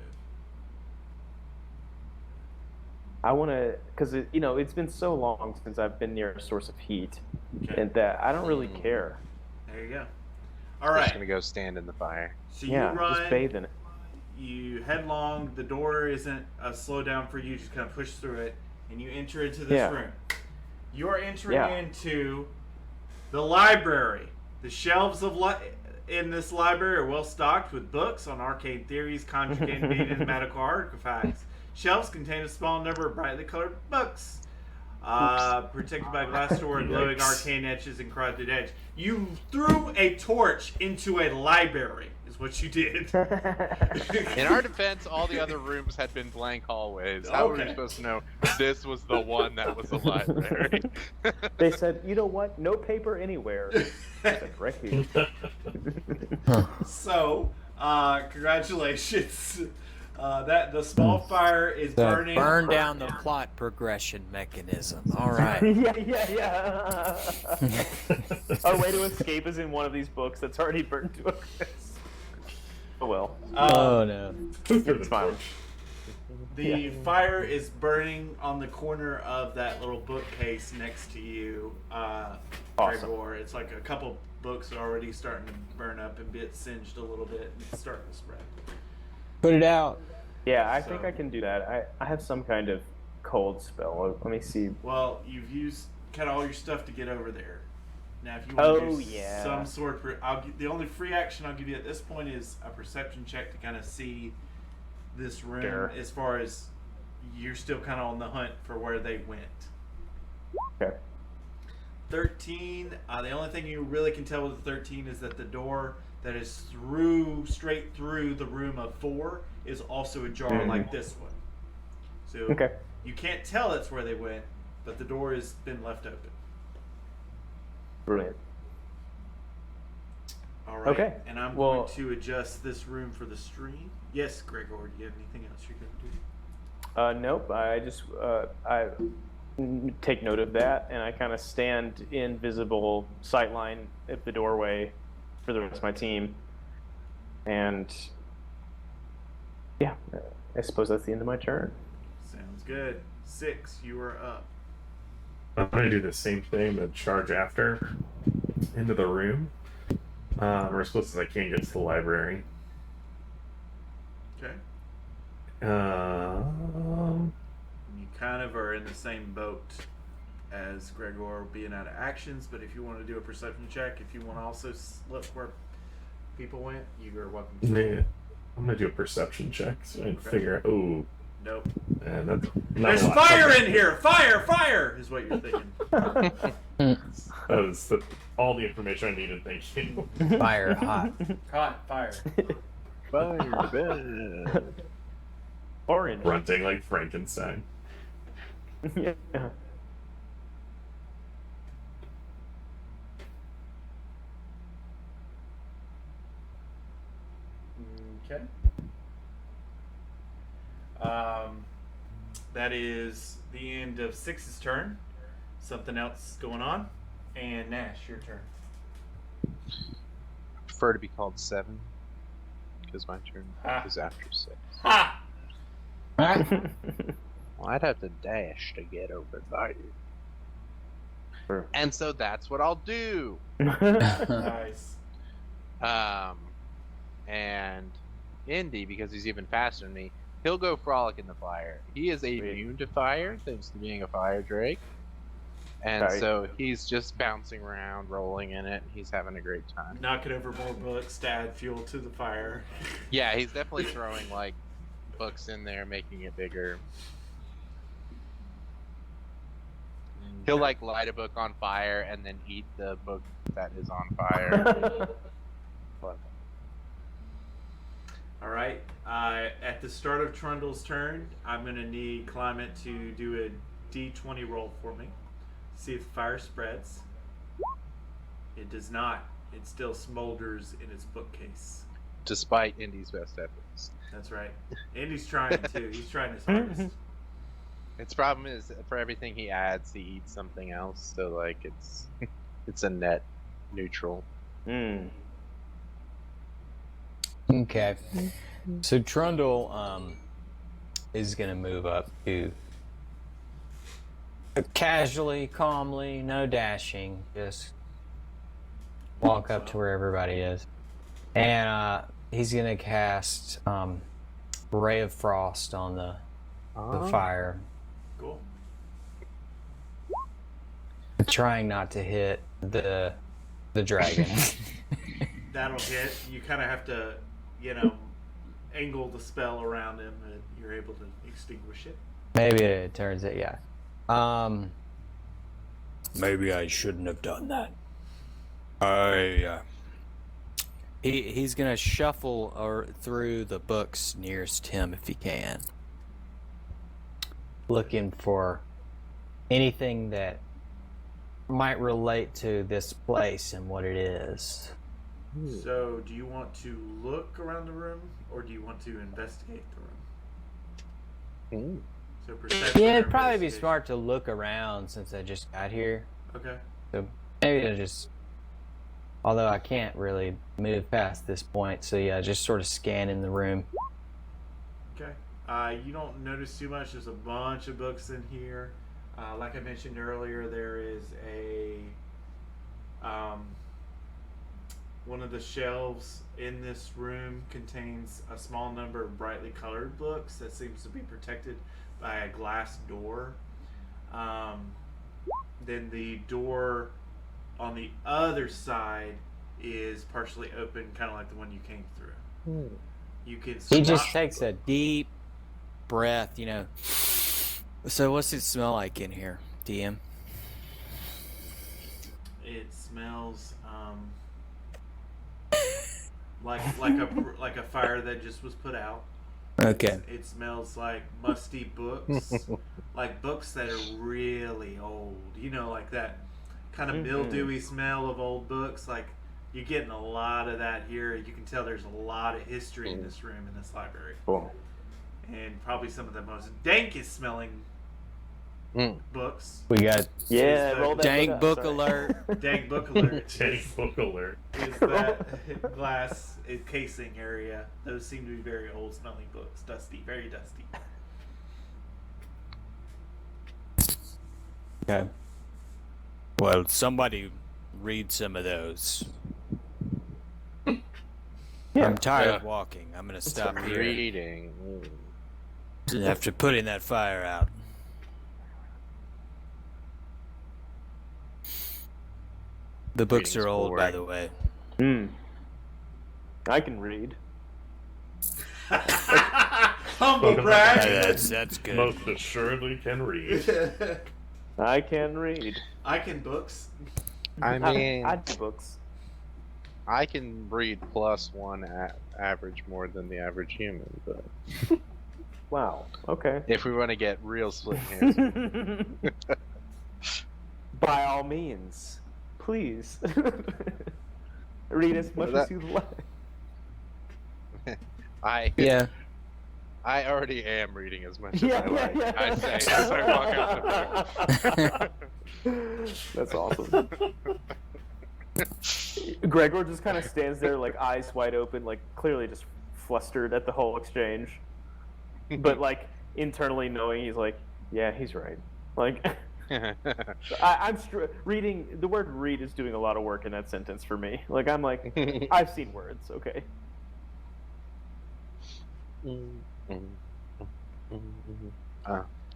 I want to, because it's been so long since I've been near a source of heat, Okay. and that I don't really care. There you go. I'm All just right. gonna go stand in the fire. So Yeah, you run. just bathe in it. You headlong. The door isn't a slowdown for you. Just kind of push through it, and you enter into this Yeah. room. You are entering Yeah. into the library. The shelves in this library are well stocked with books on arcane theories, conjugating being and magical artifacts. Shelves contain a small number of brightly colored books, protected by glass door and glowing Yikes. arcane etches and crafted edge. You threw a torch into a library, is what you did. In our defense, all the other rooms had been blank hallways. How were we Okay. supposed to know this was the one that was a library? They said, you know what? No paper anywhere. I said, right here. So, congratulations. That the small fire is burning. Burn down the plot progression mechanism. All right. yeah. Our way to escape is in one of these books that's already burned to a crisp. Oh well. Oh no. Who threw the It's fine. torch? The fire is burning on the corner of that little bookcase next to you, Awesome. Gregor. It's like a couple books are already starting to burn up and get singed a little bit, and it's starting to spread. Put it out. Yeah, I think So- I can do that. I have some kind of cold spell. Let me see. Well, you've used kind of all your stuff to get over there. Now, if you want to Oh, do yeah. some sort of, the only free action I'll give you at this point is a perception check to kind of see this room. Sure. As far as you're still kind of on the hunt for where they went. Okay. 13. The only thing you really can tell with the 13 is that the door that is straight through the room of 4 is also ajar like this one. So Okay. you can't tell that's where they went, but the door has been left open. Brilliant. All right. Okay. And I'm Well- going to adjust this room for the stream. Yes, Gregor, do you have anything else you're going to do? Nope. I just I take note of that, and I kind of stand in visible sightline at the doorway for the rest of my team. And yeah, I suppose that's the end of my turn. Sounds good. 6, you are up. I'm going to do the same thing, but charge after into the room. Or as close as I can get to the library. Okay. Um, You kind of are in the same boat as Gregor being out of actions, but if you want to do a perception check, if you want to also look where people went, you are welcome to. yeah, I'm going to do a perception check so I can Okay. figure out. Oh, Nope. and that's not There's a lot. fire Okay. in here! Fire! Fire! Is what you're thinking. That was all the information I needed. Thank you. Fire hot. Hot fire. Orange. Grunting like Frankenstein. Yeah. Okay. That is the end of 6's turn. Something else going on. And Nash, your turn. Prefer to be called 7 because my turn Ah. is after 6. Ha! Well, I'd have to dash to get over there. Sure. And so that's what I'll do. Nice. And Indy, because he's even faster than me, he'll go frolic in the fire. He is immune to fire thanks to being a fire drake. And Right. so he's just bouncing around, rolling in it. He's having a great time. Knocking over more bullets to add fuel to the fire. Yeah, he's definitely throwing like books in there, making it bigger. He'll like light a book on fire and then eat the book that is on fire. All right. At the start of Trundle's turn, I'm going to need Climate to do a D20 roll for me. See if the fire spreads. It does not. It still smolders in its bookcase. Despite Indy's best efforts. That's right. Andy's trying too. He's trying his hardest. Its problem is for everything he adds, he eats something else. So like it's a net neutral. Mm. Okay. So Trundle is gonna move up to casually, calmly, no dashing, just walk up to where everybody is, and he's gonna cast Ray of Frost on the fire, Cool. trying not to hit the dragon. That'll hit. You kind of have to, angle the spell around him, and you're able to extinguish it. Maybe it turns it, yeah. Maybe I shouldn't have done that. He's gonna shuffle through the books nearest him if he can, looking for anything that might relate to this place and what it is. So, do you want to look around the room, or do you want to investigate the room? So, perception. Yeah, or it'd probably be investigation? smart to look around since I just got here. Okay. So maybe I just, although I can't really move past this point, so yeah, just sort of scanning the room. Okay. You don't notice too much. There's a bunch of books in here. Like I mentioned earlier, there is a one of the shelves in this room contains a small number of brightly colored books that seems to be protected by a glass door. Then the door on the other side is partially open, kind of like the one you came through. You can. He just swap- takes a deep. Breath, you know. So what's it smell like in here, DM? It smells like a fire that just was put out. Okay. It smells like musty books, like books that are really old. You know, like that kind of mildewy smell of old books. Like you're getting a lot of that here. You can tell there's a lot of history in this room, in this library. Cool. And probably some of the most dankest smelling books. We got Yeah, roll that Dank book sorry. alert. Dank book alert. Take book alert. Is that glass casing area. Those seem to be very old smelling books. Dusty, very dusty. okay. Well, somebody read some of those. Yeah. I'm tired of walking. I'm gonna stop here Reading. after putting that fire out. The books Reading's are old, by boring. the way. I can read. Humble brag. That's good. Most assuredly can read. I can read. I can books. I mean, I do books. I can read +1 average more than the average human, but Wow. Okay. if we want to get real split hands, By all means, please read as much as you like. Yeah. I already am reading as much as Yeah, I like. yeah, yeah. I say as I walk out the room. That's awesome. Gregor just kind of stands there, like eyes wide open, like clearly just flustered at the whole exchange, but like internally knowing he's like, yeah, he's right. Like, I'm reading. The word "read" is doing a lot of work in that sentence for me. Like, I'm like, I've seen words. Okay.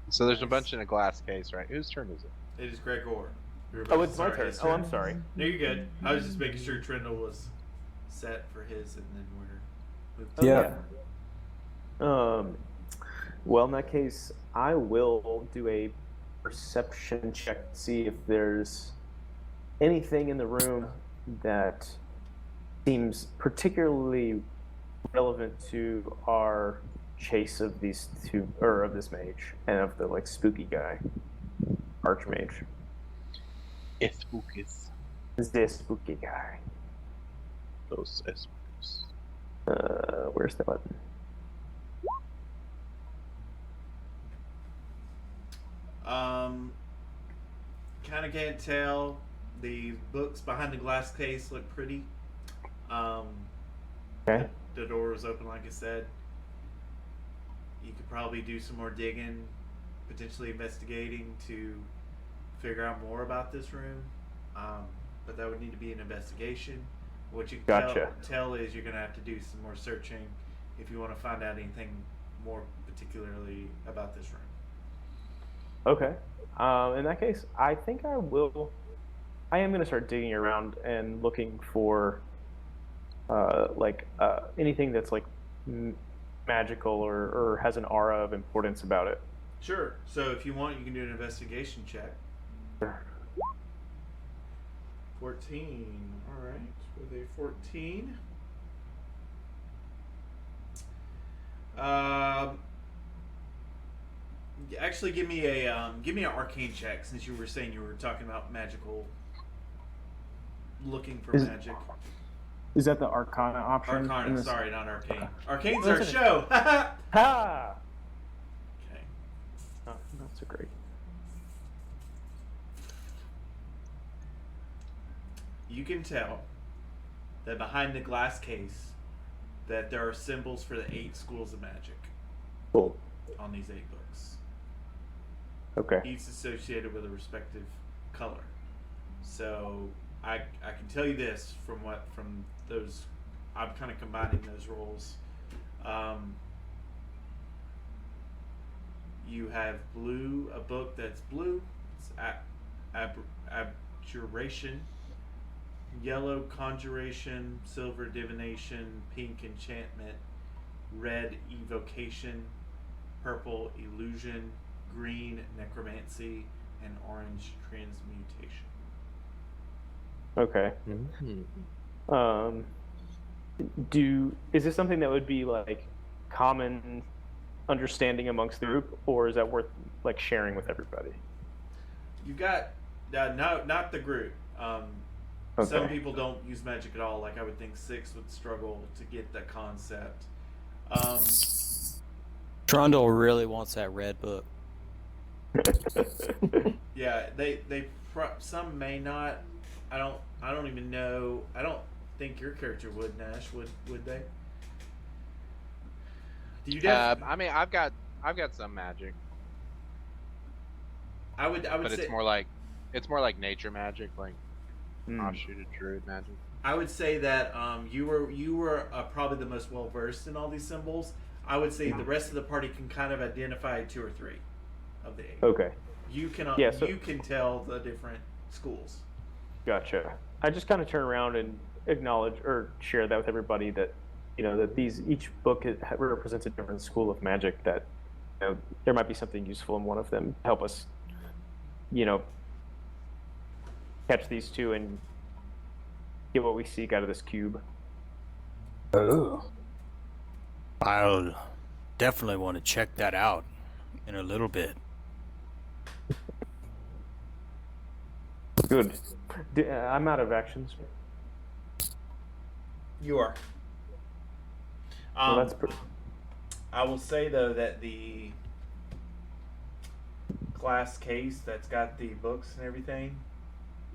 So there's a bunch in a glass case, right? Whose turn is it? It is Gregor. You're Oh, about it's to my start turn. his Oh, I'm sorry. No, you're good. I was just making sure Trindle was set for his, and then we're. Oh, Yeah. Well, in that case, I will do a perception check to see if there's anything in the room that seems particularly relevant to our chase of these two, or of this mage and of the like spooky guy, archmage. Espookus. This spooky guy. Those espookus. Where's the button? Kind of can't tell. The books behind the glass case look pretty. Okay. The door was open, like I said. You could probably do some more digging, potentially investigating to figure out more about this room. But that would need to be an investigation. What you can Gotcha. tell is you're going to have to do some more searching if you want to find out anything more particularly about this room. Okay. In that case, I think I will. I am going to start digging around and looking for, anything that's like magical or has an aura of importance about it. Sure. So if you want, you can do an investigation check. Sure. 14. All right. With a 14. Actually, give me an arcane check, since you were saying you were talking about magical, looking for magic. Is that the Arcana option? Arcana, sorry, not arcane. Arcane's Oh, our that's show. Ha! Okay. Oh, not so great. You can tell that behind the glass case that there are symbols for the 8 schools of magic. Cool. on these 8 books. Okay. Each associated with a respective color. So I can tell you this from those, I'm kind of combining those roles. You have blue, a book that's blue. It's abjuration. Yellow, conjuration. Silver, divination. Pink, enchantment. Red, evocation. Purple, illusion. Green, necromancy. And orange, transmutation. Okay. Mm-hmm. Is this something that would be like common understanding amongst the group, or is that worth like sharing with everybody? You got no, not the group. Okay. Some people don't use magic at all. Like I would think 6 would struggle to get that concept. Trundle really wants that red book. Yeah, some may not. I don't even know. I don't think your character would, Nash. Would they? Do you? I mean, I've got some magic, I would but say it's more like nature magic, like offshoot of druid magic. I would say that you were probably the most well versed in all these symbols. I would say the rest of the party can kind of identify 2 or 3 of the 8. Okay. You can you can tell the different schools. Gotcha. I just kind of turn around and acknowledge or share that with everybody that, that each book represents a different school of magic, that, there might be something useful in one of them to help us, catch these 2 and get what we seek out of this cube. Oh. I'll definitely want to check that out in a little bit. Good. I'm out of actions. You are. Well, that's I will say though that the glass case that's got the books and everything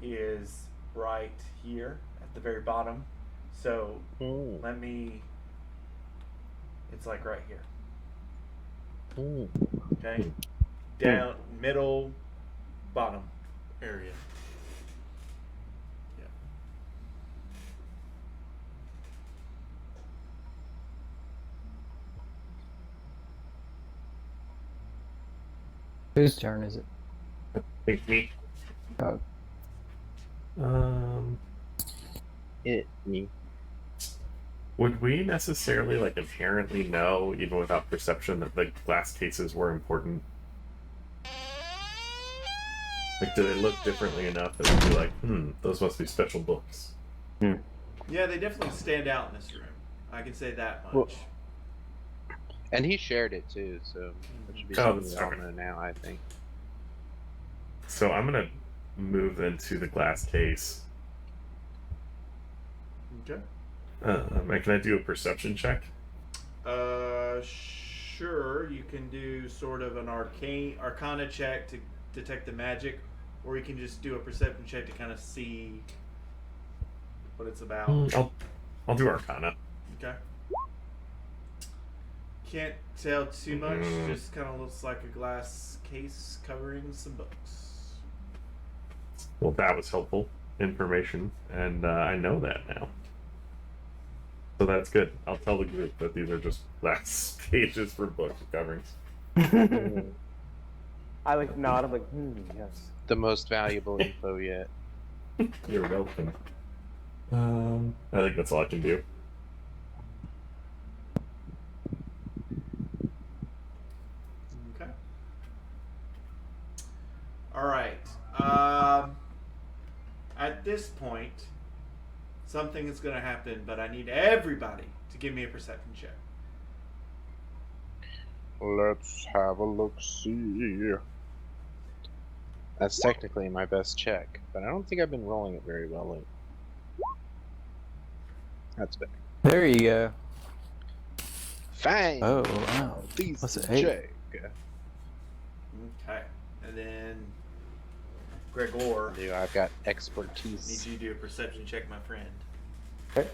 is right here at the very bottom. So let me. It's like right here. Okay. Down, middle, bottom area. Yeah. Whose turn is it? Think me. Oh. Me. Would we necessarily inherently know, even without perception, that the glass cases were important? Do they look differently enough that we'd be like, those must be special books? Yeah, they definitely stand out in this room. I can say that much. Well, and he shared it too, so that should be something we all know now, I think. So I'm gonna move into the glass case. Okay. Can I do a perception check? Sure. You can do sort of an arcana check to detect the magic, or you can just do a perception check to kind of see what it's about. I'll do arcana. Okay. Can't tell too much. Just kind of looks like a glass case covering some books. Well, that was helpful information, and I know that now. So that's good. I'll tell the group that these are just glass pages for book coverings. I nod. I'm like, yes. The most valuable info yet. You're welcome. I think that's all I can do. Okay. All right. At this point, something is going to happen, but I need everybody to give me a perception check. Let's have a look-see. That's technically my best check, but I don't think I've been rolling it very well lately. That's better. There you go. Fine. Oh, wow. Please What's it, 8? check. Okay. And then Gregor, Dude, I've got need expertise. you to do a perception check, my friend. Okay.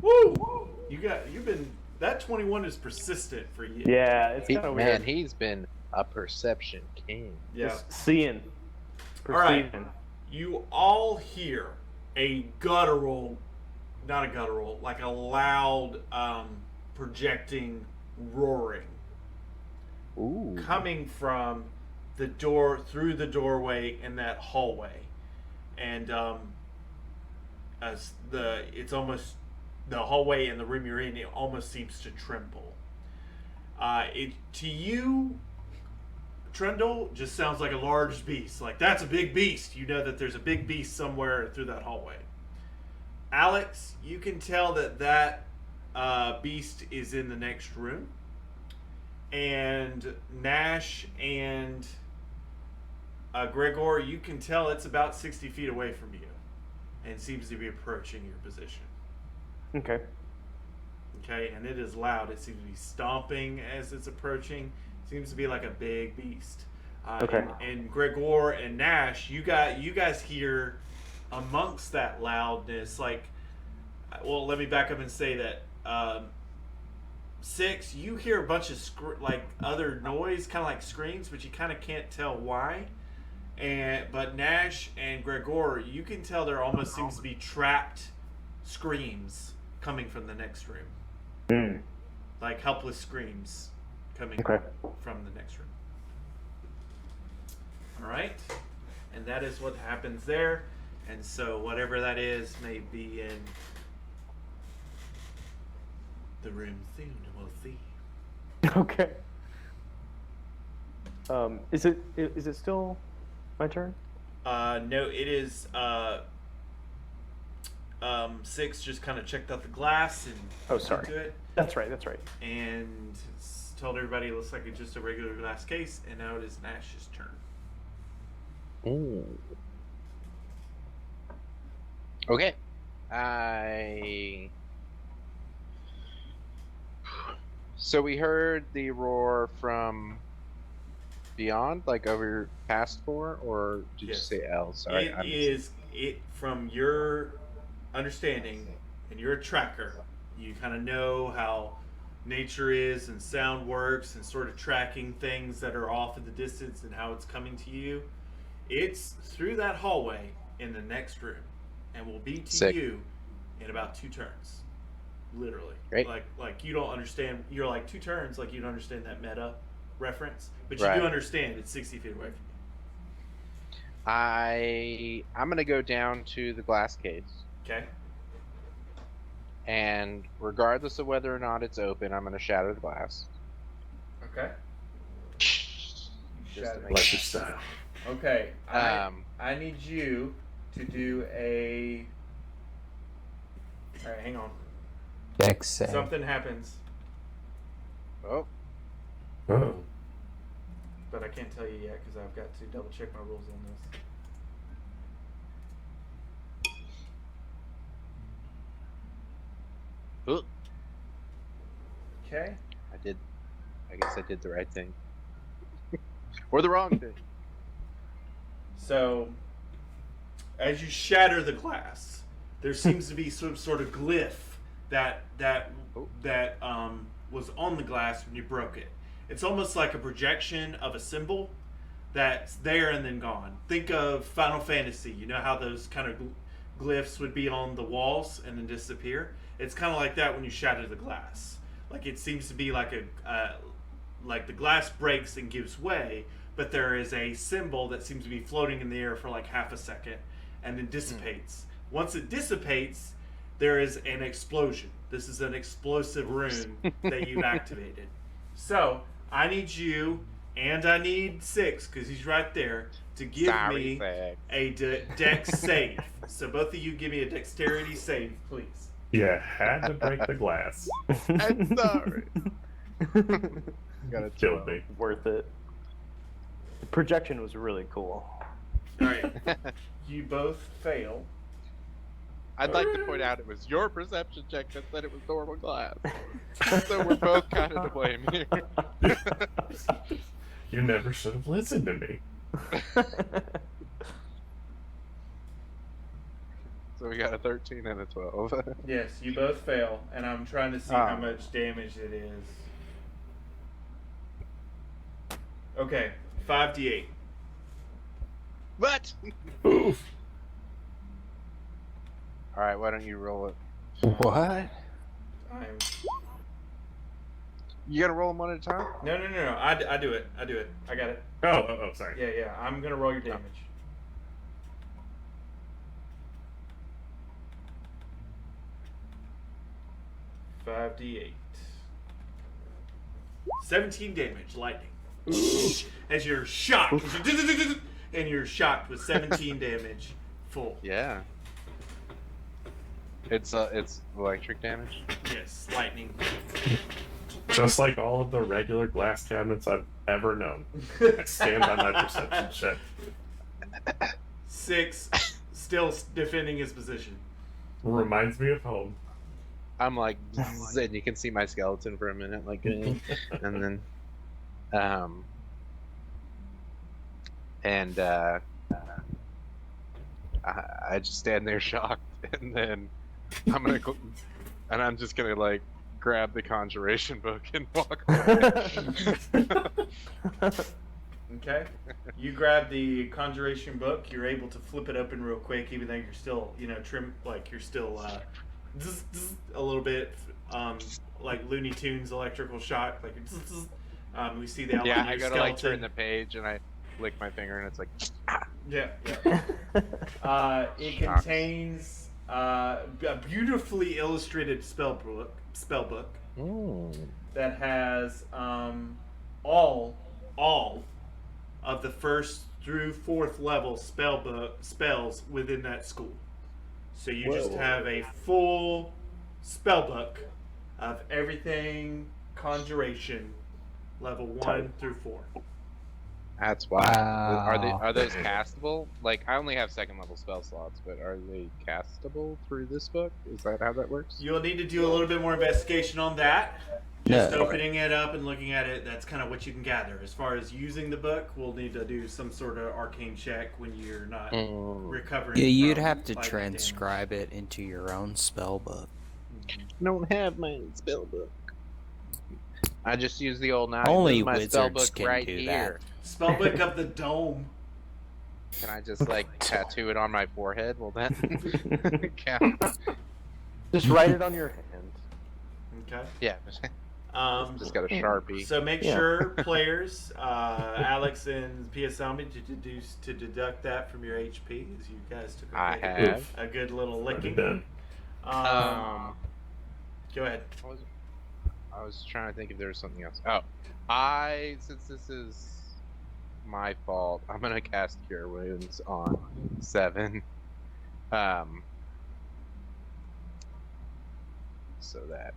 Woo! You You've been that 21 is persistent for you. Yeah, it's kind of weird. Man, he's been a perception king. Yeah. Just seeing, All right. perceiving. You all hear a guttural, not a guttural, like a loud projecting roaring Ooh. coming from the door, through the doorway in that hallway. And as it's almost the hallway in the room you're in, it almost seems to tremble. To you, Trundle just sounds like a large beast. Like, that's a big beast. You know that there's a big beast somewhere through that hallway. Alex, you can tell that beast is in the next room. And Nash and Gregor, you can tell it's about 60 feet away from you. And seems to be approaching your position. Okay. Okay, and it is loud. It seems to be stomping as it's approaching. Seems to be like a big beast. Okay. And Gregor and Nash, you guys hear amongst that loudness, like, well, let me back up and say that 6, you hear a bunch of like other noise, kind of like screams, but you kind of can't tell why. But Nash and Gregor, you can tell there almost seems to be trapped screams coming from the next room. Like helpless screams coming from the next room. Alright? And that is what happens there. And so whatever that is may be in the room soon. We'll see. Okay. Is it still my turn? No, it is 6 just kind of checked out the glass and sorry. into it. That's right. And told everybody it looks like it's just a regular glass case, and now it is Nash's turn. Ooh. Okay. So we heard the roar from beyond, like over past 4, or did you say L? Sorry, it from your understanding, and you're a tracker. You kind of know how nature is and sound works and sort of tracking things that are off in the distance and how it's coming to you. It's through that hallway in the next room and will be to you in about 2 turns. Literally. Great. Like you don't understand. You're like 2 turns, like you don't understand that meta reference, but you Right. do understand it's 60 feet away from you. I'm gonna go down to the glass case, Okay. and regardless of whether or not it's open, I'm gonna shatter the glass. Okay. Just to make Electric style. Okay. Um, I need you to do a. All right, hang on. Dex save. Something happens, Oh, Oh. but I can't tell you yet because I've got to double check my rules on this. oh, Okay. I guess I did the right thing. Or the wrong thing. So, as you shatter the glass, there seems to be some sort of glyph that was on the glass when you broke it. It's almost like a projection of a symbol that's there and then gone. Think of Final Fantasy. You know how those kind of glyphs would be on the walls and then disappear? It's kind of like that when you shatter the glass. Like it seems to be like like the glass breaks and gives way, but there is a symbol that seems to be floating in the air for like half a second and then dissipates. Once it dissipates, there is an explosion. This is an explosive rune that you've activated. So I need you, and I need 6 because he's right there, to give me a dex save. So both of you give me a dexterity save, please. Yeah, had to break the glass. I'm sorry. Gotta Killed me. Worth it. The projection was really cool. All right, you both fail. I'd like to point out it was your perception check that said it was normal glass. So we're both kind of to blame here. You never should have listened to me. So we got a 13 and a 12. Yes, you both fail, and I'm trying to see how much damage it is. Okay, 5d8. What? Oof. All right, why don't you roll it? What? I'm... You gotta roll them one at a time. No. I do it. I got it. Oh, sorry. Yeah. I'm gonna roll your damage. 5d8. 17 damage, lightning. As you're shocked. And you're shocked with 17 damage full. Yeah. It's electric damage. Yes, lightning. Just like all of the regular glass cabinets I've ever known. I stand by my perception check. 6, still defending his position. Reminds me of home. I'm like, and you can see my skeleton for a minute, like, and then, I just stand there shocked, and then I'm just gonna like grab the conjuration book and walk away. Okay. You grab the conjuration book. You're able to flip it open real quick, even though you're still, you're still a little bit like Looney Tunes electrical shock. Like we see the outline Yeah, of I your gotta skeleton. like turn the page and I lick my finger and it's like. Yeah. It contains a beautifully illustrated spell book that has all of the first through 4th level spells within that school. So you just have a full spell book of everything conjuration level 1 through 4. That's wild. Wow. Are those castable? Like, I only have 2nd level spell slots, but are they castable through this book? Is that how that works? You'll need to do a little bit more investigation on that. Just opening it up and looking at it, that's kind of what you can gather. As far as using the book, we'll need to do some sort of arcane check when you're not recovering. Yeah, you'd from have to lightning transcribe it into your own spell book. I don't have my spell book. I just use the old knife. Only my spell wizards book can right do here. Spellbook of the Dome. Can I just like tattoo it on my forehead? Will that count? Just write it on your hand. Okay. Yeah. Just got a Sharpie. So make sure players, Alex and PSLM, to deduct that from your HP, as you guys took I have. a good little licking. Done. Go ahead. I was trying to think if there was something else. Oh, since this is my fault, I'm gonna cast Cure Wounds on 7. So that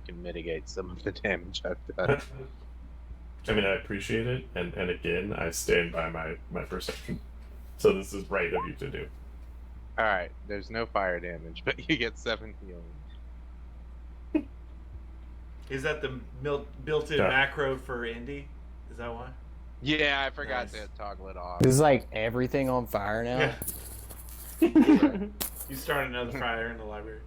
can mitigate some of the damage I've done. I mean, I appreciate it, and again, I stand by my perception. So this is right of you to do. Alright, there's no fire damage, but you get 7 healing. Is that the built-in macro for Indy? Is that why? Yeah, I forgot Nice. to toggle it off. Is like everything on fire now? Yeah. You start another fire in the library.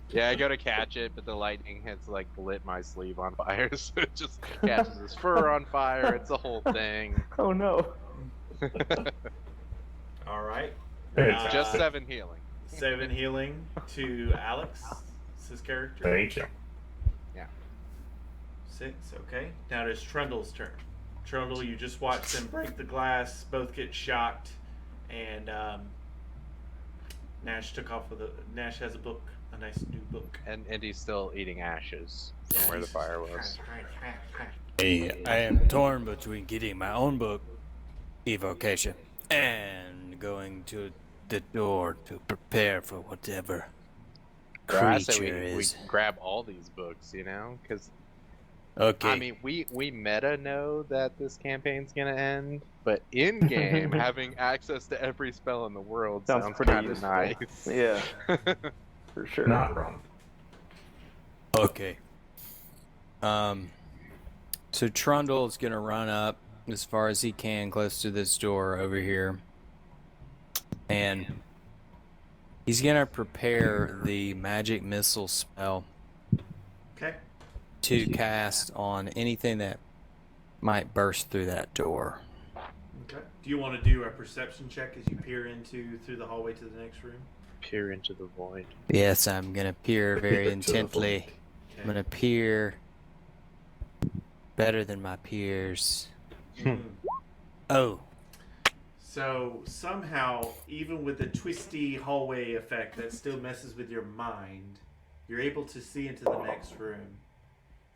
Yeah, I go to catch it, but the lightning has like lit my sleeve on fire, so it just catches his fur on fire. It's a whole thing. Oh no. All right. It's Just 7 healing. 7 healing to Alex. It's his character. Thank you. 6, okay. Now it is Trundle's turn. Trundle, you just watched them break the glass, both get shocked, and Nash took off with Nash has a book, a nice new book. And he's still eating ashes from where the fire was. Hey, I am torn between getting my own book, evocation, and going to the door to prepare for whatever I say creature we is. grab all these books, you know? Because, Okay. I mean, we meta know that this campaign's going to end, but in-game, having access to every spell in the world sounds pretty kind of useful. nice. Yeah, for sure. Not wrong. Okay. So Trundle's gonna run up as far as he can, close to this door over here, and He's gonna prepare the magic missile spell Okay. to cast on anything that might burst through that door. Okay. Do you want to do a perception check as you peer through the hallway to the next room? Peer into the void. Yes, I'm gonna peer very To the intently. Okay. I'm gonna peer better than my peers. Mm. Oh, So somehow, even with the twisty hallway effect that still messes with your mind, you're able to see into the next room.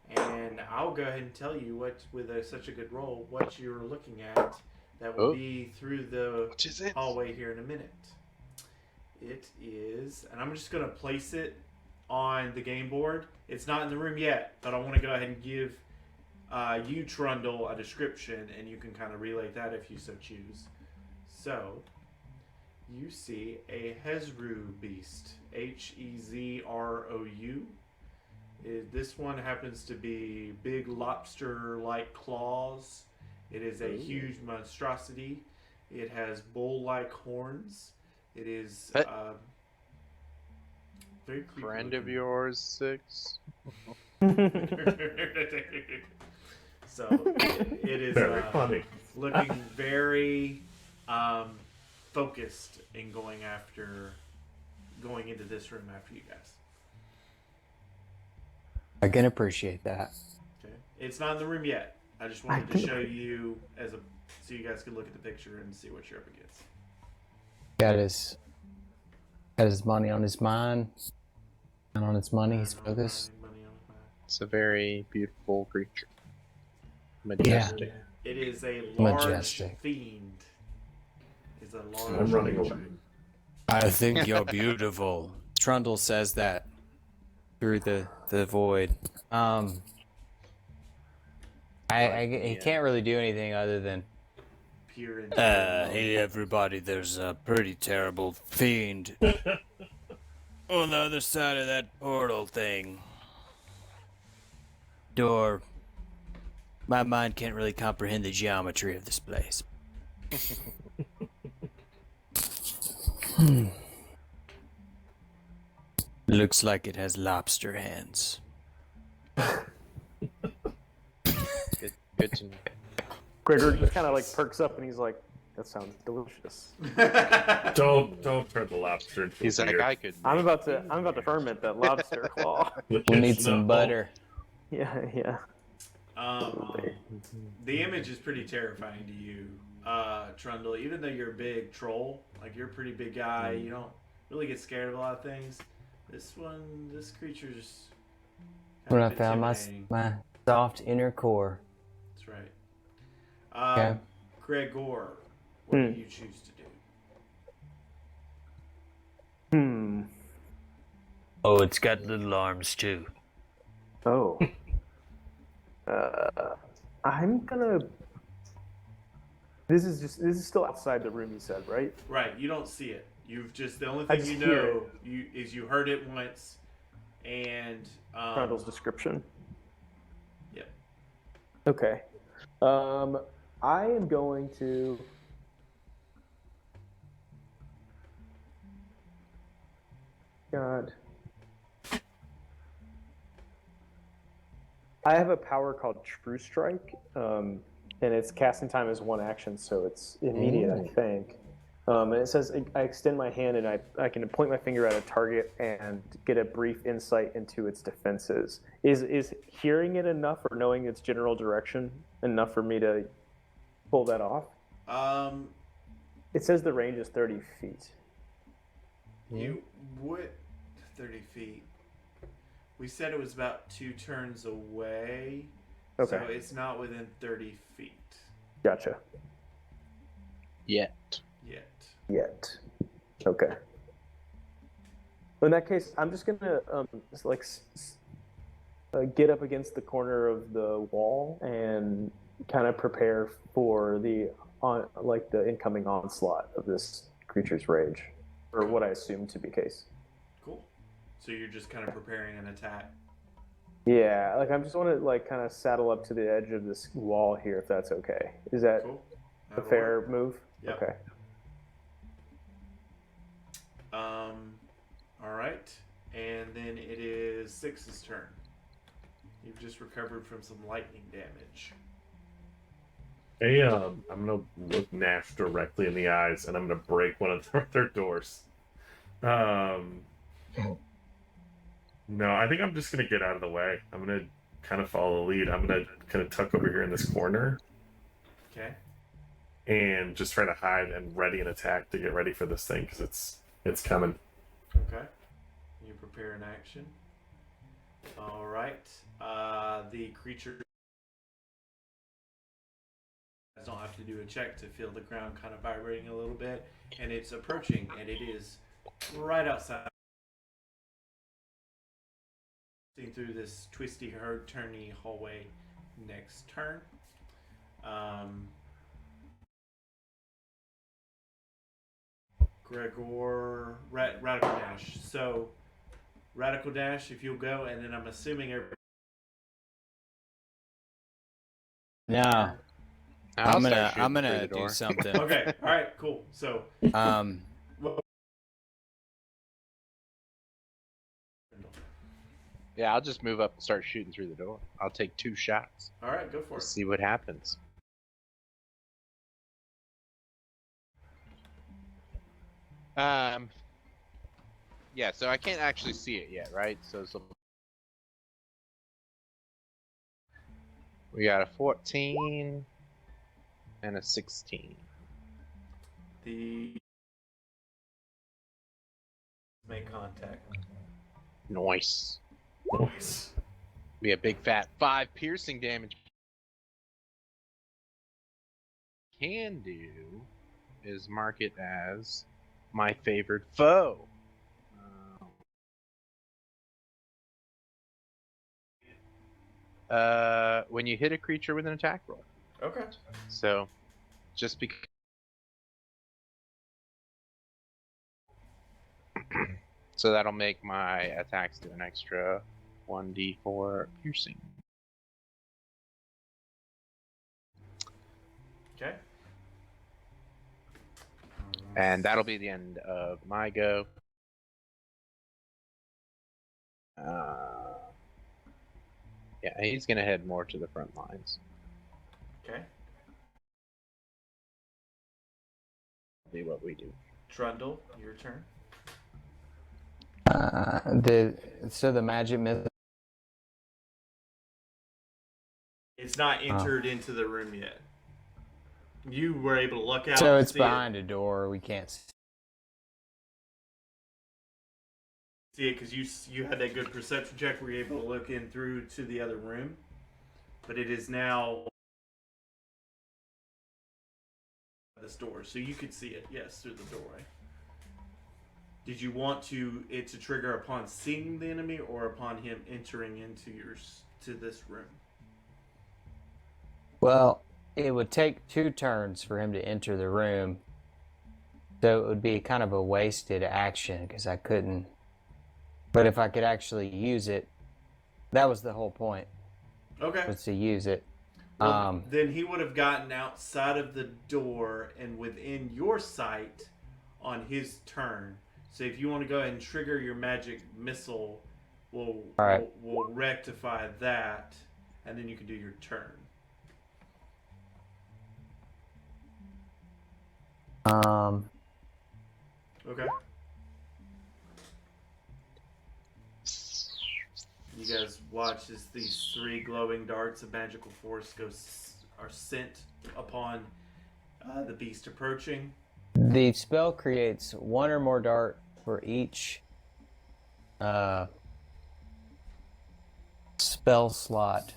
And I'll go ahead and tell you what, with such a good roll, what you're looking at. That will Oh. be through the What is it? hallway here in a minute. It is, and I'm just going to place it on the game board. It's not in the room yet, but I want to go ahead and give you, Trundle, a description, and you can kind of relate that if you so choose. So, you see a Hezru beast, Hezrou. This one happens to be big lobster-like claws. It is a huge monstrosity. It has bull-like horns. It is Pet. very creepy Friend of looking. yours, 6. So it is Very funny. looking very focused in going into this room after you guys. I can appreciate that. Okay, it's not in the room yet. I just wanted to show you so you guys can look at the picture and see what you're up against. Got his money on his mind. And on his money, he's focused. Money on his mind. It's a very beautiful creature. Majestic. It is a large Majestic. fiend. It's a large. I'm running creature. away. I think you're beautiful. Trundle says that through the void. He can't really do anything other than Peer into Hey everybody, there's a pretty terrible fiend on the other side of that portal thing. Door. My mind can't really comprehend the geometry of this place. Looks like it has lobster hands. Good to know. Gregor just kind of like perks up and he's like, "That sounds delicious." Don't turn the lobster into He's a like, weird- I could. I'm about to ferment that lobster claw. we'll need some No. butter. Yeah. The image is pretty terrifying to you, Trundle. Even though you're a big troll, like you're a pretty big guy, you don't really get scared of a lot of things. This creature's When kind I of found intimidating. my soft inner core. That's right. Okay. Gregor, what do you choose to do? Oh, it's got little arms too. Oh. I'm gonna. This is still outside the room. You said, right? Right, you don't see it. You've just the only I thing you just hear know is you heard it once, and Trundle's description. Yep. Okay. I am going to. God. I have a power called True Strike, and its casting time is 1 action, so it's immediate, I think. And it says I extend my hand and I can point my finger at a target and get a brief insight into its defenses. Is hearing it enough or knowing its general direction enough for me to pull that off? It says the range is 30 feet. You would 30 feet. We said it was about 2 turns away. Okay. So it's not within 30 feet Gotcha. Yet. Yet. Okay. In that case, I'm just gonna get up against the corner of the wall and kind of prepare for the incoming onslaught of this creature's rage, or what I assume to be the case. Cool. So you're just kind of preparing an attack. Yeah, I just want to kind of saddle up to the edge of this wall here, if that's okay. Is that Cool. a fair move? Yep. Okay. right. And then it is Six's turn. You've just recovered from some lightning damage. Hey, I'm gonna look Nash directly in the eyes, and I'm gonna break one of their doors. No, I think I'm just gonna get out of the way. I'm gonna kind of follow the lead. I'm gonna kind of tuck over here in this corner. Okay. And just try to hide and ready an attack to get ready for this thing because it's coming. Okay. You prepare an action. All right. The creature don't have to do a check to feel the ground kind of vibrating a little bit, and it's approaching, and it is right outside. Through this twisty, turny hallway next turn. Gregor, Radical Dash. So, Radical Dash, if you'll go, and then I'm assuming everybody. No, I'm gonna do something. Okay, all right, cool. So, Yeah, I'll just move up and start shooting through the door. I'll take 2 shots. all right, go for it. See what happens. Yeah, so I can't actually see it yet, right? So we got a 14 and a 16. The make contact. Nice. Nice. Be a big fat 5 piercing damage. Can do is mark it as my favored foe. When you hit a creature with an attack roll. Okay. So, just because. So that'll make my attacks do an extra 1d4 piercing. Okay. And that'll be the end of my go. Yeah, he's gonna head more to the front lines. Okay. Do what we do. Trundle, your turn. The magic missile. It's not entered into the room yet. You were able to look out. So and it's see behind a door. We can't see it because you had that good perception check where you were able to look in through to the other room, but it is now this door, so you could see it. Yes, through the doorway. Did you want it to trigger upon seeing the enemy or upon him entering into this room? Well, it would take 2 turns for him to enter the room, so it would be kind of a wasted action because I couldn't. But if I could actually use it, that was the whole point. Okay. Was to use it. Well, then he would have gotten outside of the door and within your sight on his turn. So if you want to go ahead and trigger your magic missile, we'll rectify that, and then you can do your turn. Okay. You guys watch as these 3 glowing darts of magical force are sent upon the beast approaching. The spell creates 1 or more dart for each spell slot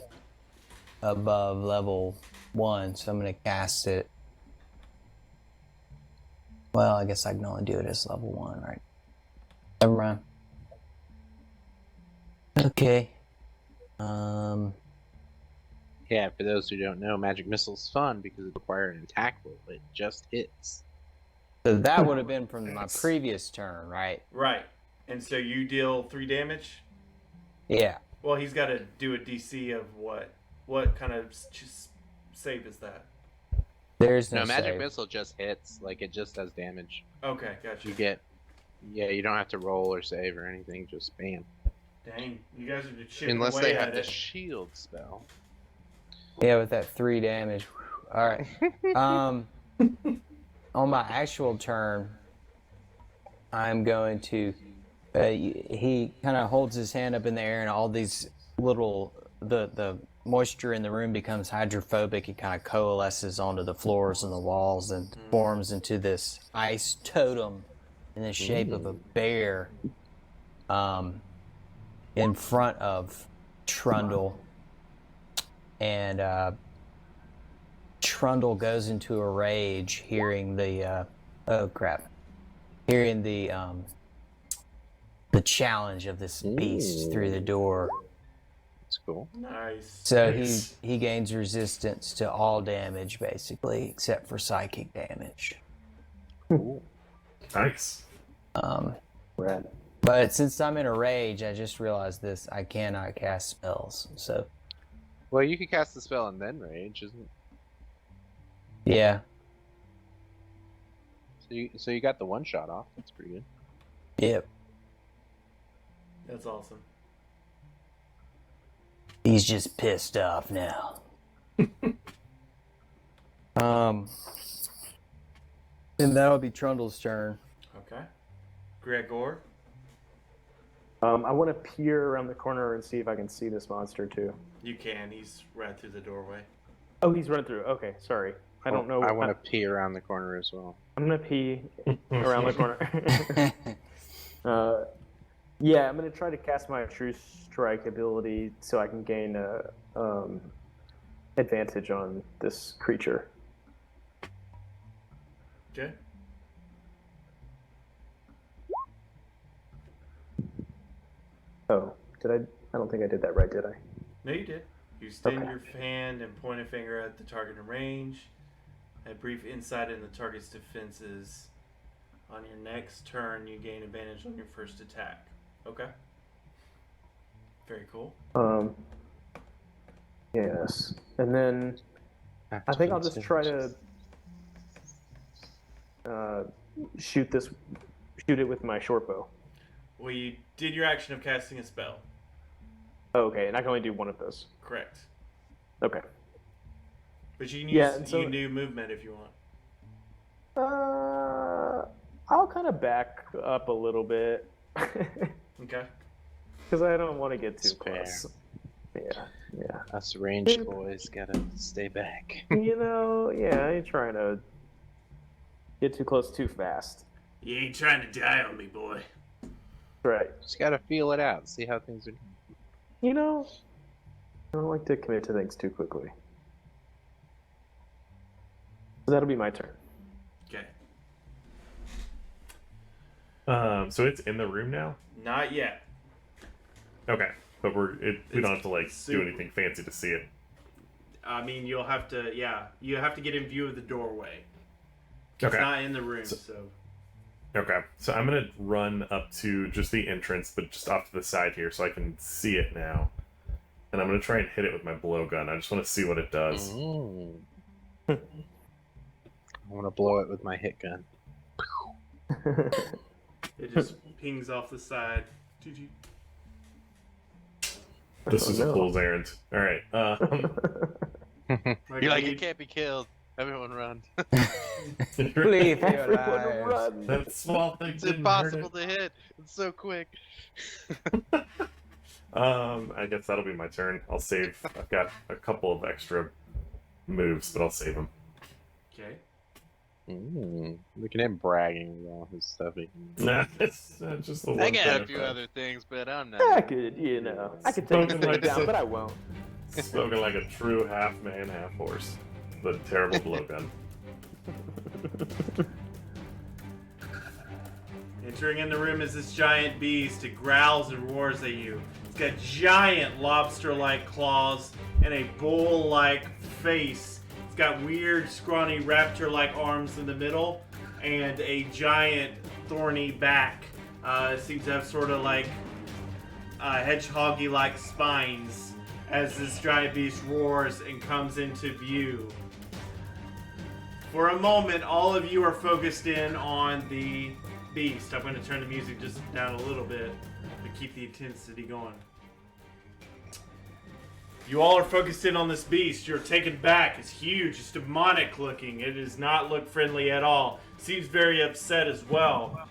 above level 1, so I'm going to cast it. Well, I guess I can only do it as level 1, right? Never mind. Okay. Yeah, for those who don't know, magic missile's fun because it requires an attack roll. It just hits. So that would have been from my previous turn, right? Right. And so you deal 3 damage? Yeah. Well, he's got to do a DC of what? What kind of save is that? There's No, magic save. missile just hits. Like, it just does damage. Okay, gotcha. You get Yeah, you don't have to roll or save or anything. Just bam. Dang, you guys are just chipping Unless away they have at the it. shield spell. Yeah, with that 3 damage. All right. On my actual turn, I'm going to. He kind of holds his hand up in the air, and all these little the moisture in the room becomes hydrophobic. It kind of coalesces onto the floors and the walls and forms into this ice totem in the shape of a bear. In front of Trundle, and Trundle goes into a rage hearing the hearing the challenge of this beast through the door. That's cool. Nice. So Nice. he gains resistance to all damage basically, except for psychic damage. Cool. Nice. Rad. But since I'm in a rage, I just realized this: I cannot cast spells. So Well, you could cast the spell and then rage, isn't it? yeah, So you got the one shot off. That's pretty good. yep. That's awesome. He's just pissed off now. And that'll be Trundle's turn. Okay. Gregor. I want to peer around the corner and see if I can see this monster too. You can. He's right through the doorway. Oh, he's running through. Okay, sorry. I don't know. I want to pee around the corner as well. I'm gonna pee around the corner. Yeah, I'm gonna try to cast my True Strike ability so I can gain advantage on this creature. Okay. Oh, did I? I don't think I did that right, did I? No, you did. You extend Okay. your hand and point a finger at the target in range. A brief insight in the target's defenses. On your next turn, you gain advantage on your first attack. Okay. Very cool. Yes. And then I think I'll just try to shoot it with my short bow. Well, you did your action of casting a spell. Oh, okay, and I can only do one of those. Correct. Okay. But you can Yeah, use and so- you can do movement if you want. I'll kind of back up a little bit. Okay. Because I don't want to get too That's fair. close. Yeah. Us ranged boys gotta stay back. You know, yeah, I ain't trying to get too close too fast. You ain't trying to die on me, boy. Right. Just gotta feel it out, see how things are. You know, I don't like to commit to things too quickly. So that'll be my turn. Okay. So it's in the room now. Not yet. Okay, but we don't have to like super- do anything fancy to see it. I mean, you'll have to. Yeah, you have to get in view of the doorway. It's Okay. not in the room, so. Okay, so I'm gonna run up to just the entrance, but just off to the side here, so I can see it now. And I'm gonna try and hit it with my blowgun. I just want to see what it does. I want to blow it with my hit gun. It just pings off the side. This is a fool's errand. All right. Like, You're like, you- it can't be killed. Everyone run. Leave your Everyone lives. run. That small thing It's didn't hurt impossible to hit. It's so quick. it. I guess that'll be my turn. I'll save. I've got a couple of extra moves, but I'll save them. Okay. Look at him bragging with all his stuff. Nah, it's just the one I got a thing few I've other things, but I'm not. I could, I could take this thing down, but I won't. spoken like a true half man, half horse. The terrible blowgun. Entering in the room is this giant beast. It growls and roars at you. It's got giant lobster-like claws and a bull-like face. It's got weird, scrawny raptor-like arms in the middle and a giant, thorny back. It seems to have sort of like hedgehoggy-like spines as this giant beast roars and comes into view. For a moment, all of you are focused in on the beast. I'm going to turn the music just down a little bit to keep the intensity going. You all are focused in on this beast. You're taken back. It's huge. It's demonic looking. It does not look friendly at all. Seems very upset as well.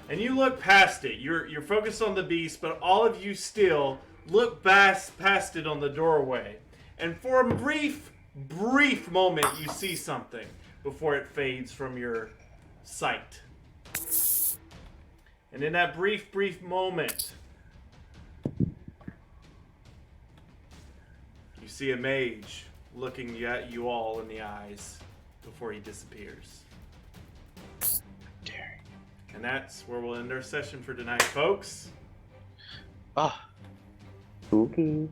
And you look past it. You're focused on the beast, but all of you still look past it on the doorway. And for a brief moment, you see something before it fades from your sight. And in that brief moment, you see a mage looking at you all in the eyes before he disappears. And that's where we'll end our session for tonight, folks. Ah. Spooky.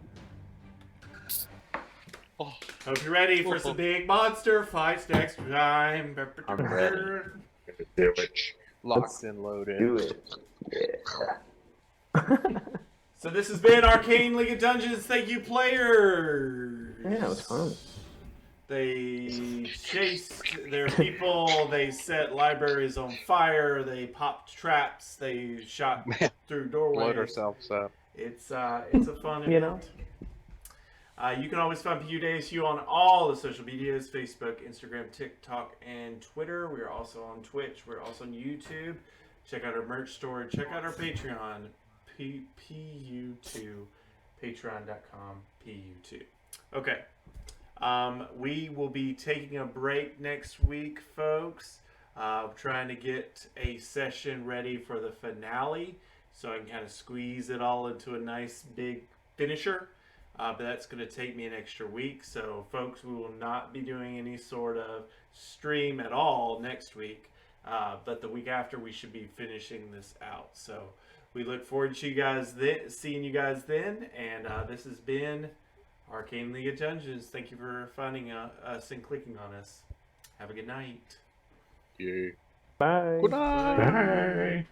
Oh. Hope you're ready for some big monster fights next time. I'm ready. Do it. Locked and loaded. Do it. Yeah. So this has been Arcane League of Dungeons. Thank you, players. Yeah, it was fun. They chased their people. They set libraries on fire. They popped traps. They shot through doorways. Load ourselves up. It's a fun event. You know? You can always find PUDSU on all the social medias: Facebook, Instagram, TikTok, and Twitter. We are also on Twitch. We're also on YouTube. Check out our merch store. Check out our Patreon, PU2, patreon.com, PU2. Okay. We will be taking a break next week, folks. Trying to get a session ready for the finale so I can kind of squeeze it all into a nice big finisher. But that's going to take me an extra week. So, folks, we will not be doing any sort of stream at all next week. But the week after, we should be finishing this out. So, we look forward to seeing you guys then. And this has been Arcane League of Dungeons. Thank you for finding us and clicking on us. Have a good night. Yeah. Bye. Good night. Bye.